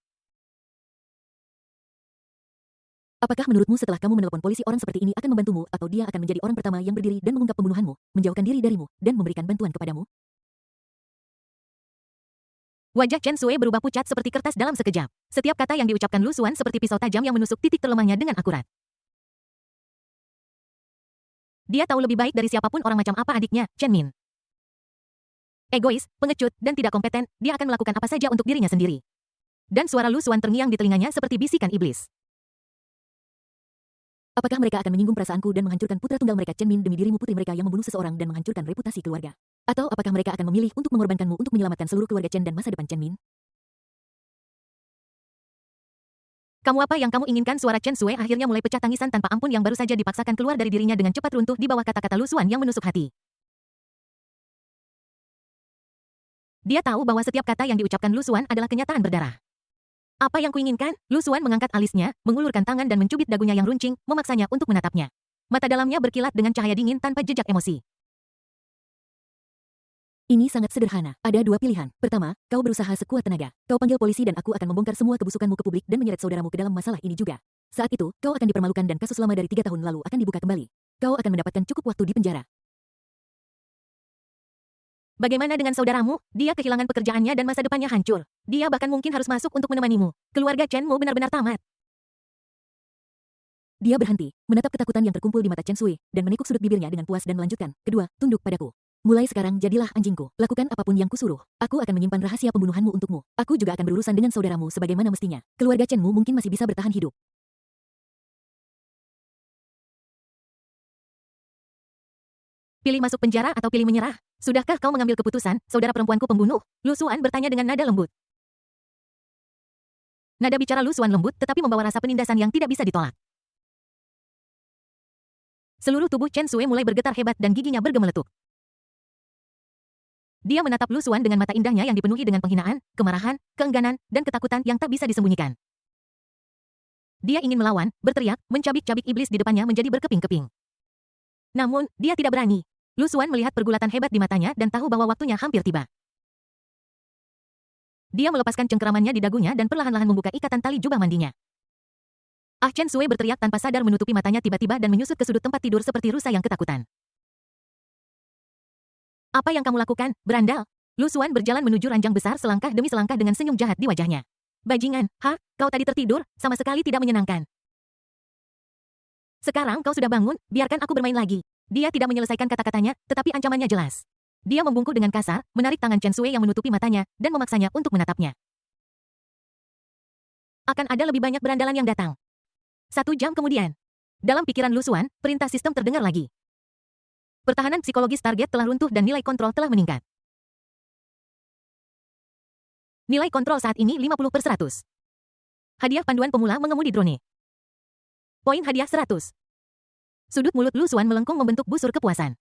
Speaker 2: Apakah menurutmu setelah kamu menelpon polisi orang seperti ini akan membantumu atau dia akan menjadi orang pertama yang berdiri dan mengungkap pembunuhanmu, menjauhkan diri darimu, dan memberikan bantuan kepadamu?
Speaker 1: Wajah Chen Sui berubah pucat seperti kertas dalam sekejap. Setiap kata yang diucapkan Lu Xuan seperti pisau tajam yang menusuk titik terlemahnya dengan akurat. Dia tahu lebih baik dari siapapun orang macam apa adiknya, Chen Min. Egois, pengecut, dan tidak kompeten, dia akan melakukan apa saja untuk dirinya sendiri. Dan suara Lu Xuan terngiang di telinganya seperti bisikan iblis.
Speaker 2: Apakah mereka akan menyinggung perasaanku dan menghancurkan putra tunggal mereka Chen Min demi dirimu putri mereka yang membunuh seseorang dan menghancurkan reputasi keluarga? Atau apakah mereka akan memilih untuk mengorbankanmu untuk menyelamatkan seluruh keluarga Chen dan masa depan Chen Min?
Speaker 1: Kamu apa yang kamu inginkan? Suara Chen Sui akhirnya mulai pecah tangisan tanpa ampun yang baru saja dipaksakan keluar dari dirinya dengan cepat runtuh di bawah kata-kata Lu Xuan yang menusuk hati. Dia tahu bahwa setiap kata yang diucapkan Lu Xuan adalah kenyataan berdarah. Apa yang kuinginkan? Lu Xuan mengangkat alisnya, mengulurkan tangan dan mencubit dagunya yang runcing, memaksanya untuk menatapnya. Mata dalamnya berkilat dengan cahaya dingin tanpa jejak emosi.
Speaker 2: Ini sangat sederhana. Ada dua pilihan. Pertama, kau berusaha sekuat tenaga. Kau panggil polisi dan aku akan membongkar semua kebusukanmu ke publik dan menyeret saudaramu ke dalam masalah ini juga. Saat itu, kau akan dipermalukan dan kasus lama dari 3 tahun lalu akan dibuka kembali. Kau akan mendapatkan cukup waktu di penjara.
Speaker 1: Bagaimana dengan saudaramu? Dia kehilangan pekerjaannya dan masa depannya hancur. Dia bahkan mungkin harus masuk untuk menemanimu. Keluarga Chen Mu benar-benar tamat.
Speaker 2: Dia berhenti, menatap ketakutan yang terkumpul di mata Chen Sui, dan menekuk sudut bibirnya dengan puas dan melanjutkan. Kedua, tunduk padaku. Mulai sekarang jadilah anjingku. Lakukan apapun yang kusuruh. Aku akan menyimpan rahasia pembunuhanmu untukmu. Aku juga akan berurusan dengan saudaramu sebagaimana mestinya. Keluarga Chen Mu mungkin masih bisa bertahan hidup.
Speaker 1: Pilih masuk penjara atau pilih menyerah? Sudahkah kau mengambil keputusan, saudara perempuanku pembunuh? Lu Xuan bertanya dengan nada lembut. Nada bicara Lu Xuan lembut tetapi membawa rasa penindasan yang tidak bisa ditolak. Seluruh tubuh Chen Sui mulai bergetar hebat dan giginya bergemeletuk. Dia menatap Lu Xuan dengan mata indahnya yang dipenuhi dengan penghinaan, kemarahan, keengganan, dan ketakutan yang tak bisa disembunyikan. Dia ingin melawan, berteriak, mencabik-cabik iblis di depannya menjadi berkeping-keping. Namun, dia tidak berani. Lu Xuan melihat pergulatan hebat di matanya dan tahu bahwa waktunya hampir tiba. Dia melepaskan cengkeramannya di dagunya dan perlahan-lahan membuka ikatan tali jubah mandinya. Ah, Chen Sui berteriak tanpa sadar menutupi matanya tiba-tiba dan menyusut ke sudut tempat tidur seperti rusa yang ketakutan. Apa yang kamu lakukan, berandal? Lu Xuan berjalan menuju ranjang besar selangkah demi selangkah dengan senyum jahat di wajahnya. Bajingan, kau tadi tertidur, sama sekali tidak menyenangkan. Sekarang kau sudah bangun, biarkan aku bermain lagi. Dia tidak menyelesaikan kata-katanya, tetapi ancamannya jelas. Dia membungkuk dengan kasar, menarik tangan Chen Sui yang menutupi matanya, dan memaksanya untuk menatapnya. Akan ada lebih banyak berandalan yang datang. 1 jam kemudian. Dalam pikiran Lu Xuan, perintah sistem terdengar lagi. Pertahanan psikologis target telah runtuh dan nilai kontrol telah meningkat. Nilai kontrol saat ini 50/100. Hadiah panduan pemula mengemudi drone. Poin hadiah 100. Sudut mulut Lu Xuan melengkung membentuk busur kepuasan.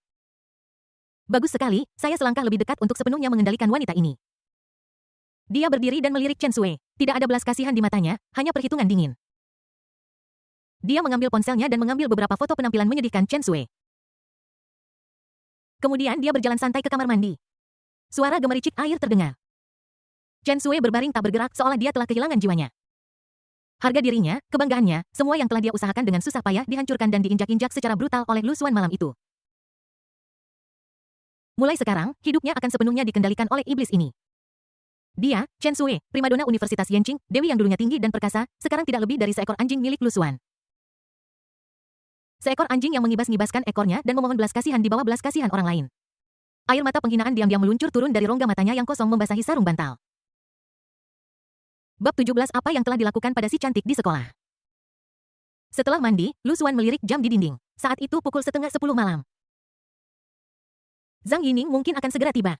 Speaker 1: Bagus sekali, saya selangkah lebih dekat untuk sepenuhnya mengendalikan wanita ini. Dia berdiri dan melirik Chen Sui. Tidak ada belas kasihan di matanya, hanya perhitungan dingin. Dia mengambil ponselnya dan mengambil beberapa foto penampilan menyedihkan Chen Sui. Kemudian dia berjalan santai ke kamar mandi. Suara gemericik air terdengar. Chen Sui berbaring tak bergerak seolah dia telah kehilangan jiwanya. Harga dirinya, kebanggaannya, semua yang telah dia usahakan dengan susah payah dihancurkan dan diinjak-injak secara brutal oleh Lu Xuan malam itu. Mulai sekarang, hidupnya akan sepenuhnya dikendalikan oleh iblis ini. Dia, Chen Sui, primadona Universitas Yanqing, dewi yang dulunya tinggi dan perkasa, sekarang tidak lebih dari seekor anjing milik Lu Xuan. Seekor anjing yang mengibas-ngibaskan ekornya dan memohon belas kasihan di bawah belas kasihan orang lain. Air mata penghinaan diam-diam meluncur turun dari rongga matanya yang kosong membasahi sarung bantal. Bab 17 Apa yang telah dilakukan pada si cantik di sekolah. Setelah mandi, Lu Xuan melirik jam di dinding. Saat itu pukul 9:30 malam. Zhang Yining mungkin akan segera tiba.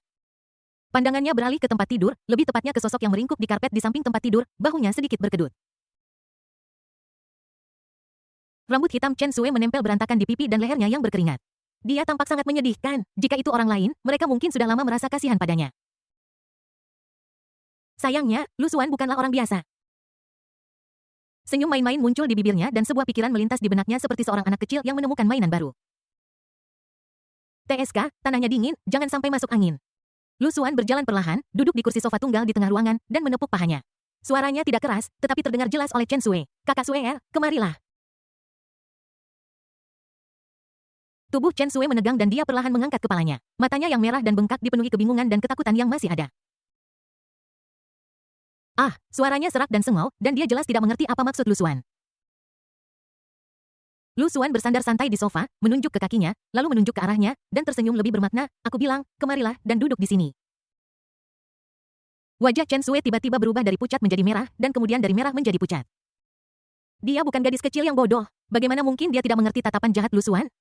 Speaker 1: Pandangannya beralih ke tempat tidur, lebih tepatnya ke sosok yang meringkuk di karpet di samping tempat tidur, bahunya sedikit berkedut. Rambut hitam Chen Sui menempel berantakan di pipi dan lehernya yang berkeringat. Dia tampak sangat menyedihkan. Jika itu orang lain, mereka mungkin sudah lama merasa kasihan padanya. Sayangnya, Lu Xuan bukanlah orang biasa. Senyum main-main muncul di bibirnya dan sebuah pikiran melintas di benaknya seperti seorang anak kecil yang menemukan mainan baru. TSK, tanahnya dingin, jangan sampai masuk angin. Lu Xuan berjalan perlahan, duduk di kursi sofa tunggal di tengah ruangan, dan menepuk pahanya. Suaranya tidak keras, tetapi terdengar jelas oleh Chen Sui. Kakak Sui, kemarilah. Tubuh Chen Sui menegang dan dia perlahan mengangkat kepalanya. Matanya yang merah dan bengkak dipenuhi kebingungan dan ketakutan yang masih ada. Suaranya serak dan sengau, dan dia jelas tidak mengerti apa maksud Lu Xuan. Lu Xuan bersandar santai di sofa, menunjuk ke kakinya, lalu menunjuk ke arahnya, dan tersenyum lebih bermakna, aku bilang, kemarilah, dan duduk di sini. Wajah Chen Sui tiba-tiba berubah dari pucat menjadi merah, dan kemudian dari merah menjadi pucat. Dia bukan gadis kecil yang bodoh. Bagaimana mungkin dia tidak mengerti tatapan jahat Lu Xuan?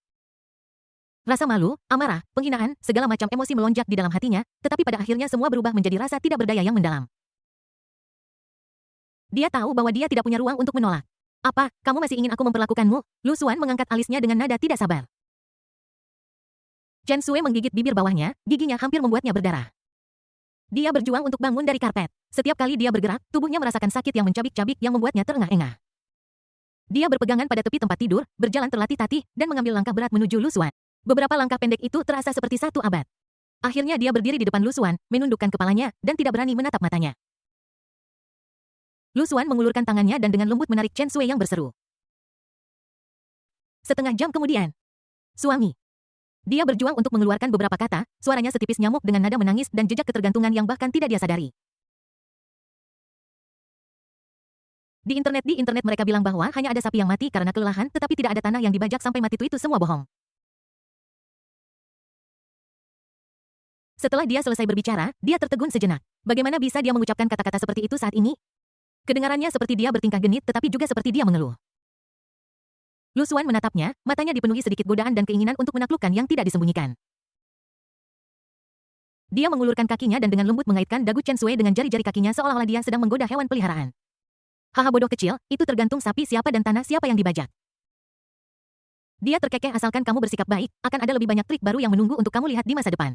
Speaker 1: Rasa malu, amarah, penghinaan, segala macam emosi melonjak di dalam hatinya, tetapi pada akhirnya semua berubah menjadi rasa tidak berdaya yang mendalam. Dia tahu bahwa dia tidak punya ruang untuk menolak. Apa, kamu masih ingin aku memperlakukanmu? Lu Xuan mengangkat alisnya dengan nada tidak sabar. Chen Sui menggigit bibir bawahnya, giginya hampir membuatnya berdarah. Dia berjuang untuk bangun dari karpet. Setiap kali dia bergerak, tubuhnya merasakan sakit yang mencabik-cabik yang membuatnya terengah-engah. Dia berpegangan pada tepi tempat tidur, berjalan terlatih-tatih, dan mengambil langkah berat menuju Lu Xuan. Beberapa langkah pendek itu terasa seperti satu abad. Akhirnya dia berdiri di depan Lu Xuan, menundukkan kepalanya, dan tidak berani menatap matanya. Lu Xuan mengulurkan tangannya dan dengan lembut menarik Chen Sui yang berseru. Setengah jam kemudian. Suami. Dia berjuang untuk mengeluarkan beberapa kata, suaranya setipis nyamuk dengan nada menangis dan jejak ketergantungan yang bahkan tidak dia sadari. Di internet mereka bilang bahwa hanya ada sapi yang mati karena kelelahan, tetapi tidak ada tanah yang dibajak sampai mati. Itu semua bohong. Setelah dia selesai berbicara, dia tertegun sejenak. Bagaimana bisa dia mengucapkan kata-kata seperti itu saat ini? Kedengarannya seperti dia bertingkah genit tetapi juga seperti dia mengeluh. Lu Xuan menatapnya, matanya dipenuhi sedikit godaan dan keinginan untuk menaklukkan yang tidak disembunyikan. Dia mengulurkan kakinya dan dengan lembut mengaitkan dagu Chen Sui dengan jari-jari kakinya seolah-olah dia sedang menggoda hewan peliharaan. Haha bodoh kecil, itu tergantung sapi siapa dan tanah siapa yang dibajak. Dia terkekeh asalkan kamu bersikap baik, akan ada lebih banyak trik baru yang menunggu untuk kamu lihat di masa depan.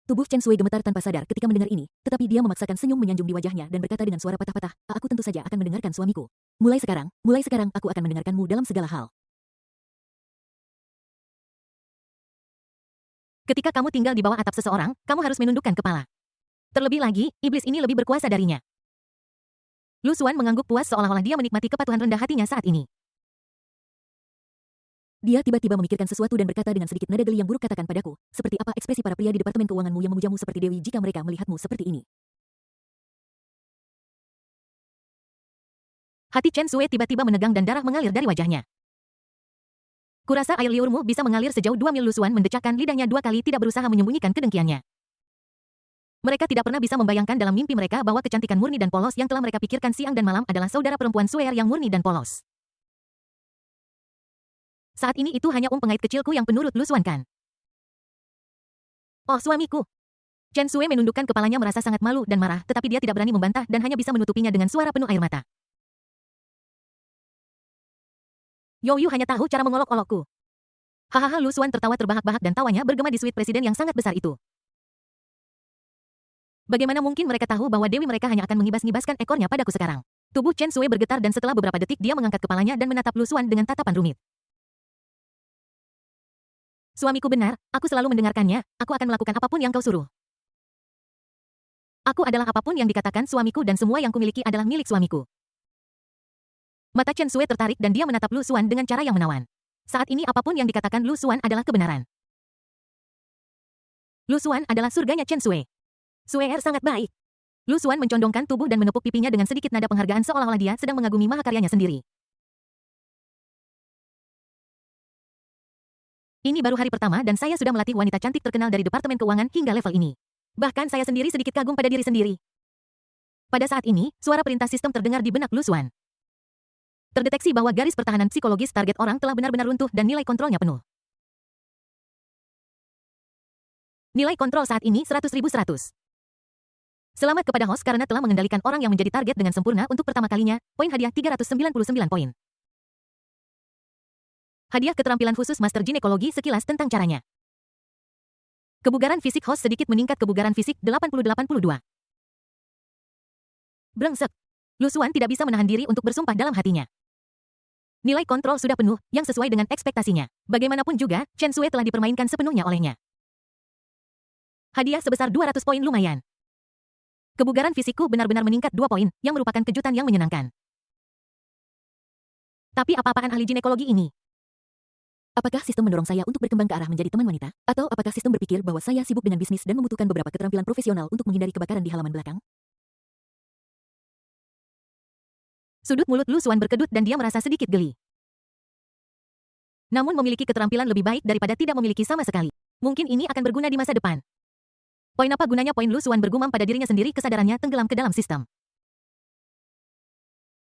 Speaker 2: Tubuh Chen Sui gemetar tanpa sadar ketika mendengar ini, tetapi dia memaksakan senyum menyanjung di wajahnya dan berkata dengan suara patah-patah, aku tentu saja akan mendengarkan suamiku. Mulai sekarang aku akan mendengarkanmu dalam segala hal.
Speaker 1: Ketika kamu tinggal di bawah atap seseorang, kamu harus menundukkan kepala. Terlebih lagi, iblis ini lebih berkuasa darinya. Lu Xuan mengangguk puas seolah-olah dia menikmati kepatuhan rendah hatinya saat ini.
Speaker 2: Dia tiba-tiba memikirkan sesuatu dan berkata dengan sedikit nada geli yang buruk, katakan padaku, seperti apa ekspresi para pria di departemen keuanganmu yang memujamu seperti dewi jika mereka melihatmu seperti ini.
Speaker 1: Hati Chen Sui tiba-tiba menegang dan darah mengalir dari wajahnya. Kurasa air liurmu bisa mengalir sejauh 2 mil. Lu Xuan mendecakkan lidahnya 2 kali, tidak berusaha menyembunyikan kedengkiannya. Mereka tidak pernah bisa membayangkan dalam mimpi mereka bahwa kecantikan murni dan polos yang telah mereka pikirkan siang dan malam adalah saudara perempuan Suer yang murni dan polos. Saat ini itu hanya pengait kecilku yang penurut Lu Xuan kan? Oh suamiku. Chen Sui menundukkan kepalanya merasa sangat malu dan marah, tetapi dia tidak berani membantah dan hanya bisa menutupinya dengan suara penuh air mata. Youyu hanya tahu cara mengolok-olokku. Hahaha. Lu Xuan tertawa terbahak-bahak dan tawanya bergema di suite presiden yang sangat besar itu. Bagaimana mungkin mereka tahu bahwa dewi mereka hanya akan mengibas-ngibaskan ekornya padaku sekarang? Tubuh Chen Sui bergetar dan setelah beberapa detik dia mengangkat kepalanya dan menatap Lu Xuan dengan tatapan rumit. Suamiku benar, aku selalu mendengarkannya, aku akan melakukan apapun yang kau suruh. Aku adalah apapun yang dikatakan suamiku dan semua yang kumiliki adalah milik suamiku. Mata Chen Sui tertarik dan dia menatap Lu Xuan dengan cara yang menawan. Saat ini apapun yang dikatakan Lu Xuan adalah kebenaran. Lu Xuan adalah surganya Chen Sui. Suer sangat baik. Lu Xuan mencondongkan tubuh dan menepuk pipinya dengan sedikit nada penghargaan seolah-olah dia sedang mengagumi mahakaryanya sendiri. Ini baru hari pertama dan saya sudah melatih wanita cantik terkenal dari departemen keuangan hingga level ini. Bahkan saya sendiri sedikit kagum pada diri sendiri. Pada saat ini, suara perintah sistem terdengar di benak Lu Xuan. Terdeteksi bahwa garis pertahanan psikologis target orang telah benar-benar runtuh dan nilai kontrolnya penuh. Nilai kontrol saat ini 100.100. Selamat kepada host karena telah mengendalikan orang yang menjadi target dengan sempurna untuk pertama kalinya, poin hadiah 399 poin. Hadiah keterampilan khusus Master Ginekologi sekilas tentang caranya. Kebugaran fisik host sedikit meningkat, kebugaran fisik 80-82. Brengsek. Lu Xuan tidak bisa menahan diri untuk bersumpah dalam hatinya. Nilai kontrol sudah penuh, yang sesuai dengan ekspektasinya. Bagaimanapun juga, Chen Sui telah dipermainkan sepenuhnya olehnya. Hadiah sebesar 200 poin lumayan. Kebugaran fisikku benar-benar meningkat 2 poin, yang merupakan kejutan yang menyenangkan. Tapi apa-apaan ahli ginekologi ini?
Speaker 2: Apakah sistem mendorong saya untuk berkembang ke arah menjadi teman wanita? Atau apakah sistem berpikir bahwa saya sibuk dengan bisnis dan membutuhkan beberapa keterampilan profesional untuk menghindari kebakaran di halaman belakang?
Speaker 1: Sudut mulut Lu Xuan berkedut dan dia merasa sedikit geli. Namun memiliki keterampilan lebih baik daripada tidak memiliki sama sekali. Mungkin ini akan berguna di masa depan. Poin apa gunanya poin Lu Xuan bergumam pada dirinya sendiri, kesadarannya tenggelam ke dalam sistem.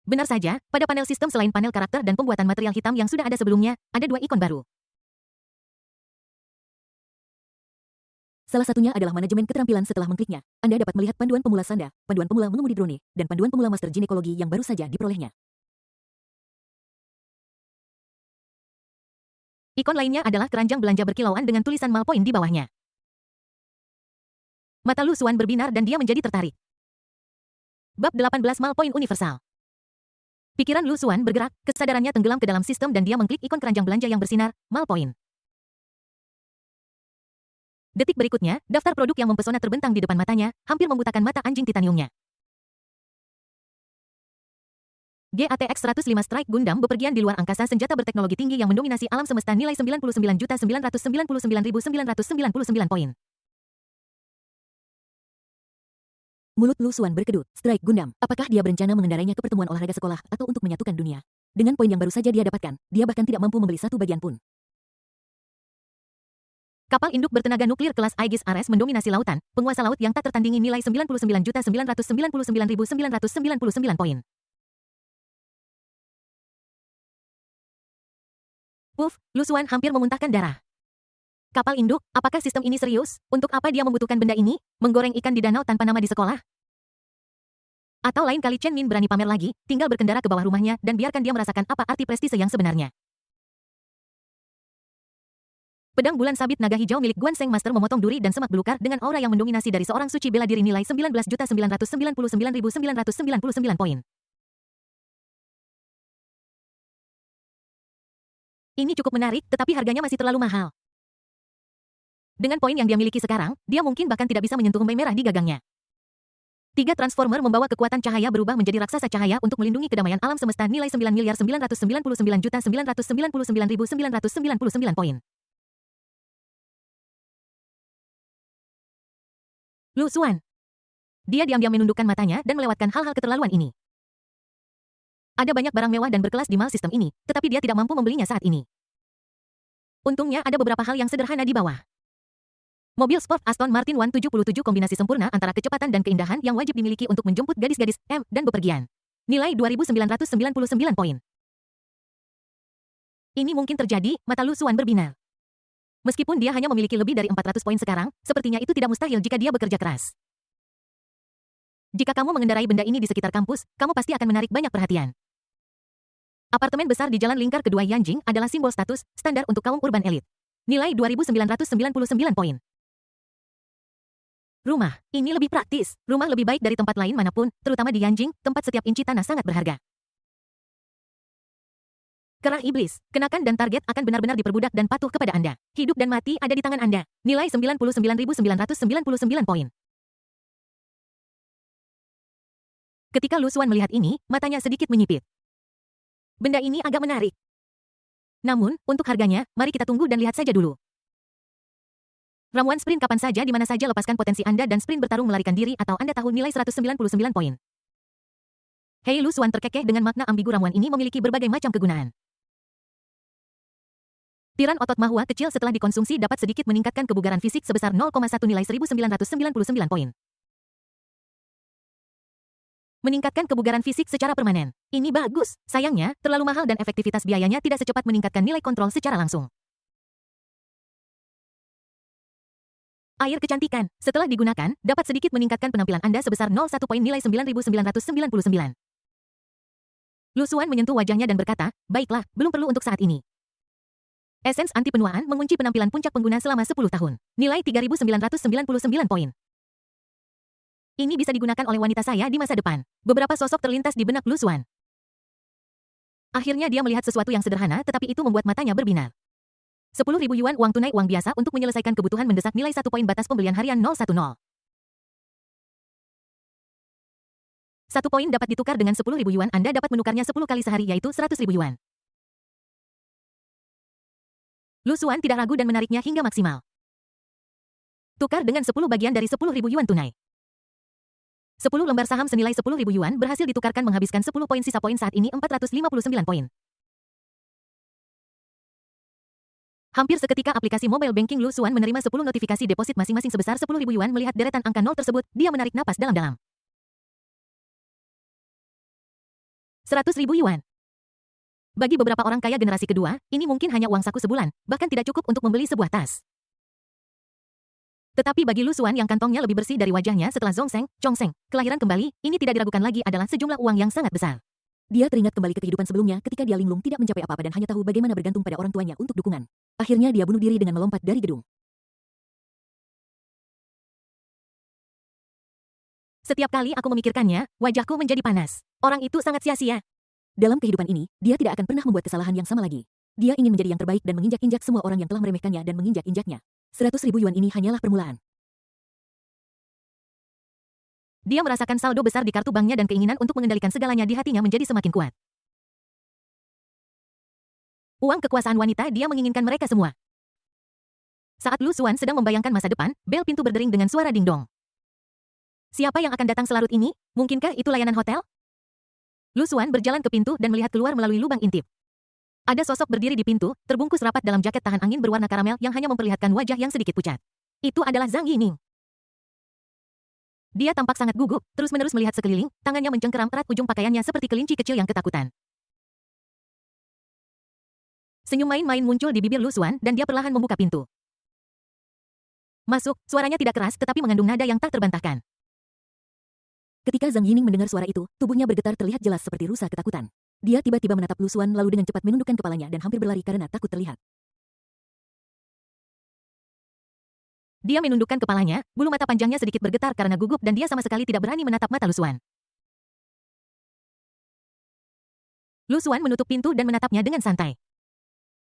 Speaker 1: Benar saja, pada panel sistem selain panel karakter dan pembuatan material hitam yang sudah ada sebelumnya, ada 2 ikon baru.
Speaker 2: Salah satunya adalah manajemen keterampilan. Setelah mengkliknya, Anda dapat melihat panduan pemula Sanda, panduan pemula mengemudi drone, dan panduan pemula Master Ginekologi yang baru saja diperolehnya.
Speaker 1: Ikon lainnya adalah keranjang belanja berkilauan dengan tulisan mal poin di bawahnya. Mata Lu Xuan berbinar dan dia menjadi tertarik. Bab 18 Malpoint Universal. Pikiran Lu Xuan bergerak, kesadarannya tenggelam ke dalam sistem dan dia mengklik ikon keranjang belanja yang bersinar, Malpoint. Detik berikutnya, daftar produk yang mempesona terbentang di depan matanya, hampir membutakan mata anjing titaniumnya. GATX 105 Strike Gundam bepergian di luar angkasa senjata berteknologi tinggi yang mendominasi alam semesta nilai 99.999.999 poin.
Speaker 2: Mulut Lu Xuan berkedut. Strike Gundam. Apakah dia berencana mengendarainya ke pertemuan olahraga sekolah atau untuk menyatukan dunia? Dengan poin yang baru saja dia dapatkan, dia bahkan tidak mampu membeli satu bagian pun.
Speaker 1: Kapal induk bertenaga nuklir kelas Aegis Ares mendominasi lautan, penguasa laut yang tak tertandingi nilai 99.999.999 poin. Puff, Lu Xuan hampir memuntahkan darah. Kapal induk, apakah sistem ini serius? Untuk apa dia membutuhkan benda ini? Menggoreng ikan di danau tanpa nama di sekolah? Atau lain kali Chen Min berani pamer lagi, tinggal berkendara ke bawah rumahnya dan biarkan dia merasakan apa arti prestise yang sebenarnya. Pedang bulan sabit naga hijau milik Guan Sheng Master memotong duri dan semak belukar dengan aura yang mendominasi dari seorang suci bela diri nilai 19.999.999 poin. Ini cukup menarik, tetapi harganya masih terlalu mahal. Dengan poin yang dia miliki sekarang, dia mungkin bahkan tidak bisa menyentuh embai merah di gagangnya. 3 Transformer membawa kekuatan cahaya berubah menjadi raksasa cahaya untuk melindungi kedamaian alam semesta nilai 9.999.999.999 poin. Lu Xuan. Dia diam-diam menundukkan matanya dan melewatkan hal-hal keterlaluan ini. Ada banyak barang mewah dan berkelas di mal sistem ini, tetapi dia tidak mampu membelinya saat ini. Untungnya ada beberapa hal yang sederhana di bawah. Mobil sport Aston Martin 177 kombinasi sempurna antara kecepatan dan keindahan yang wajib dimiliki untuk menjemput gadis-gadis M dan bepergian. Nilai 2.999 poin. Ini mungkin terjadi, mata Lu Xuan berbinar. Meskipun dia hanya memiliki lebih dari 400 poin sekarang, sepertinya itu tidak mustahil jika dia bekerja keras. Jika kamu mengendarai benda ini di sekitar kampus, kamu pasti akan menarik banyak perhatian. Apartemen besar di Jalan Lingkar Kedua Yanjing adalah simbol status, standar untuk kaum urban elit. Nilai 2.999 poin. Rumah, ini lebih praktis. Rumah lebih baik dari tempat lain manapun, terutama di Yanjing, tempat setiap inci tanah sangat berharga. Kerah iblis, kenakan dan target akan benar-benar diperbudak dan patuh kepada Anda. Hidup dan mati ada di tangan Anda. Nilai 99.999 poin. Ketika Lu Xuan melihat ini, matanya sedikit menyipit. Benda ini agak menarik. Namun, untuk harganya, mari kita tunggu dan lihat saja dulu. Ramuan sprint kapan saja di mana saja lepaskan potensi Anda dan sprint bertarung melarikan diri atau Anda tahu nilai 199 poin. Hei Lu Xuan terkekeh dengan makna ambigu ramuan ini memiliki berbagai macam kegunaan. Tiran otot mahua kecil setelah dikonsumsi dapat sedikit meningkatkan kebugaran fisik sebesar 0,1 nilai 1999 poin. Meningkatkan kebugaran fisik secara permanen. Ini bagus. Sayangnya, terlalu mahal dan efektivitas biayanya tidak secepat meningkatkan nilai kontrol secara langsung. Air kecantikan, setelah digunakan, dapat sedikit meningkatkan penampilan Anda sebesar 0,1 poin nilai 9.999. Lu Xuan menyentuh wajahnya dan berkata, baiklah, belum perlu untuk saat ini. Esens anti penuaan mengunci penampilan puncak pengguna selama 10 tahun. Nilai 3.999 poin. Ini bisa digunakan oleh wanita saya di masa depan. Beberapa sosok terlintas di benak Lu Xuan. Akhirnya dia melihat sesuatu yang sederhana tetapi itu membuat matanya berbinar. 10.000 yuan uang tunai uang biasa untuk menyelesaikan kebutuhan mendesak nilai 1 poin batas pembelian harian 010. 1 poin dapat ditukar dengan 10.000 yuan Anda dapat menukarnya 10 kali sehari yaitu 100.000 yuan. Lu Xuan tidak ragu dan menariknya hingga maksimal. Tukar dengan 10 bagian dari 10.000 yuan tunai. 10 lembar saham senilai 10.000 yuan berhasil ditukarkan menghabiskan 10 poin sisa poin saat ini 459 poin. Hampir seketika aplikasi mobile banking Lu Xuan menerima 10 notifikasi deposit masing-masing sebesar 10.000 yuan melihat deretan angka 0 tersebut, dia menarik napas dalam-dalam. 100.000 yuan. Bagi beberapa orang kaya generasi kedua, ini mungkin hanya uang saku sebulan, bahkan tidak cukup untuk membeli sebuah tas. Tetapi bagi Lu Xuan yang kantongnya lebih bersih dari wajahnya setelah Zhongsheng, Chongsheng, kelahiran kembali, ini tidak diragukan lagi adalah sejumlah uang yang sangat besar.
Speaker 2: Dia teringat kembali ke kehidupan sebelumnya ketika dia linglung tidak mencapai apa-apa dan hanya tahu bagaimana bergantung pada orang tuanya untuk dukungan. Akhirnya dia bunuh diri dengan melompat dari gedung.
Speaker 1: Setiap kali aku memikirkannya, wajahku menjadi panas. Orang itu sangat sia-sia.
Speaker 2: Dalam kehidupan ini, dia tidak akan pernah membuat kesalahan yang sama lagi. Dia ingin menjadi yang terbaik dan menginjak-injak semua orang yang telah meremehkannya dan menginjak-injaknya. 100.000 yuan ini hanyalah permulaan.
Speaker 1: Dia merasakan saldo besar di kartu banknya dan keinginan untuk mengendalikan segalanya di hatinya menjadi semakin kuat. Uang kekuasaan wanita, dia menginginkan mereka semua. Saat Lu Xuan sedang membayangkan masa depan, bel pintu berdering dengan suara dingdong. Siapa yang akan datang selarut ini? Mungkinkah itu layanan hotel? Lu Xuan berjalan ke pintu dan melihat keluar melalui lubang intip. Ada sosok berdiri di pintu, terbungkus rapat dalam jaket tahan angin berwarna karamel yang hanya memperlihatkan wajah yang sedikit pucat. Itu adalah Zhang Yining. Dia tampak sangat gugup, terus-menerus melihat sekeliling, tangannya mencengkeram erat ujung pakaiannya seperti kelinci kecil yang ketakutan. Senyum main-main muncul di bibir Lu Xuan dan dia perlahan membuka pintu. Masuk, suaranya tidak keras tetapi mengandung nada yang tak terbantahkan.
Speaker 2: Ketika Zhang Yining mendengar suara itu, tubuhnya bergetar terlihat jelas seperti rusa ketakutan. Dia tiba-tiba menatap Lu Xuan lalu dengan cepat menundukkan kepalanya dan hampir berlari karena takut terlihat.
Speaker 1: Dia menundukkan kepalanya, bulu mata panjangnya sedikit bergetar karena gugup dan dia sama sekali tidak berani menatap mata Lu Xuan. Lu Xuan menutup pintu dan menatapnya dengan santai.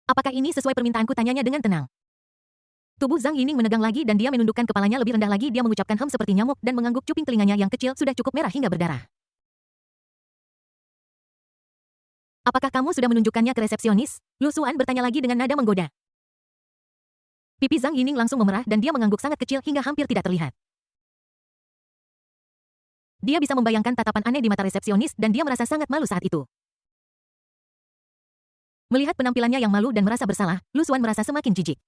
Speaker 1: Apakah ini sesuai permintaanku, tanyanya dengan tenang. Tubuh Zhang Yining menegang lagi dan dia menundukkan kepalanya lebih rendah lagi. Dia mengucapkan hem seperti nyamuk dan mengangguk cuping telinganya yang kecil sudah cukup merah hingga berdarah. Apakah kamu sudah menunjukkannya ke resepsionis? Lu Xuan bertanya lagi dengan nada menggoda. Pipi Zhang Yining langsung memerah dan dia mengangguk sangat kecil hingga hampir tidak terlihat. Dia bisa membayangkan tatapan aneh di mata resepsionis dan dia merasa sangat malu saat itu. Melihat penampilannya yang malu dan merasa bersalah, Lu Xuan merasa semakin jijik.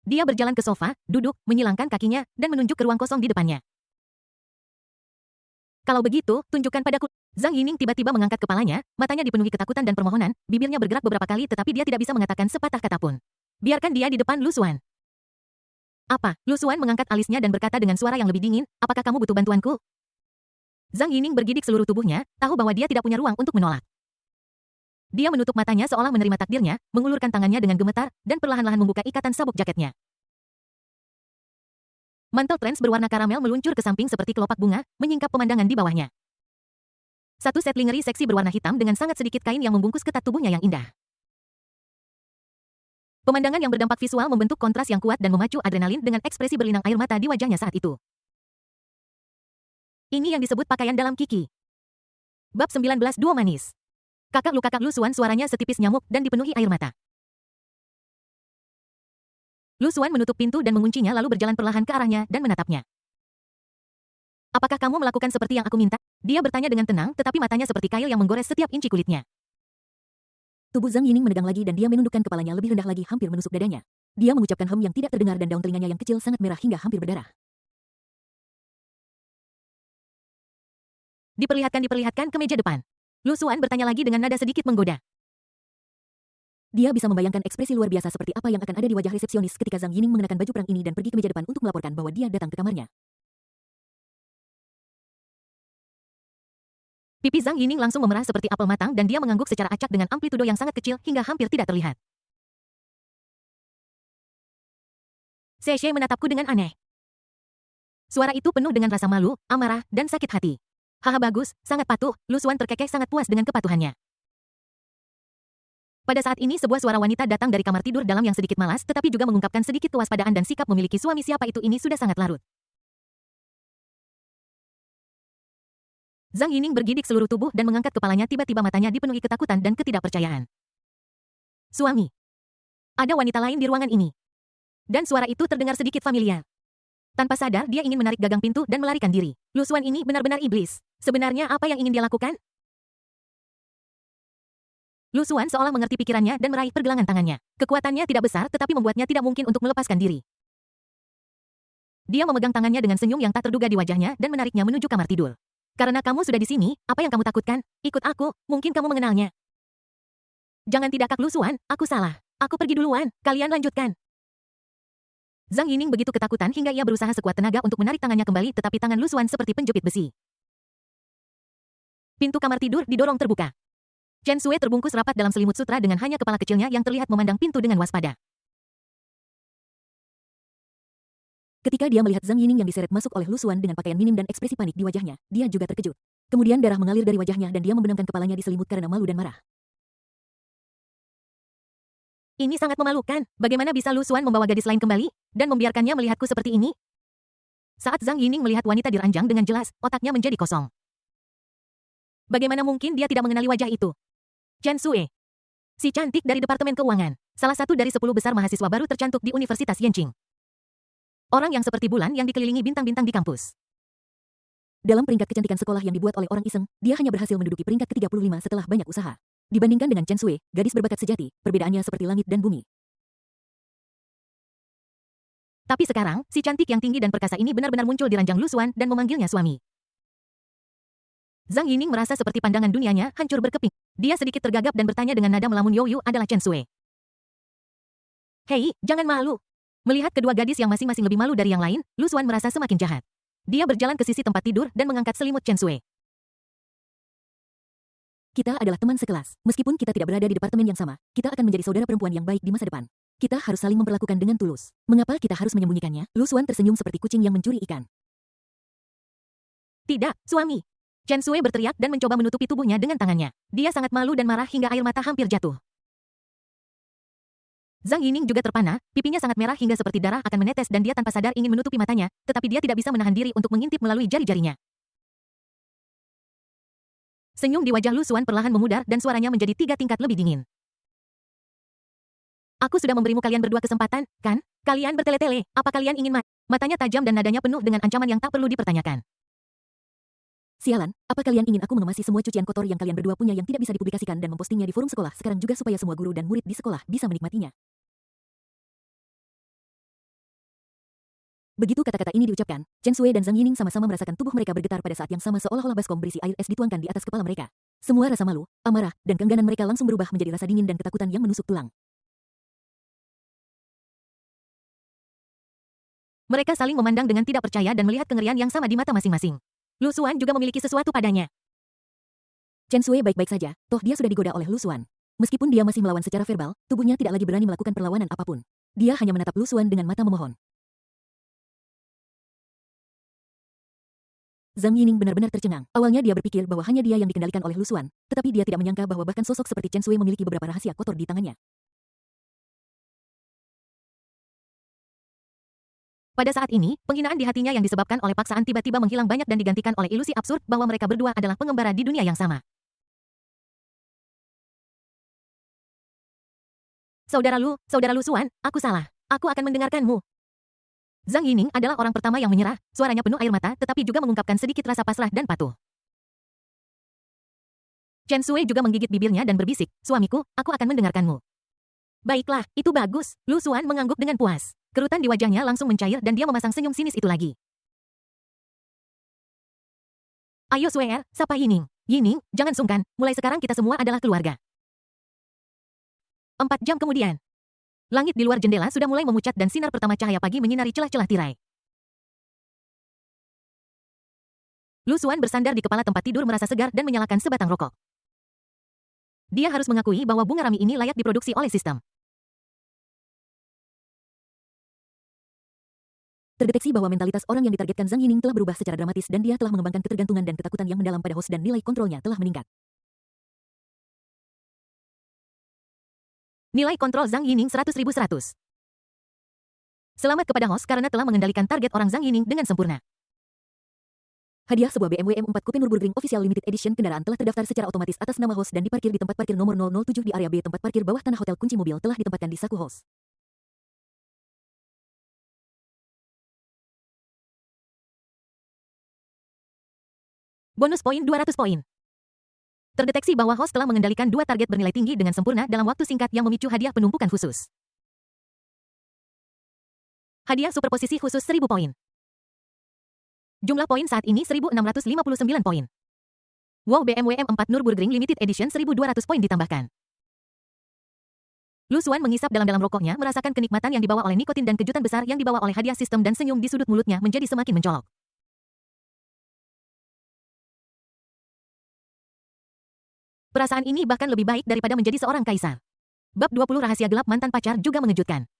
Speaker 1: Dia berjalan ke sofa, duduk, menyilangkan kakinya, dan menunjuk ke ruang kosong di depannya. Kalau begitu, tunjukkan padaku. Zhang Yining tiba-tiba mengangkat kepalanya, matanya dipenuhi ketakutan dan permohonan, bibirnya bergerak beberapa kali tetapi dia tidak bisa mengatakan sepatah kata pun. Biarkan dia di depan Lu Xuan. Apa? Lu Xuan mengangkat alisnya dan berkata dengan suara yang lebih dingin, apakah kamu butuh bantuanku? Zhang Yining bergidik seluruh tubuhnya, tahu bahwa dia tidak punya ruang untuk menolak. Dia menutup matanya seolah menerima takdirnya, mengulurkan tangannya dengan gemetar, dan perlahan-lahan membuka ikatan sabuk jaketnya. Mantel trans berwarna karamel meluncur ke samping seperti kelopak bunga, menyingkap pemandangan di bawahnya. Satu set lingerie seksi berwarna hitam dengan sangat sedikit kain yang membungkus ketat tubuhnya yang indah. Pemandangan yang berdampak visual membentuk kontras yang kuat dan memacu adrenalin dengan ekspresi berlinang air mata di wajahnya saat itu. Ini yang disebut pakaian dalam Kiki. Bab 19 Duo Manis. Kakak Lu Xuan suaranya setipis nyamuk dan dipenuhi air mata. Lu Xuan menutup pintu dan menguncinya lalu berjalan perlahan ke arahnya dan menatapnya. Apakah kamu melakukan seperti yang aku minta? Dia bertanya dengan tenang tetapi matanya seperti kail yang menggores setiap inci kulitnya.
Speaker 2: Tubuh Zhang Yining menegang lagi dan dia menundukkan kepalanya lebih rendah lagi hampir menusuk dadanya. Dia mengucapkan hem yang tidak terdengar dan daun telinganya yang kecil sangat merah hingga hampir berdarah. Diperlihatkan ke meja depan. Lu Xuan bertanya lagi dengan nada sedikit menggoda. Dia bisa membayangkan ekspresi luar biasa seperti apa yang akan ada di wajah resepsionis ketika Zhang Yining mengenakan baju perang ini dan pergi ke meja depan untuk melaporkan bahwa dia datang ke kamarnya.
Speaker 1: Pipi Zhang Yining langsung memerah seperti apel matang dan dia mengangguk secara acak dengan amplitudo yang sangat kecil hingga hampir tidak terlihat. Xie menatapku dengan aneh. Suara itu penuh dengan rasa malu, amarah, dan sakit hati. Haha bagus, sangat patuh, Lu Xuan terkekeh sangat puas dengan kepatuhannya. Pada saat ini sebuah suara wanita datang dari kamar tidur dalam yang sedikit malas tetapi juga mengungkapkan sedikit kewaspadaan dan sikap memiliki suami siapa itu ini sudah sangat larut. Zhang Yining bergidik seluruh tubuh dan mengangkat kepalanya tiba-tiba matanya dipenuhi ketakutan dan ketidakpercayaan. Suami. Ada wanita lain di ruangan ini. Dan suara itu terdengar sedikit familiar. Tanpa sadar dia ingin menarik gagang pintu dan melarikan diri. Lu Xuan ini benar-benar iblis. Sebenarnya apa yang ingin dia lakukan? Lu Xuan seolah mengerti pikirannya dan meraih pergelangan tangannya. Kekuatannya tidak besar tetapi membuatnya tidak mungkin untuk melepaskan diri. Dia memegang tangannya dengan senyum yang tak terduga di wajahnya dan menariknya menuju kamar tidur. Karena kamu sudah di sini, apa yang kamu takutkan? Ikut aku, mungkin kamu mengenalnya. Jangan tidak Kak Lu Xuan, aku salah. Aku pergi duluan, kalian lanjutkan. Zhang Yining begitu ketakutan hingga ia berusaha sekuat tenaga untuk menarik tangannya kembali tetapi tangan Lu Xuan seperti penjepit besi. Pintu kamar tidur didorong terbuka. Chen Sui terbungkus rapat dalam selimut sutra dengan hanya kepala kecilnya yang terlihat memandang pintu dengan waspada.
Speaker 2: Ketika dia melihat Zhang Yining yang diseret masuk oleh Lu Xuan dengan pakaian minim dan ekspresi panik di wajahnya, dia juga terkejut. Kemudian darah mengalir dari wajahnya dan dia membenamkan kepalanya di selimut karena malu dan marah.
Speaker 1: Ini sangat memalukan. Bagaimana bisa Lu Xuan membawa gadis lain kembali dan membiarkannya melihatku seperti ini? Saat Zhang Yining melihat wanita diranjang dengan jelas, otaknya menjadi kosong. Bagaimana mungkin dia tidak mengenali wajah itu? Chen Sui. Si cantik dari Departemen Keuangan. Salah satu dari 10 besar mahasiswa baru tercantik di Universitas Yanqing. Orang yang seperti bulan yang dikelilingi bintang-bintang di kampus.
Speaker 2: Dalam peringkat kecantikan sekolah yang dibuat oleh orang iseng, dia hanya berhasil menduduki peringkat ke-35 setelah banyak usaha. Dibandingkan dengan Chen Sui, gadis berbakat sejati, perbedaannya seperti langit dan bumi.
Speaker 1: Tapi sekarang, si cantik yang tinggi dan perkasa ini benar-benar muncul di ranjang Lu Xuan dan memanggilnya suami. Zhang Yining merasa seperti pandangan dunianya hancur berkeping. Dia sedikit tergagap dan bertanya dengan nada melamun, Youyu adalah Chen Sui. Hei, jangan malu. Melihat kedua gadis yang masing-masing lebih malu dari yang lain, Lu Xuan merasa semakin jahat. Dia berjalan ke sisi tempat tidur dan mengangkat selimut Chen Sui.
Speaker 2: Kita adalah teman sekelas. Meskipun kita tidak berada di departemen yang sama, kita akan menjadi saudara perempuan yang baik di masa depan. Kita harus saling memperlakukan dengan tulus. Mengapa kita harus menyembunyikannya? Lu Xuan tersenyum seperti kucing yang mencuri ikan.
Speaker 1: Tidak, suami. Chen Sui berteriak dan mencoba menutupi tubuhnya dengan tangannya. Dia sangat malu dan marah hingga air mata hampir jatuh. Zhang Yining juga terpana, pipinya sangat merah hingga seperti darah akan menetes dan dia tanpa sadar ingin menutupi matanya, tetapi dia tidak bisa menahan diri untuk mengintip melalui jari-jarinya. Senyum di wajah Lu Xuan perlahan memudar dan suaranya menjadi 3 tingkat lebih dingin. Aku sudah memberimu kalian berdua kesempatan, kan? Kalian bertele-tele, apa kalian ingin mati? Matanya tajam dan nadanya penuh dengan ancaman yang tak perlu dipertanyakan.
Speaker 2: Sialan, apa kalian ingin aku mengemasi semua cucian kotor yang kalian berdua punya yang tidak bisa dipublikasikan dan mempostingnya di forum sekolah sekarang juga supaya semua guru dan murid di sekolah bisa menikmatinya? Begitu kata-kata ini diucapkan, Chen Sui dan Zhang Yining sama-sama merasakan tubuh mereka bergetar pada saat yang sama seolah-olah baskom berisi air es dituangkan di atas kepala mereka. Semua rasa malu, amarah, dan keengganan mereka langsung berubah menjadi rasa dingin dan ketakutan yang menusuk tulang.
Speaker 1: Mereka saling memandang dengan tidak percaya dan melihat kengerian yang sama di mata masing-masing. Lu Xuan juga memiliki sesuatu padanya.
Speaker 2: Chen Sui baik-baik saja, toh dia sudah digoda oleh Lu Xuan. Meskipun dia masih melawan secara verbal, tubuhnya tidak lagi berani melakukan perlawanan apapun. Dia hanya menatap Lu Xuan dengan mata memohon. Zhang Yining benar-benar tercengang. Awalnya dia berpikir bahwa hanya dia yang dikendalikan oleh Lu Xuan, tetapi dia tidak menyangka bahwa bahkan sosok seperti Chen Sui memiliki beberapa rahasia kotor di tangannya.
Speaker 1: Pada saat ini, penghinaan di hatinya yang disebabkan oleh paksaan tiba-tiba menghilang banyak dan digantikan oleh ilusi absurd bahwa mereka berdua adalah pengembara di dunia yang sama. Saudara Lu Xuan, aku salah. Aku akan mendengarkanmu. Zhang Yining adalah orang pertama yang menyerah, suaranya penuh air mata tetapi juga mengungkapkan sedikit rasa pasrah dan patuh. Chen Sui juga menggigit bibirnya dan berbisik, suamiku, aku akan mendengarkanmu. Baiklah, itu bagus. Lu Xuan mengangguk dengan puas. Kerutan di wajahnya langsung mencair dan dia memasang senyum sinis itu lagi. Ayo Sweer, sapa Yining. Yining, jangan sungkan, mulai sekarang kita semua adalah keluarga. 4 jam kemudian. Langit di luar jendela sudah mulai memucat dan sinar pertama cahaya pagi menyinari celah-celah tirai. Lu Xuan bersandar di kepala tempat tidur merasa segar dan menyalakan sebatang rokok. Dia harus mengakui bahwa bunga rami ini layak diproduksi oleh sistem.
Speaker 2: Terdeteksi bahwa mentalitas orang yang ditargetkan Zhang Yining telah berubah secara dramatis dan dia telah mengembangkan ketergantungan dan ketakutan yang mendalam pada host dan nilai kontrolnya telah meningkat.
Speaker 1: Nilai kontrol Zhang Yining 100.100. Selamat kepada host karena telah mengendalikan target orang Zhang Yining dengan sempurna.
Speaker 2: Hadiah sebuah BMW M4 Coupe Nürburgring Official Limited Edition kendaraan telah terdaftar secara otomatis atas nama host dan diparkir di tempat parkir nomor 007 di area B. Tempat parkir bawah tanah hotel. Kunci mobil telah ditempatkan di saku host.
Speaker 1: Bonus poin 200 poin. Terdeteksi bahwa host telah mengendalikan 2 target bernilai tinggi dengan sempurna dalam waktu singkat yang memicu hadiah penumpukan khusus. Hadiah superposisi khusus 1000 poin. Jumlah poin saat ini 1659 poin. Wow, BMW M4 Nürburgring Limited Edition 1200 poin ditambahkan. Lu Xuan mengisap dalam-dalam rokoknya merasakan kenikmatan yang dibawa oleh nikotin dan kejutan besar yang dibawa oleh hadiah sistem dan senyum di sudut mulutnya menjadi semakin mencolok. Perasaan ini bahkan lebih baik daripada menjadi seorang kaisar. Bab 20 rahasia gelap mantan pacar juga mengejutkan.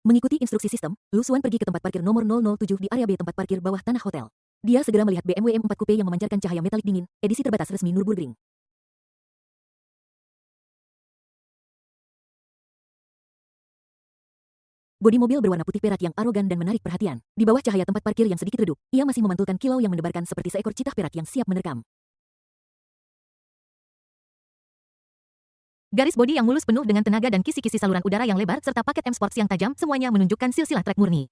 Speaker 2: Mengikuti instruksi sistem, Lu Xuan pergi ke tempat parkir nomor 007 di area B tempat parkir bawah tanah hotel. Dia segera melihat BMW M4 Coupe yang memancarkan cahaya metalik dingin, edisi terbatas resmi Nürburgring. Bodi mobil berwarna putih perak yang arogan dan menarik perhatian. Di bawah cahaya tempat parkir yang sedikit redup, ia masih memantulkan kilau yang mendebarkan seperti seekor citah perak yang siap menerkam.
Speaker 1: Garis bodi yang mulus penuh dengan tenaga dan kisi-kisi saluran udara yang lebar serta paket M Sports yang tajam semuanya menunjukkan silsilah trek murni.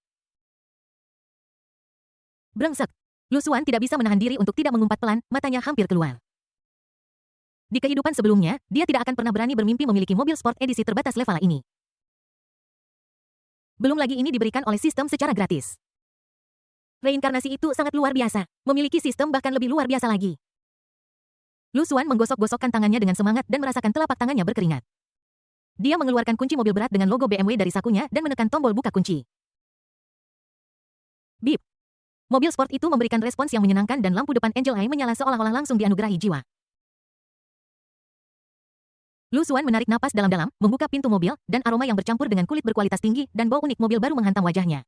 Speaker 1: Brengsek. Lu Xuan tidak bisa menahan diri untuk tidak mengumpat pelan, matanya hampir keluar. Di kehidupan sebelumnya, dia tidak akan pernah berani bermimpi memiliki mobil sport edisi terbatas level ini. Belum lagi ini diberikan oleh sistem secara gratis. Reinkarnasi itu sangat luar biasa. Memiliki sistem bahkan lebih luar biasa lagi. Lu Xuan menggosok-gosokkan tangannya dengan semangat dan merasakan telapak tangannya berkeringat. Dia mengeluarkan kunci mobil berat dengan logo BMW dari sakunya dan menekan tombol buka kunci. Bip. Mobil sport itu memberikan respons yang menyenangkan dan lampu depan Angel Eye menyala seolah-olah langsung dianugerahi jiwa. Lu Xuan menarik napas dalam-dalam, membuka pintu mobil, dan aroma yang bercampur dengan kulit berkualitas tinggi dan bau unik mobil baru menghantam wajahnya.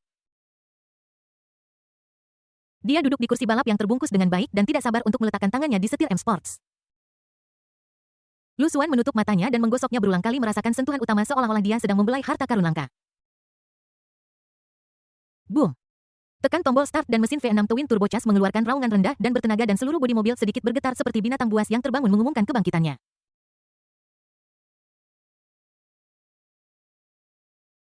Speaker 1: Dia duduk di kursi balap yang terbungkus dengan baik dan tidak sabar untuk meletakkan tangannya di setir M Sports. Lu Xuan menutup matanya dan menggosoknya berulang kali merasakan sentuhan utama seolah-olah dia sedang membelai harta karun langka. Boom! Tekan tombol start dan mesin V6 Twin Turbocharged mengeluarkan raungan rendah dan bertenaga dan seluruh bodi mobil sedikit bergetar seperti binatang buas yang terbangun mengumumkan kebangkitannya.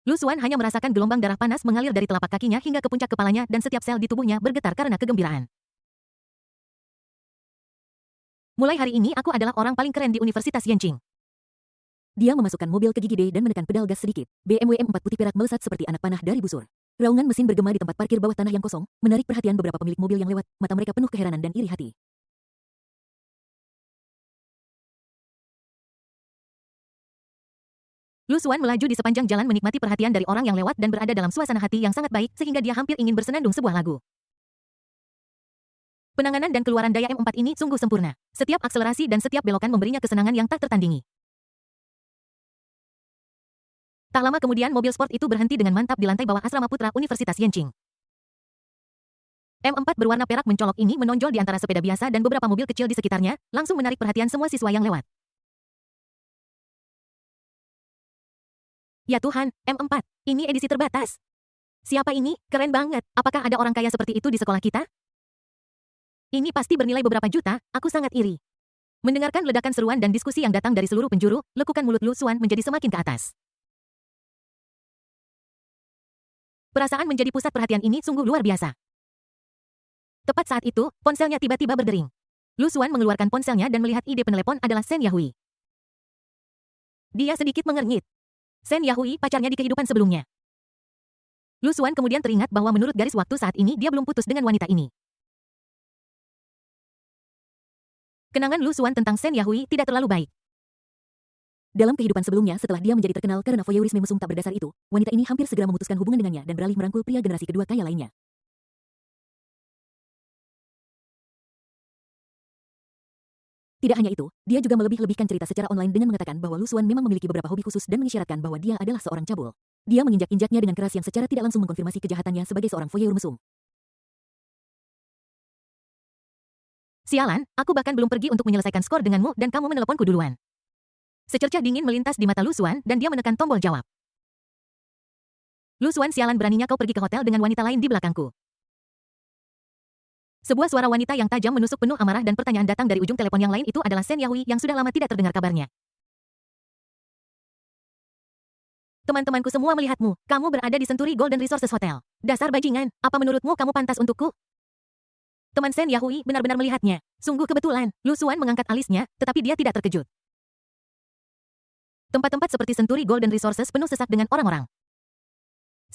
Speaker 1: Lu Xuan hanya merasakan gelombang darah panas mengalir dari telapak kakinya hingga ke puncak kepalanya dan setiap sel di tubuhnya bergetar karena kegembiraan. Mulai hari ini aku adalah orang paling keren di Universitas Yanqing.
Speaker 2: Dia memasukkan mobil ke gigi D dan menekan pedal gas sedikit. BMW M4 putih perak melesat seperti anak panah dari busur. Raungan mesin bergema di tempat parkir bawah tanah yang kosong, menarik perhatian beberapa pemilik mobil yang lewat, mata mereka penuh keheranan dan iri hati.
Speaker 1: Lu Xuan melaju di sepanjang jalan menikmati perhatian dari orang yang lewat dan berada dalam suasana hati yang sangat baik sehingga dia hampir ingin bersenandung sebuah lagu. Penanganan dan keluaran daya M4 ini sungguh sempurna. Setiap akselerasi dan setiap belokan memberinya kesenangan yang tak tertandingi. Tak lama kemudian mobil sport itu berhenti dengan mantap di lantai bawah asrama putra Universitas Yanqing. M4 berwarna perak mencolok ini menonjol di antara sepeda biasa dan beberapa mobil kecil di sekitarnya, langsung menarik perhatian semua siswa yang lewat. Ya Tuhan, M4, ini edisi terbatas. Siapa ini? Keren banget. Apakah ada orang kaya seperti itu di sekolah kita? Ini pasti bernilai beberapa juta, aku sangat iri. Mendengarkan ledakan seruan dan diskusi yang datang dari seluruh penjuru, lekukan mulut Lu Xuan menjadi semakin ke atas. Perasaan menjadi pusat perhatian ini sungguh luar biasa. Tepat saat itu, ponselnya tiba-tiba berdering. Lu Xuan mengeluarkan ponselnya dan melihat ide penelepon adalah Shen Yahui. Dia sedikit mengernyit. Shen Yahui pacarnya di kehidupan sebelumnya. Lu Xuan kemudian teringat bahwa menurut garis waktu saat ini dia belum putus dengan wanita ini. Kenangan Lu Xuan tentang Shen Yahui tidak terlalu baik.
Speaker 2: Dalam kehidupan sebelumnya setelah dia menjadi terkenal karena voyeurisme mesum tak berdasar itu, wanita ini hampir segera memutuskan hubungan dengannya dan beralih merangkul pria generasi kedua kaya lainnya. Tidak hanya itu, dia juga melebih-lebihkan cerita secara online dengan mengatakan bahwa Lu Xuan memang memiliki beberapa hobi khusus dan mengisyaratkan bahwa dia adalah seorang cabul. Dia menginjak-injaknya dengan keras yang secara tidak langsung mengkonfirmasi kejahatannya sebagai seorang voyeur mesum.
Speaker 1: Sialan, aku bahkan belum pergi untuk menyelesaikan skor denganmu dan kamu meneleponku duluan. Secercah dingin melintas di mata Lu Xuan dan dia menekan tombol jawab. Lu Xuan, sialan, beraninya kau pergi ke hotel dengan wanita lain di belakangku. Sebuah suara wanita yang tajam menusuk penuh amarah dan pertanyaan datang dari ujung telepon yang lain itu adalah Shen Yahui yang sudah lama tidak terdengar kabarnya. Teman-temanku semua melihatmu, kamu berada di Century Golden Resources Hotel. Dasar bajingan, apa menurutmu kamu pantas untukku? Teman Shen Yahui benar-benar melihatnya. Sungguh kebetulan, Lu Xuan mengangkat alisnya, tetapi dia tidak terkejut. Tempat-tempat seperti Century Golden Resources penuh sesak dengan orang-orang.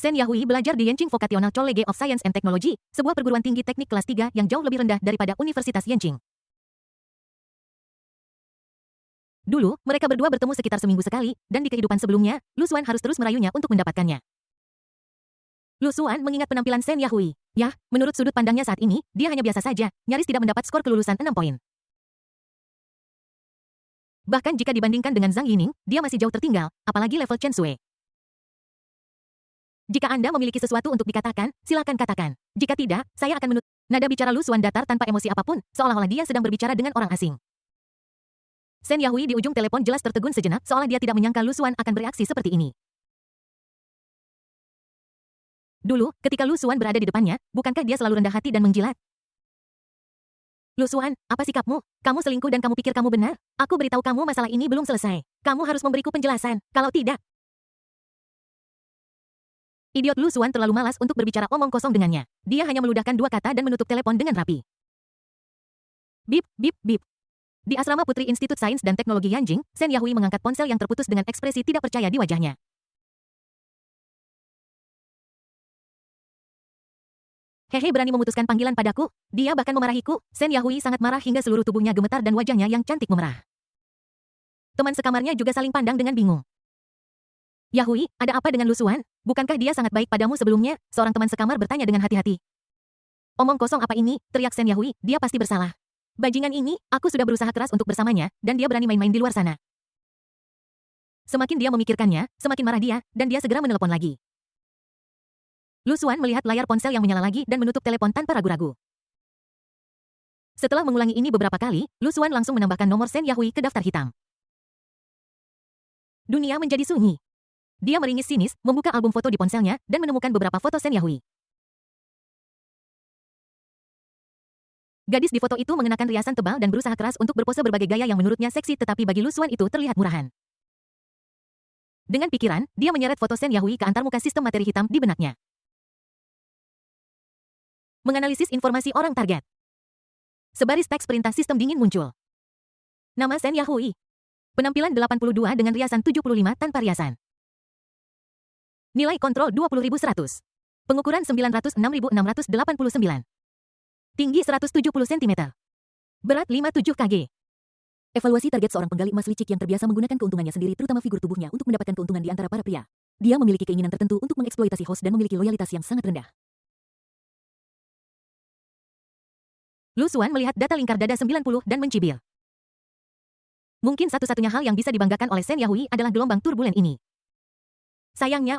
Speaker 1: Shen Yahui belajar di Yanqing Vocational College of Science and Technology, sebuah perguruan tinggi teknik kelas 3 yang jauh lebih rendah daripada Universitas Yanqing. Dulu, mereka berdua bertemu sekitar seminggu sekali, dan di kehidupan sebelumnya, Lu Xuan harus terus merayunya untuk mendapatkannya. Lu Xuan mengingat penampilan Shen Yahui. Ya, menurut sudut pandangnya saat ini, dia hanya biasa saja, nyaris tidak mendapat skor kelulusan 6 poin. Bahkan jika dibandingkan dengan Zhang Yining, dia masih jauh tertinggal, apalagi level Chen Sui. Jika Anda memiliki sesuatu untuk dikatakan, silakan katakan. Jika tidak, saya akan menutup. Nada bicara Lu Xuan datar tanpa emosi apapun, seolah-olah dia sedang berbicara dengan orang asing. Shen Yahui di ujung telepon jelas tertegun sejenak, seolah dia tidak menyangka Lu Xuan akan bereaksi seperti ini. Dulu, ketika Lu Xuan berada di depannya, bukankah dia selalu rendah hati dan menjilat? Lu Xuan, apa sikapmu? Kamu selingkuh dan kamu pikir kamu benar? Aku beritahu kamu masalah ini belum selesai. Kamu harus memberiku penjelasan, kalau tidak. Idiot Lu Xuan terlalu malas untuk berbicara omong kosong dengannya. Dia hanya meludahkan dua kata dan menutup telepon dengan rapi. Bip, bip, bip. Di asrama Putri Institut Sains dan Teknologi Yanjing, Shen Yahui mengangkat ponsel yang terputus dengan ekspresi tidak percaya di wajahnya. Hehe, berani memutuskan panggilan padaku? Dia bahkan memarahiku. Shen Yahui sangat marah hingga seluruh tubuhnya gemetar dan wajahnya yang cantik memerah. Teman sekamarnya juga saling pandang dengan bingung. Yahui, ada apa dengan Lu Xuan? Bukankah dia sangat baik padamu sebelumnya? Seorang teman sekamar bertanya dengan hati-hati. Omong kosong apa ini? Teriak Shen Yahui, dia pasti bersalah. Bajingan ini, aku sudah berusaha keras untuk bersamanya, dan dia berani main-main di luar sana. Semakin dia memikirkannya, semakin marah dia, dan dia segera menelepon lagi. Lu Xuan melihat layar ponsel yang menyala lagi dan menutup telepon tanpa ragu-ragu. Setelah mengulangi ini beberapa kali, Lu Xuan langsung menambahkan nomor Shen Yahui ke daftar hitam. Dunia menjadi sunyi. Dia meringis sinis, membuka album foto di ponselnya, dan menemukan beberapa foto Shen Yahui. Gadis di foto itu mengenakan riasan tebal dan berusaha keras untuk berpose berbagai gaya yang menurutnya seksi, tetapi bagi Lu Xuan itu terlihat murahan. Dengan pikiran, dia menyeret foto Shen Yahui ke antarmuka sistem materi hitam di benaknya. Menganalisis informasi orang target. Sebaris teks perintah sistem dingin muncul. Nama Shen Yahui. Penampilan 82 dengan riasan 75 tanpa riasan. Nilai kontrol 20.100. Pengukuran 906.689. Tinggi 170 cm. Berat 57 kg.
Speaker 2: Evaluasi target seorang penggali emas licik yang terbiasa menggunakan keuntungannya sendiri terutama figur tubuhnya untuk mendapatkan keuntungan di antara para pria. Dia memiliki keinginan tertentu untuk mengeksploitasi host dan memiliki loyalitas yang sangat rendah.
Speaker 1: Lu Xuan melihat data lingkar dada 90 dan mencibir. Mungkin satu-satunya hal yang bisa dibanggakan oleh Shen Yahui adalah gelombang turbulen ini. Sayangnya,